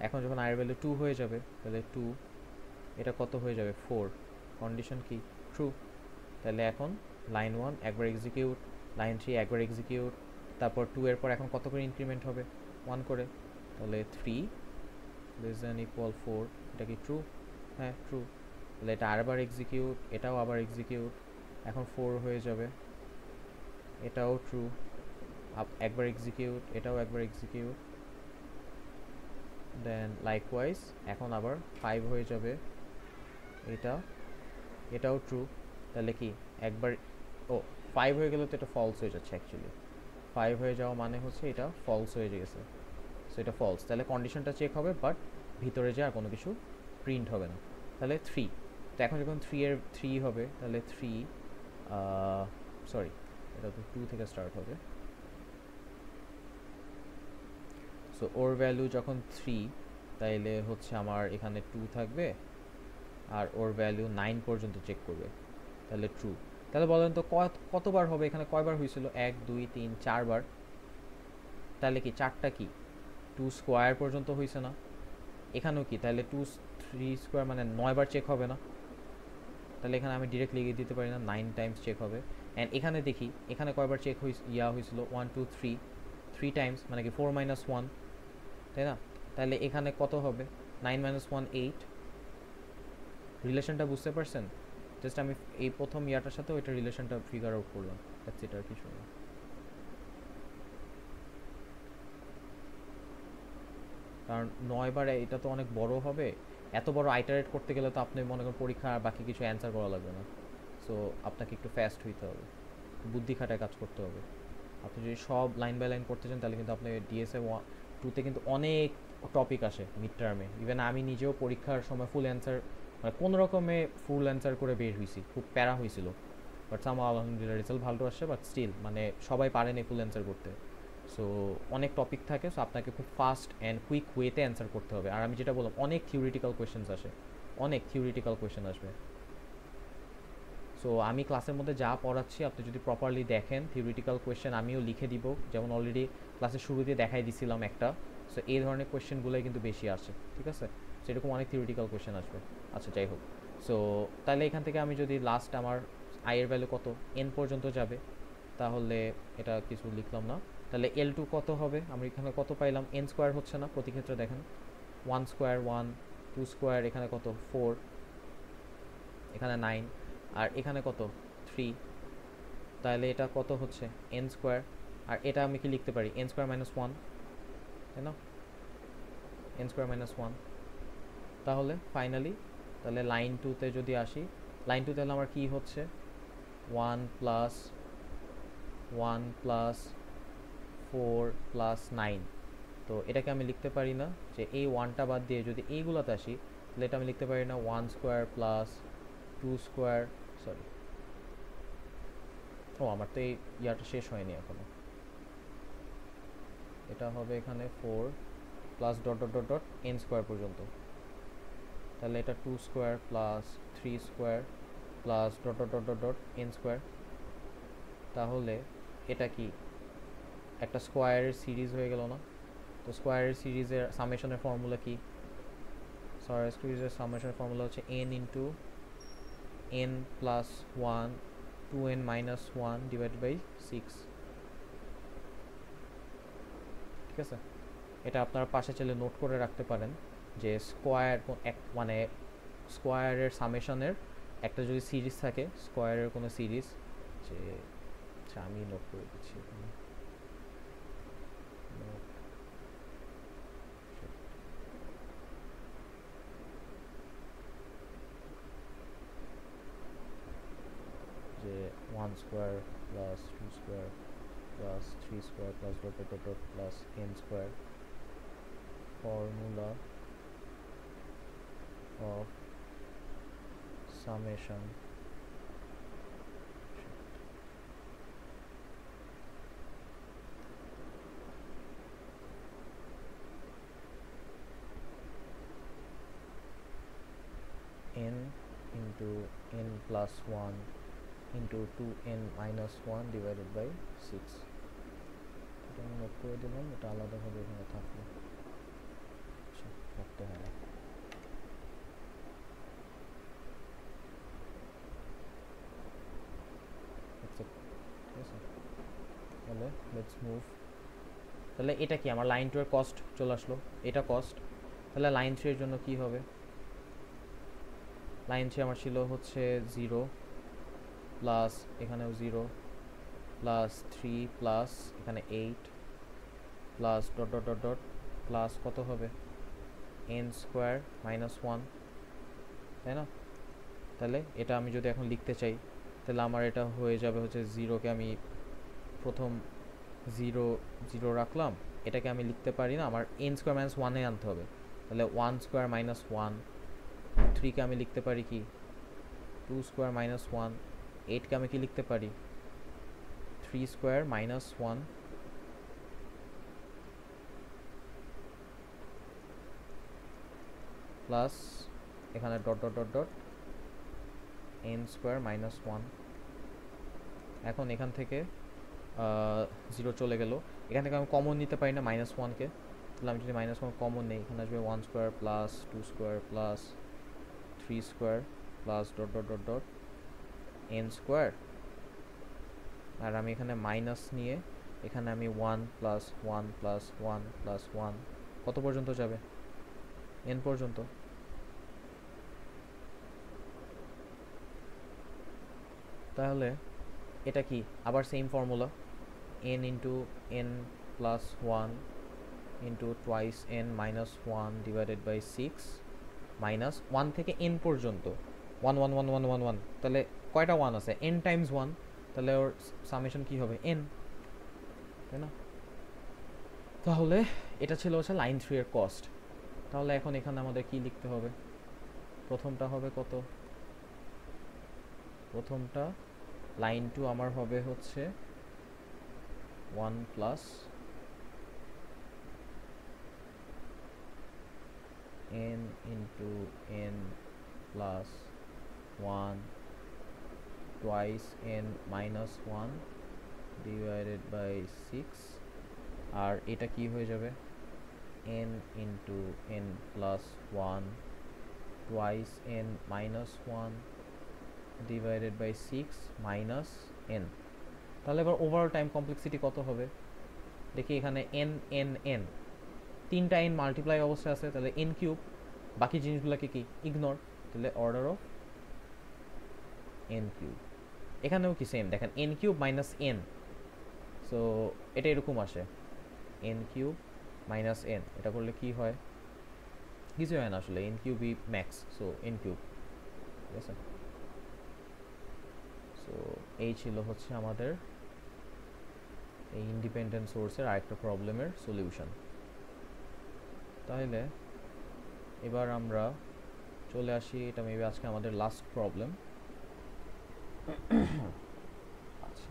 এখন যখন i এর ভ্যালু 2 হয়ে যাবে, তাহলে 2, এটা কত হয়ে যাবে, 4। কন্ডিশন কি, ট্রু। তাহলে এখন লাইন 1 একবার এক্সিকিউট, লাইন 3 একবার এক্সিকিউট, তারপর 2 এর পর এখন কত করে ইনক্রিমেন্ট হবে, 1 করে। তাহলে 3 লেস দ্যান ইকুয়াল 4, এটা কি ট্রু, হ্যাঁ ট্রু। তাহলে এটা আরবার এক্সিকিউট, এটাও আবার এক্সিকিউট, এখন 4 হয়ে যাবে, এটাও ট্রু। একবার এক্সিকিউট, এটাও একবার এক্সিকিউট, দেন লাইকওয়াইজ এখন আবার 5 হয়ে যাবে, এটাও ট্রু। তাহলে কি একবার, ও 5 হয়ে গেলে তো এটা ফলস হয়ে যাচ্ছে অ্যাকচুয়ালি। 5 হয়ে যাওয়া মানে হচ্ছে এটা ফলস হয়ে গেছে, সো এটা ফলস। তাহলে কন্ডিশনটা চেক হবে, বাট ভিতরে যে আর কোনো কিছু প্রিন্ট হবে না। তাহলে 3, তো এখন যখন 3 হবে, তাহলে 3, সরি এটা তো 2 থেকে স্টার্ট হবে। সো ওর ভ্যালু যখন 3, তাইলে হচ্ছে আমার এখানে 2 থাকবে, আর ওর ভ্যালু 9 পর্যন্ত চেক করবে, তাহলে ট্রু। তাহলে বলেন তো কতবার হবে, এখানে কয়বার হয়েছিল, 1 2 3 4বার। তাহলে কি 4টা কি 2 স্কোয়ার পর্যন্ত হয়েছে না, এখানেও কি, তাহলে 2 3 স্কোয়ার মানে 9বার চেক হবে না। তাহলে এখানে আমি ডিরেক্ট লিখে দিতে পারি না, 9 টাইমস চেক হবে। অ্যান্ড এখানে দেখি এখানে কয়বার চেক হয়েছিল, 1 2 3 টাইমস, মানে কি 4 - 1, তাই না? তাহলে এখানে কত হবে, 9 - 1 8। রিলেশনটা বুঝতে পারছেন? জাস্ট আমি এই প্রথম ইয়াটার সাথে ওইটা রিলেশনটা ফিগার আউট করলাম, দ্যাটস ইট, আর কিছু না। কারণ 9বার এটা তো অনেক বড় হবে, এত বড় আইটারেট করতে গেলে তো আপনি মনে করেন পরীক্ষা আর বাকি কিছু অ্যান্সার করা লাগবে না। সো আপনাকে একটু ফাস্ট হইতে হবে, বুদ্ধি খাটায় কাজ করতে হবে। আপনি যদি সব লাইন বাই লাইন করতে চান, তাহলে কিন্তু আপনি ডিএসএ 2তে কিন্তু অনেক টপিক আসে মিড টার্মে। ইভেন আমি নিজেও পরীক্ষার সময় ফুল অ্যান্সার, মানে কোনো রকমে ফুল অ্যান্সার করে বের হয়েছি, খুব প্যারা হয়েছিল। বাট সামহাও আলহামদুলিল্লাহ রেজাল্ট ভালো আসছে, বাট স্টিল মানে সবাই পারেনি ফুল অ্যান্সার করতে। সো অনেক টপিক থাকে, সো আপনাকে খুব ফাস্ট অ্যান্ড কুইক ওয়েতে অ্যান্সার করতে হবে। আর আমি যেটা বললাম, অনেক থিওরিটিক্যাল কোয়েশ্চেন্স আসে, অনেক থিওরিটিক্যাল কোয়েশ্চেন আসবে। সো আমি ক্লাসের মধ্যে যা পড়াচ্ছি আপনি যদি প্রপারলি দেখেন, থিওরিটিক্যাল কোয়েশ্চেন আমিও লিখে দিব, যেমন অলরেডি ক্লাসের শুরুতে দেখাই দিছিলাম একটা। সো এই ধরনের কোয়েশ্চেনগুলোই কিন্তু বেশি আসে, ঠিক আছে? সেরকম অনেক থিওরিটিক্যাল কোয়েশ্চেন আসবে। আচ্ছা যাই হোক, সো তাহলে এখান থেকে আমি যদি লাস্ট আমার আই এর ভ্যালু কত, এন পর্যন্ত যাবে, তাহলে এটা কিছু লিখলাম না। তাহলে L2 কত হবে, আমরা এখানে কত পাইলাম, এন স্কোয়ার হচ্ছে না প্রতি ক্ষেত্রে, দেখেন 1 স্কোয়ার 1, 2 স্কোয়ার এখানে কত 4, এখানে 9, আর এখানে কত 3। তাহলে এটা কত হচ্ছে, এন স্কোয়ার আর এটা আমি কি লিখতে পারি n স্কোয়ার মাইনাস ওয়ান, তাই না, n স্কোয়ার মাইনাস ওয়ান। তাহলে ফাইনালি তাহলে লাইন টুতে যদি আসি, লাইন টুতে তাহলে আমার কী হচ্ছে, ওয়ান প্লাস 4 প্লাস 9। তো এটাকে আমি লিখতে পারি না যে এই ওয়ানটা বাদ দিয়ে যদি এইগুলোতে আসি, তাহলে এটা আমি লিখতে পারি না 1 স্কোয়ার প্লাস 2 স্কোয়ার, সরি, ও আমার তো এই ইয়াটা শেষ হয়নি এখনো। এটা হবে এখানে 4 plus dot dot dot dot n square পর্যন্ত। তাহলে এটা 2 square plus 3 square plus dot dot dot dot dot n square. তাহলে এটা কি একটা স্কোয়ারের সিরিজ হয়ে গেল না? তো স্কোয়ারের সিরিজের সামেশনের ফর্মুলা কি? স্কোয়ারের সিরিজের সামেশনের ফর্মুলা হচ্ছে n into n plus 1 2n minus 1 divided by 6। ঠিক আছে, এটা আপনারা পাশে চাইলে নোট করে রাখতে পারেন যে স্কোয়ার মানে স্কোয়ারের সামেশনের একটা যদি সিরিজ থাকে, স্কোয়ারের কোনো সিরিজ, যে আচ্ছা আমি নোট করে দিচ্ছি এখানে, যে 1 square plus 2 square plus 3 square plus dot dot dot dot plus n square, formula of summation n into n plus 1 into 2n minus 1 divided by 6। এটা আমি নোট করে দিলাম, এটা আলাদাভাবে এখানে থাকলো, আচ্ছা রাখতে হয় না। ঠিক আছে, তাহলে লেটস মুভ। তাহলে এটা কি আমার লাইন টু এর কস্ট চলে আসলো, এটা কস্ট। তাহলে লাইন থ্রি এর জন্য কি হবে? লাইন থ্রি আমার ছিল হচ্ছে 0 প্লাস এখানেও 0 প্লাস 3 প্লাস এখানে 8 plus dot dot dot dot plus কত হবে n স্কোয়ার মাইনাস 1, তাই না? তাহলে এটা আমি যদি এখন লিখতে চাই, তাহলে আমার এটা হয়ে যাবে হচ্ছে 0কে আমি প্রথম 0 0 রাখলাম, এটাকে আমি লিখতে পারি না, আমার n স্কোয়ার মাইনাস 1-এ আনতে হবে। তাহলে 1 স্কোয়ার মাইনাস 1, 3কে আমি লিখতে পারি কি 2 স্কোয়ার মাইনাস 1, 8কে আমি কি লিখতে পারি 3 স্কোয়ার মাইনাস 1 প্লাস এখানে dot dot dot dot n square minus 1। এখন এখান থেকে 0 চলে গেল, এখান থেকে আমি কমন নিতে পারি না মাইনাস 1কে, তাহলে আমি যদি মাইনাস 1 কমন নেই, এখানে আসবে 1 square plus 2 square plus 3 square plus dot dot dot dot n square. আর আমি এখানে মাইনাস নিয়ে এখানে আমি 1 প্লাস 1 প্লাস 1 প্লাস 1 কত পর্যন্ত যাবে? n পর্যন্ত। তাহলে এটা কি আবার same formula, n into n plus 1 into twice n minus 1 divided by 6 minus 1 থেকে n পর্যন্ত 1 1 1 1 1 1, তাহলে কয়টা 1 আছে? n টাইমস 1, তাহলে ওর সামেশন কি হবে n, তাই না? তাহলে এটা ছিল হচ্ছে লাইন 3 এর কস্ট। তাহলে এখন এখানে আমাদের কি লিখতে হবে? প্রথমটা হবে কত? প্রথমটা লাইন 2 আমার হবে হচ্ছে 1 plus n into n plus 1 twice n minus 1 divided by 6। আর এটা কি হয়ে যাবে n into n plus 1 twice n minus 1 divided by 6 minus n। তাহলে এবার ওভারঅল টাইম কমপ্লেক্সিটি কত হবে দেখি, এখানে n n n তিনটা n মাল্টিপ্লাই অবস্থায় আছে, তাহলে n কিউব, বাকি জিনিসগুলোকে কি ইগনোর, তাহলে অর্ডার অফ n কিউব। এখানেও কি সেম দেখেন, n cube minus n so এটা এরকম আসে এন কিউব মাইনাস এন, এটা করলে কি হয়, কিছু হয় না আসলে, এন কিউবই ম্যাক্স, সো এন কিউব, ঠিক আছে। সো এই ছিল হচ্ছে আমাদের এই ইন্ডিপেন্ডেন্ট সোর্সের আরেকটা প্রবলেমের সলিউশন। তাহলে এবার আমরা চলে আসি, এটা মেবি আজকে আমাদের লাস্ট প্রবলেম। আচ্ছা,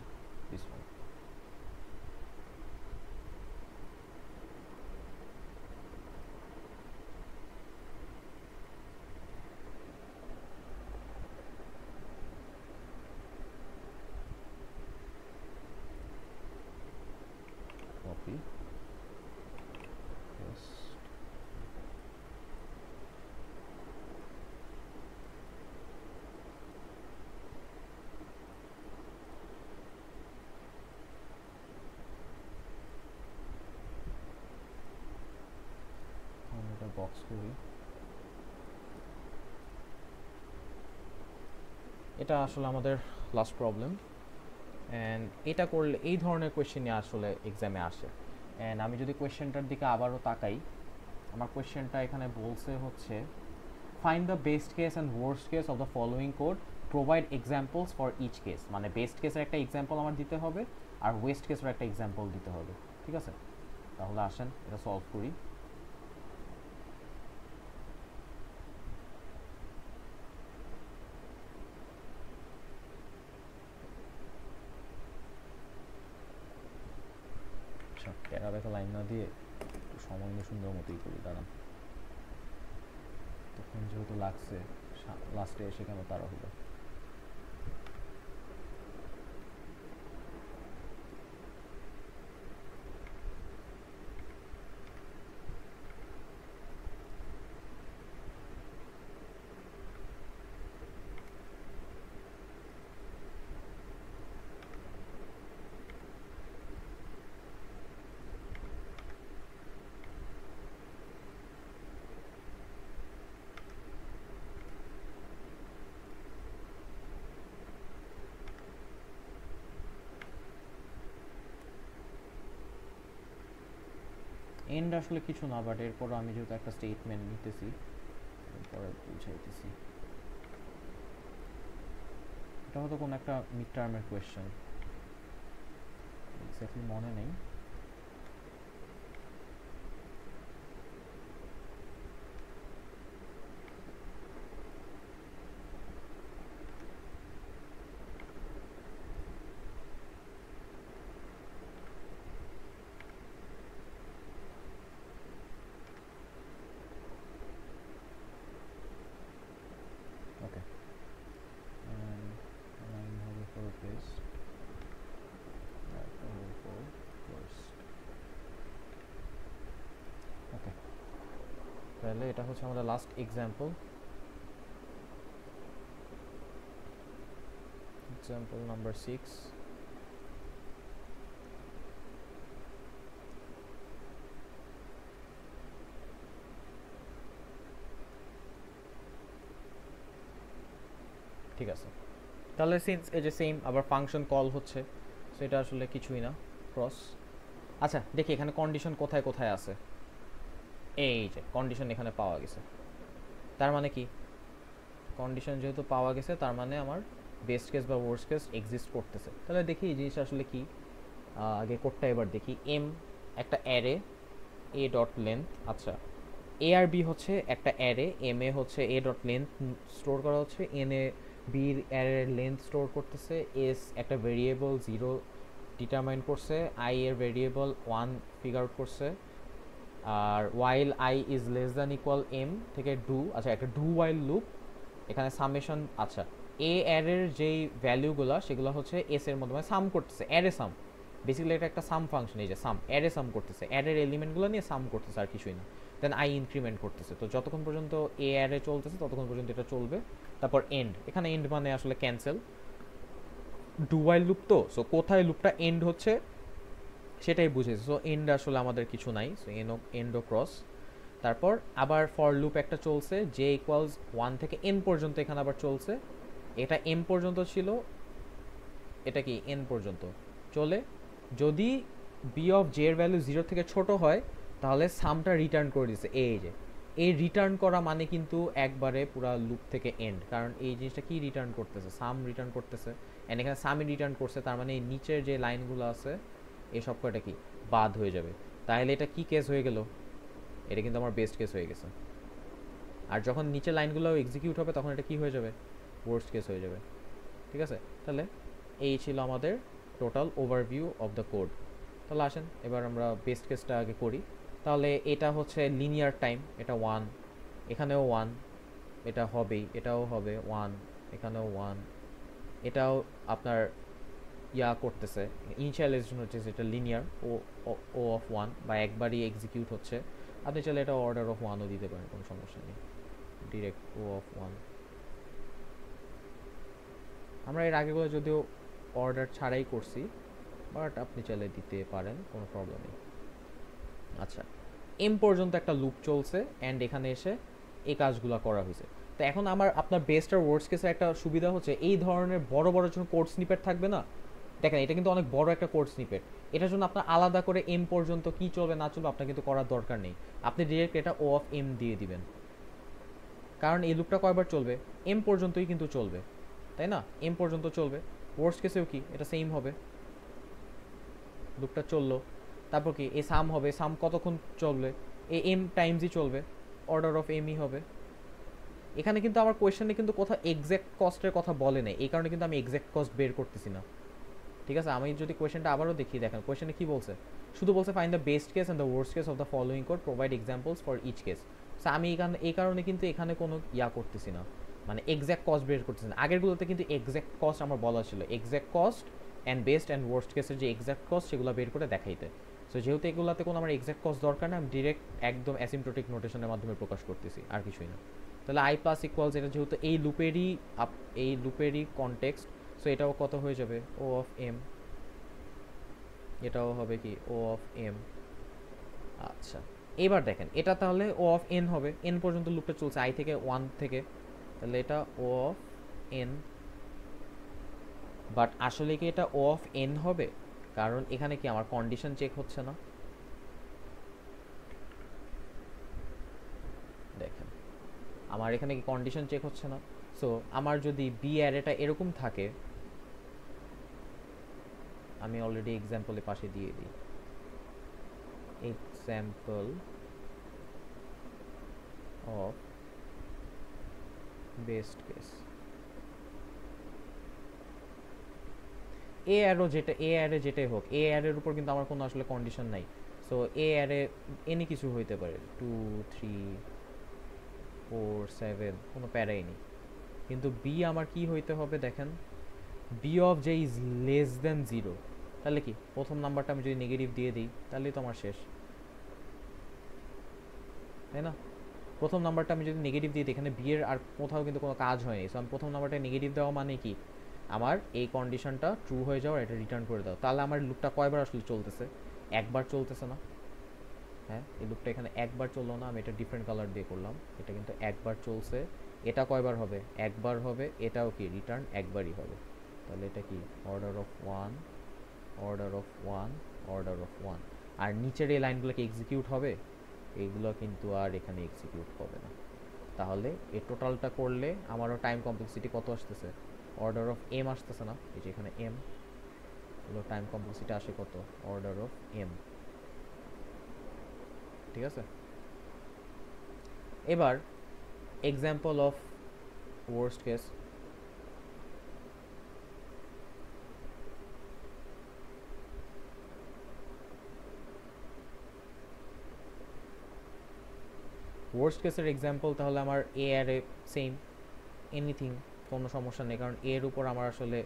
কপি পেস্ট, আমি এটা বক্স করি। এটা আসলে আমাদের লাস্ট প্রবলেম, অ্যান্ড এটা করলে এই ধরনের কোয়েশ্চেনই আসলে এক্সামে আসে। অ্যান্ড আমি যদি কোয়েশ্চেনটার দিকে আবারও তাকাই, আমার কোয়েশ্চেনটা এখানে বলছে হচ্ছে find the best case and worst case of the following code, provide examples for each case. মানে বেস্ট কেসের একটা এক্সাম্পল আমার দিতে হবে আর ওয়েস্ট কেসের একটা এক্সাম্পল দিতে হবে, ঠিক আছে। তাহলে আসেন এটা সলভ করি। আচ্ছা, প্যারা ব্যাকা লাইন না দিয়ে একটু সময় নিয়ে সুন্দর মতোই করি, দাঁড়ান। তখন যেহেতু লাগছে, লাস্টে এসে কেন তারা হলো। এন্ড আসলে কিছু না, বাট এরপর আমি যেহেতু একটা স্টেটমেন্ট নিতেছি, এরপরে বুঝাইতেছি। এটা হয়তো কোনো একটা মিড টার্মের কোয়েশ্চেন, এক্স্যাক্টলি মনে নেই। ওকে, লাইন হবে ফর পেস্ট, হবে ফর ফার্স্ট। ওকে, তাহলে এটা হচ্ছে আমাদের লাস্ট এক্সাম্পল, এক্সাম্পল নাম্বার 6। ঠিক আছে, তাহলে সিন্স এই যে সেম আবার ফাংশন কল হচ্ছে, সেটা আসলে কিছুই না, ক্রস। আচ্ছা দেখি এখানে কন্ডিশন কোথায় কোথায় আছে। এই যে কন্ডিশন এখানে পাওয়া গেছে, তার মানে কি, কন্ডিশন যেহেতু পাওয়া গেছে তার মানে আমার বেস্ট কেস বা ওয়ার্স্ট কেস এক্সিস্ট করতেছে। তাহলে দেখি এই জিনিসটা আসলে কি, আগে কোডটা এবার দেখি। এম একটা অ্যারে, এ ডট লেন্থ, আচ্ছা এ আর বি হচ্ছে একটা অ্যারে, এম এ হচ্ছে এ ডট লেন্থ স্টোর করা হচ্ছে, এন এ বির অ্যারের লেন্থ স্টোর করতেছে, এস একটা ভেরিয়েবল 0 ডিটারমাইন করছে, আই এর ভেরিয়েবল 1 ফিগার আউট করছে, আর while I is less than equal M থেকে ডু, আচ্ছা একটা ডু ওয়াইল লুপ, এখানে সামেশন, আচ্ছা এ অ্যারের যেই ভ্যালুগুলো সেগুলো হচ্ছে এস এর মাধ্যমে সাম করতেছে, অ্যারে সাম, বেসিক্যালি এটা একটা সাম ফাংশন, এই যে সাম, অ্যারে সাম করতেছে, অ্যারের এলিমেন্টগুলো নিয়ে সাম করতেছে আর কিছুই না। দেন আই ইনক্রিমেন্ট করতেছে, তো যতক্ষণ পর্যন্ত এ অ্যারে চলতেছে ততক্ষণ পর্যন্ত এটা চলবে। তারপর এন্ড, এখানে এন্ড মানে আসলে ক্যান্সেল, ডু ওয়াইল লুপ তো, সো কোথায় লুপটা এন্ড হচ্ছে সেটাই বুঝেছে, সো এন্ড আসলে আমাদের কিছু নাই, সো এন্ড ও ক্রস। তারপর আবার ফর লুপ একটা চলছে, জে ইকুয়ালস 1 থেকে এন পর্যন্ত, এখানে আবার চলছে, এটা এম পর্যন্ত ছিল, এটা কি এন পর্যন্ত চলে, যদি বি অফ জে এর ভ্যালু 0 থেকে ছোট হয় তাহলে সামটা রিটার্ন করে দিচ্ছে, এই যে এই রিটার্ন করা মানে কিন্তু একবারে পুরো লুপ থেকে এন্ড, কারণ এই জিনিসটা কি রিটার্ন করতেছে, সাম রিটার্ন করতেছে, এন্ড এখানে সামই রিটার্ন করছে, তার মানে এই নিচের যে লাইনগুলো আছে এই সব কয়টা কি বাদ হয়ে যাবে। তাহলে এটা কি কেস হয়ে গেল, এটা কিন্তু আমার বেস্ট কেস হয়ে গেছে। আর যখন নিচের লাইনগুলো এক্সিকিউট হবে তখন এটা কি হয়ে যাবে, ওয়ার্স্ট কেস হয়ে যাবে। ঠিক আছে, তাহলে এই ছিল আমাদের total overview of the code. তাহলে আসেন এবার আমরা বেস্ট কেসটা আগে করি। তাহলে এটা হচ্ছে লিনিয়ার টাইম, এটা 1, এখানেও 1, এটা হবেই, এটাও হবে 1, এখানেও 1, এটাও আপনার ইয়া করতেছে ইনিশিয়ালাইজেশন হচ্ছে, যেটা লিনিয়ার ও ও অফ 1 বা একবারই এক্সিকিউট হচ্ছে। আপনি চাইলে এটা অর্ডার অফ 1ও দিতে পারেন, কোনো সমস্যা নেই, ডিরেক্ট ও অফ 1। আমরা এর আগেগুলো যদিও অর্ডার ছাড়াই করছি, বাট আপনি চাইলে দিতে পারেন, কোনো প্রবলেম নেই। আচ্ছা, এম পর্যন্ত একটা লুপ চলছে অ্যান্ড এখানে এসে এই কাজগুলো করা হয়েছে। তো এখন আপনার বেস্ট আর ওয়ার্স্ট কেসের একটা সুবিধা হচ্ছে এই ধরনের বড় বড় যখন কোড স্নিপেট থাকবে না, দেখেন এটা কিন্তু অনেক বড় একটা কোড স্নিপেট, এটার জন্য আপনার আলাদা করে এম পর্যন্ত কি চলবে না চলবে আপনার কিন্তু করার দরকার নেই, আপনি ডিরেক্ট এটা ও অফ এম দিয়ে দিবেন, কারণ এই লুপটা কয়বার চলবে, এম পর্যন্তই কিন্তু চলবে, তাই না, এম পর্যন্ত চলবে। ওয়ার্স্ট কেসেও কি এটা সেম হবে, লুপটা চললো, তারপর কি এই সাম হবে, সাম কতক্ষণ চলবে, এই এম টাইমসই চলবে, অর্ডার অফ এমই হবে। এখানে কিন্তু আমার কোয়েশ্চেনে কিন্তু কোথাও এক্স্যাক্ট কস্টের কথা বলে নেই, এই কারণে কিন্তু আমি এক্স্যাক্ট কস্ট বের করতেছি না। ঠিক আছে, আমি যদি কোয়েশ্চেনটা আবারও দেখি, দেখেন কোয়েশ্চেনে কি বলছে, শুধু বলছে find the best case and the worst case of the following code, provide examples for each case. So আমি এখানে এই কারণে কিন্তু এখানে কোনো ইয়া করতেছি না, মানে এক্স্যাক্ট কস্ট বের করতেছি না। আগেরগুলোতে কিন্তু এক্স্যাক্ট কস্ট আমার বলা ছিল, exact cost and best and worst কেসের যে এক্স্যাক্ট কস্ট সেগুলো বের করে দেখাইতে। সো যেহেতু এগুলোতে কোনো আমার এক্স্যাক্ট কস্ট দরকার না, আমি ডিরেক্ট একদম অ্যাসিমটোটিক নোটেশনের মাধ্যমে প্রকাশ করতেছি, আর কিছুই না। তাহলে আই প্লাস ইকুয়ালস, এটা যেহেতু এই লুপেরই কনটেক্সট, সো এটাও কত হয়ে যাবে, ও অফ এম, এটাও হবে কি ও অফ এম। আচ্ছা, এবার দেখেন এটা তাহলে ও অফ এন হবে, এন পর্যন্ত লুপটা চলছে আই থেকে 1 থেকে, তাহলে এটা ও অফ এন। বাট আসলে কি এটা ও অফ এন হবে, কারণ এখানে কি আমার কন্ডিশন চেক হচ্ছে না। দেখেন আমার এখানে কি কন্ডিশন চেক হচ্ছে না। সো আমার যদি বি অ্যারেটা এরকম থাকে, আমি অলরেডি এক্সাম্পলে পাশে দিয়ে দিই, example of best case, A array যেটাই হোক, এ অ্যারের উপর কিন্তু আমার কোনো আসলে কন্ডিশন নাই। সো এ অ্যারে এনি কিছু হইতে পারে, 2 3 4 7, কোনো প্যারাই নেই। কিন্তু বি আমার কি হইতে হবে, দেখেন b of j is less than 0, তাহলে কি প্রথম নাম্বারটা আমি যদি নেগেটিভ দিয়ে দিই তাহলেই তো আমার শেষ, তাই না। প্রথম নাম্বারটা আমি যদি নেগেটিভ দিয়ে দিই, এখানে বি এর আর কোথাও কিন্তু কোনো কাজ হয়নি, সো আমি প্রথম নাম্বারটা নেগেটিভ দেওয়া মানে কি আমার এই কন্ডিশনটা ট্রু হয়ে যাওয়ার, এটা রিটার্ন করে দাও। তাহলে আমার লুপটা কয়বার আসলে চলতেছে, একবার চলতেছে না, হ্যাঁ এই লুপটা এখানে একবার চললো না, আমি এটা ডিফারেন্ট কালার দিয়ে করলাম, এটা কিন্তু একবার চলছে। এটা কয়বার হবে, একবার হবে, এটাও কি রিটার্ন একবারই হবে। তাহলে এটা কি order of 1, order of 1, order of 1। আর নিচের এই লাইনগুলো কি এক্সিকিউট হবে, এইগুলো কিন্তু আর এখানে এক্সিকিউট হবে না। তাহলে এই টোটালটা করলে আমারও টাইম কমপ্লেক্সিটি কত আসতেছে, অর্ডার অফ এম আসতেছে না, এই যে এখানে এম, হলো টাইম কমপ্লেক্সিটি আসে কত, অর্ডার অফ এম। ঠিক আছে, এবার example of worst case. Worst কেসের এক্সাম্পল তাহলে আমার এ আর এ সেম, এনিথিং, কোনো সমস্যা নেই, কারণ এর উপর আমার আসলে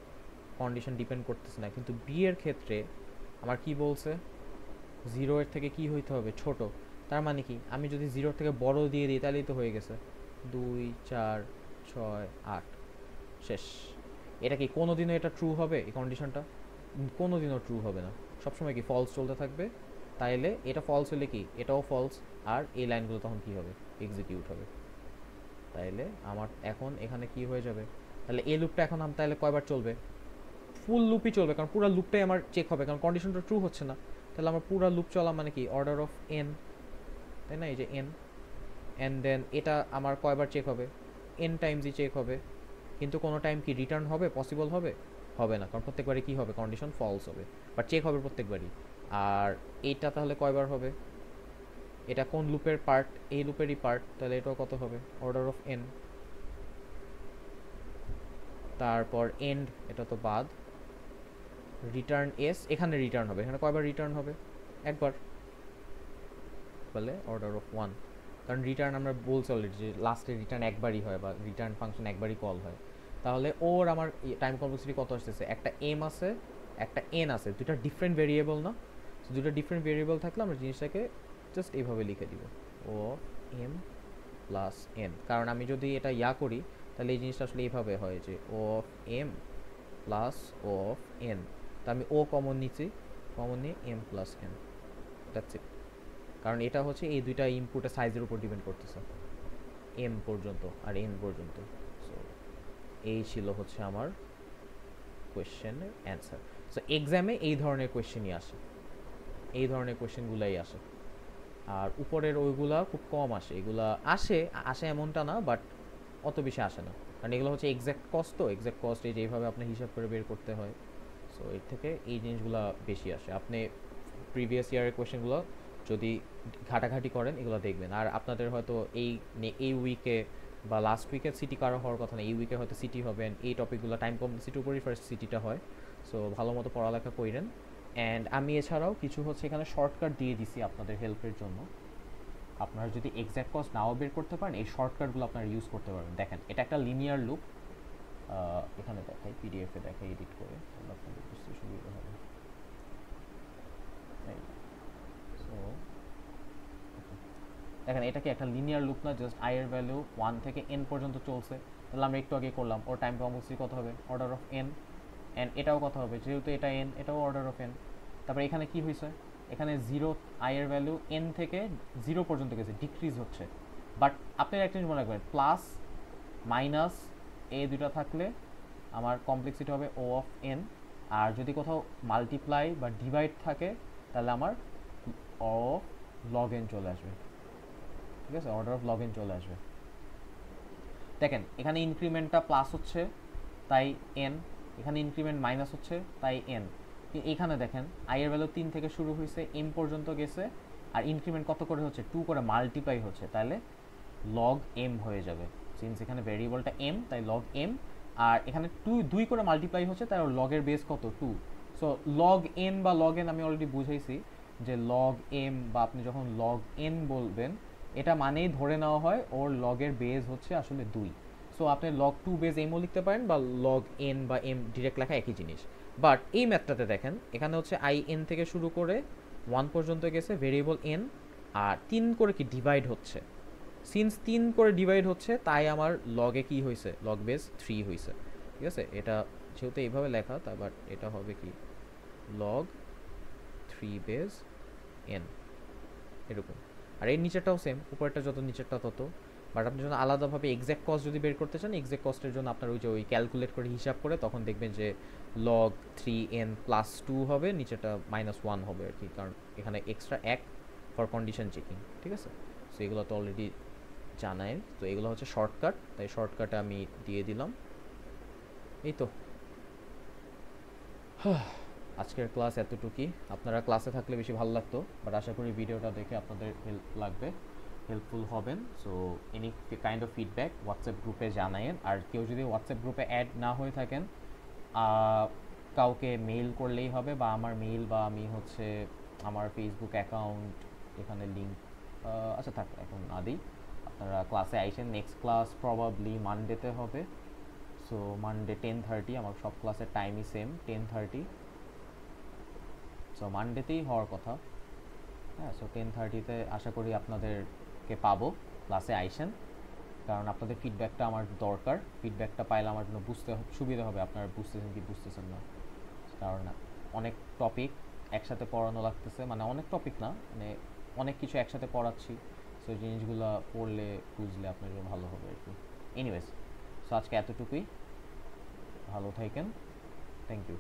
কন্ডিশন ডিপেন্ড করতেছে না। কিন্তু বি এর ক্ষেত্রে আমার কি বলছে, 0 এর থেকে কি হইতে হবে ছোট, তার মানে কি আমি যদি 0 থেকে বড় দিয়ে দিই তাহলেই তো হয়ে গেছে, 2 4 6 8, শেষ। এটা কি কোনোদিনও এটা ট্রু হবে, এই কন্ডিশনটা কোনোদিনও ট্রু হবে না, সবসময় কি ফলস চলতে থাকবে। তাইলে এটা ফলস হলে কি এটাও ফলস, আর এই লাইনগুলো তখন কি হবে, এক্সিকিউট হবে। তাইলে আমার এখন এখানে কি হয়ে যাবে, তাহলে এই লুপটা এখন তাহলে কয়বার চলবে, ফুল লুপই চলবে, কারণ পুরো লুপটাই আমার চেক হবে, কারণ কন্ডিশনটা ট্রু হচ্ছে না। তাহলে আমার পুরো লুপ চলা মানে কি অর্ডার অফ এন, তাই না? এই যে এন, অ্যান্ড দেন এটা আমার কয়বার চেক হবে, এন টাইমসই চেক হবে, কিন্তু কোনো টাইম কি রিটার্ন হবে, পসিবল হবে? হবে না, কারণ প্রত্যেকবারই কী হবে, কন্ডিশন ফলস হবে, বাট চেক হবে প্রত্যেকবারই। আর এইটা তাহলে কয়বার হবে, এটা কোন লুপের পার্ট, এই লুপেরই পার্ট, তাহলে এটাও কত হবে, অর্ডার অফ এন। তারপর এন্ড, এটা তো বাদ, রিটার্ন এস, এখানে রিটার্ন হবে, এখানে কয়বার রিটার্ন হবে, একবার, বলে অর্ডার অফ ওয়ান, কারণ রিটার্ন আমরা বলছি অলরেডি যে লাস্টে রিটার্ন একবারই হয় বা রিটার্ন ফাংশন একবারই কল হয়। তাহলে ওর আমার টাইম কমপ্লেক্সিটি কত আসতেছে, একটা এম আছে একটা এন আছে, দুটা ডিফারেন্ট ভেরিয়েবল না? তো দুটো ডিফারেন্ট ভেরিয়েবল থাকলে আমরা জিনিসটাকে জাস্ট এইভাবে লিখে দিব, ও এম প্লাস এন। কারণ আমি যদি এটা করি তাহলে এই জিনিসটা আসলে এইভাবে হয় যে O of M plus O of N, তা আমি ও কমন নিচ্ছি, কমন নিয়ে M plus N, that's it. কারণ এটা হচ্ছে এই দুইটা ইনপুটের সাইজের উপর ডিপেন্ড করতেছে, এম পর্যন্ত আর এন পর্যন্ত। সো এই ছিল হচ্ছে আমার কোয়েশ্চেনের অ্যান্সার। সো এক্সামে এই ধরনের কোয়েশ্চেনই আসে, এই ধরনের কোয়েশ্চেনগুলাই আসে। আর উপরের ওইগুলা খুব কম আসে, এগুলা আসে আসে এমনটা না, বাট অত বেশি আসে না, কারণ এগুলো হচ্ছে এক্স্যাক্ট কস্ট, তো এক্স্যাক্ট কস্ট এই যেভাবে আপনার হিসাব করে বের করতে হয়। সো এর থেকে এই জিনিসগুলো বেশি আসে। আপনি প্রিভিয়াস ইয়ারের কোয়েশ্চেনগুলো যদি ঘাটাঘাটি করেন এগুলো দেখবেন। আর আপনাদের হয়তো এই উইকে বা লাস্ট উইকে সিটি কারো হওয়ার কথা না, এই উইকে হয়তো সিটি হবেন, এই টপিকগুলো টাইম কমপ্লেক্সিটির উপরই ফার্স্ট সিটিটা হয়। সো ভালো মতো পড়ালেখা করেন। অ্যান্ড আমি এছাড়াও কিছু হচ্ছে এখানে শর্টকাট দিয়ে দিছি আপনাদের হেল্পের জন্য। আপনারা যদি এক্স্যাক্ট কস্ট নাও বের করতে পারেন, এই শর্টকাটগুলো আপনারা ইউজ করতে পারবেন। দেখেন এটা একটা লিনিয়ার লুপ, এখানে দেখাই, পিডিএফে দেখাই এডিট করে, আপনাদের বুঝতে সুবিধা হবে। সো দেখেন এটা কি একটা লিনিয়ার লুপ না, জাস্ট আই এর ভ্যালু 1 থেকে n পর্যন্ত চলছে। তাহলে আমরা একটু আগে করলাম, ওর টাইম কমপ্লেক্সিটি কত হবে, অর্ডার অফ n, অ্যান্ড এটাও কত হবে, যেহেতু এটা n, এটাও অর্ডার অফ n। তারপরে এখানে কি হয়েছে, এখানে 0, আই এর ভ্যালু n থেকে 0 পর্যন্ত গেছে, ডিক্রিজ হচ্ছে। বাট আপনি একটা জিনিস মনে রাখবেন, প্লাস মাইনাস এই দুটো থাকলে আমার কমপ্লেক্সিটি হবে ও অফ n, আর যদি কোথাও মাল্টিপ্লাই বা ডিভাইড থাকে তাহলে আমার ও অফ লগ n চলে আসবে, ঠিক আছে, অর্ডার অফ লগ n চলে আসবে। দেখেন এখানে ইনক্রিমেন্টটা প্লাস হচ্ছে তাই n, এখানে ইনক্রিমেন্ট মাইনাস হচ্ছে তাই n। এখানে দেখেন আই এর ভ্যালু 3 থেকে শুরু হয়েছে, m পর্যন্ত গেছে, আর ইনক্রিমেন্ট কত করে হচ্ছে, 2 করে মাল্টিপ্লাই হচ্ছে, তাহলে লগ m হয়ে যাবে। সিন্স এখানে ভেরিয়েবলটা m, তাই লগ m, আর এখানে 2 করে মাল্টিপ্লাই হচ্ছে, তাই লগের বেস কত, 2। সো লগ n বা লগ n আমি অলরেডি বুঝাইছি যে লগ m বা আপনি যখন লগ n বলবেন, এটা মানেই ধরে নেওয়া হয় ওর লগের বেস হচ্ছে আসলে 2। সো আপনি লগ 2 বেস mও লিখতে পারেন, বা লগ n বা m ডিরেক্ট লেখা একই জিনিস। বাট এই ম্যাথটাতে দেখেন এখানে হচ্ছে আই n থেকে শুরু করে 1 পর্যন্ত গেছে ভেরিয়েবল n, আর 3 করে কি ডিভাইড হচ্ছে। সিন্স 3 করে ডিভাইড হচ্ছে তাই আমার লগে কি হয়েছে, লগ বেস 3 হয়েছে, ঠিক আছে। এটা যেহেতু এইভাবে লেখা, তারপর এটা হবে কি লগ 3 বেস n, এরকম। আর এর নিচেরটাও সেম, উপরেরটা যত নিচেরটা তত। বাট আপনি যখন আলাদাভাবে এক্স্যাক্ট কস্ট যদি বের করতে চান, এক্স্যাক্ট কস্টের জন্য আপনার ওই ক্যালকুলেট করে হিসাব করে তখন দেখবেন যে লগ 3n প্লাস 2 হবে, নিচেটা -1 হবে আর কি, কারণ এখানে এক্সট্রা 1 ফর কন্ডিশন চেকিং, ঠিক আছে। সো এগুলো তো অলরেডি জানাই, তো এগুলো হচ্ছে শর্টকাট, তাই শর্টকাটে আমি দিয়ে দিলাম। এই তো আজকের ক্লাস এতটুকুই। আপনারা ক্লাসে থাকলে বেশি ভালো লাগতো, বাট আশা করি ভিডিওটা দেখে আপনাদের হেল্পফুল হবেন। So any kind of feedback WhatsApp গ্রুপে জানায়েন। আর কেউ যদি হোয়াটসঅ্যাপ গ্রুপে অ্যাড না হয়ে থাকেন, কাউকে মেইল করলেই হবে, বা আমার মেইল, বা আমি হচ্ছে আমার ফেসবুক অ্যাকাউন্ট, এখানে লিঙ্ক, আচ্ছা থাক এখন না দিই। আপনারা ক্লাসে আইসেন, নেক্সট ক্লাস প্রবাবলি মানডেতে হবে। সো মানডে 10:30, আমার সব ক্লাসের টাইমই সেম 10:30। সো মানডেতেই হওয়ার কথা, হ্যাঁ। সো 10:30-তে আশা করি আপনাদেরকে পাবো, ক্লাসে আইসেন, কারণ আপনাদের ফিডব্যাকটা আমার দরকার। ফিডব্যাকটা পাইলে আমার জন্য বুঝতে সুবিধা হবে আপনারা বুঝতেছেন কি বুঝতেছেন না, কারণ অনেক টপিক একসাথে পড়ানো লাগতেছে, মানে অনেক টপিক না, মানে অনেক কিছু একসাথে পড়াচ্ছি। সো জিনিসগুলো পড়লে বুঝলে আপনার জন্য ভালো হবে আর কি। এনিওয়েজ, সো আজকে এতটুকুই, ভালো থাকেন, থ্যাংক ইউ।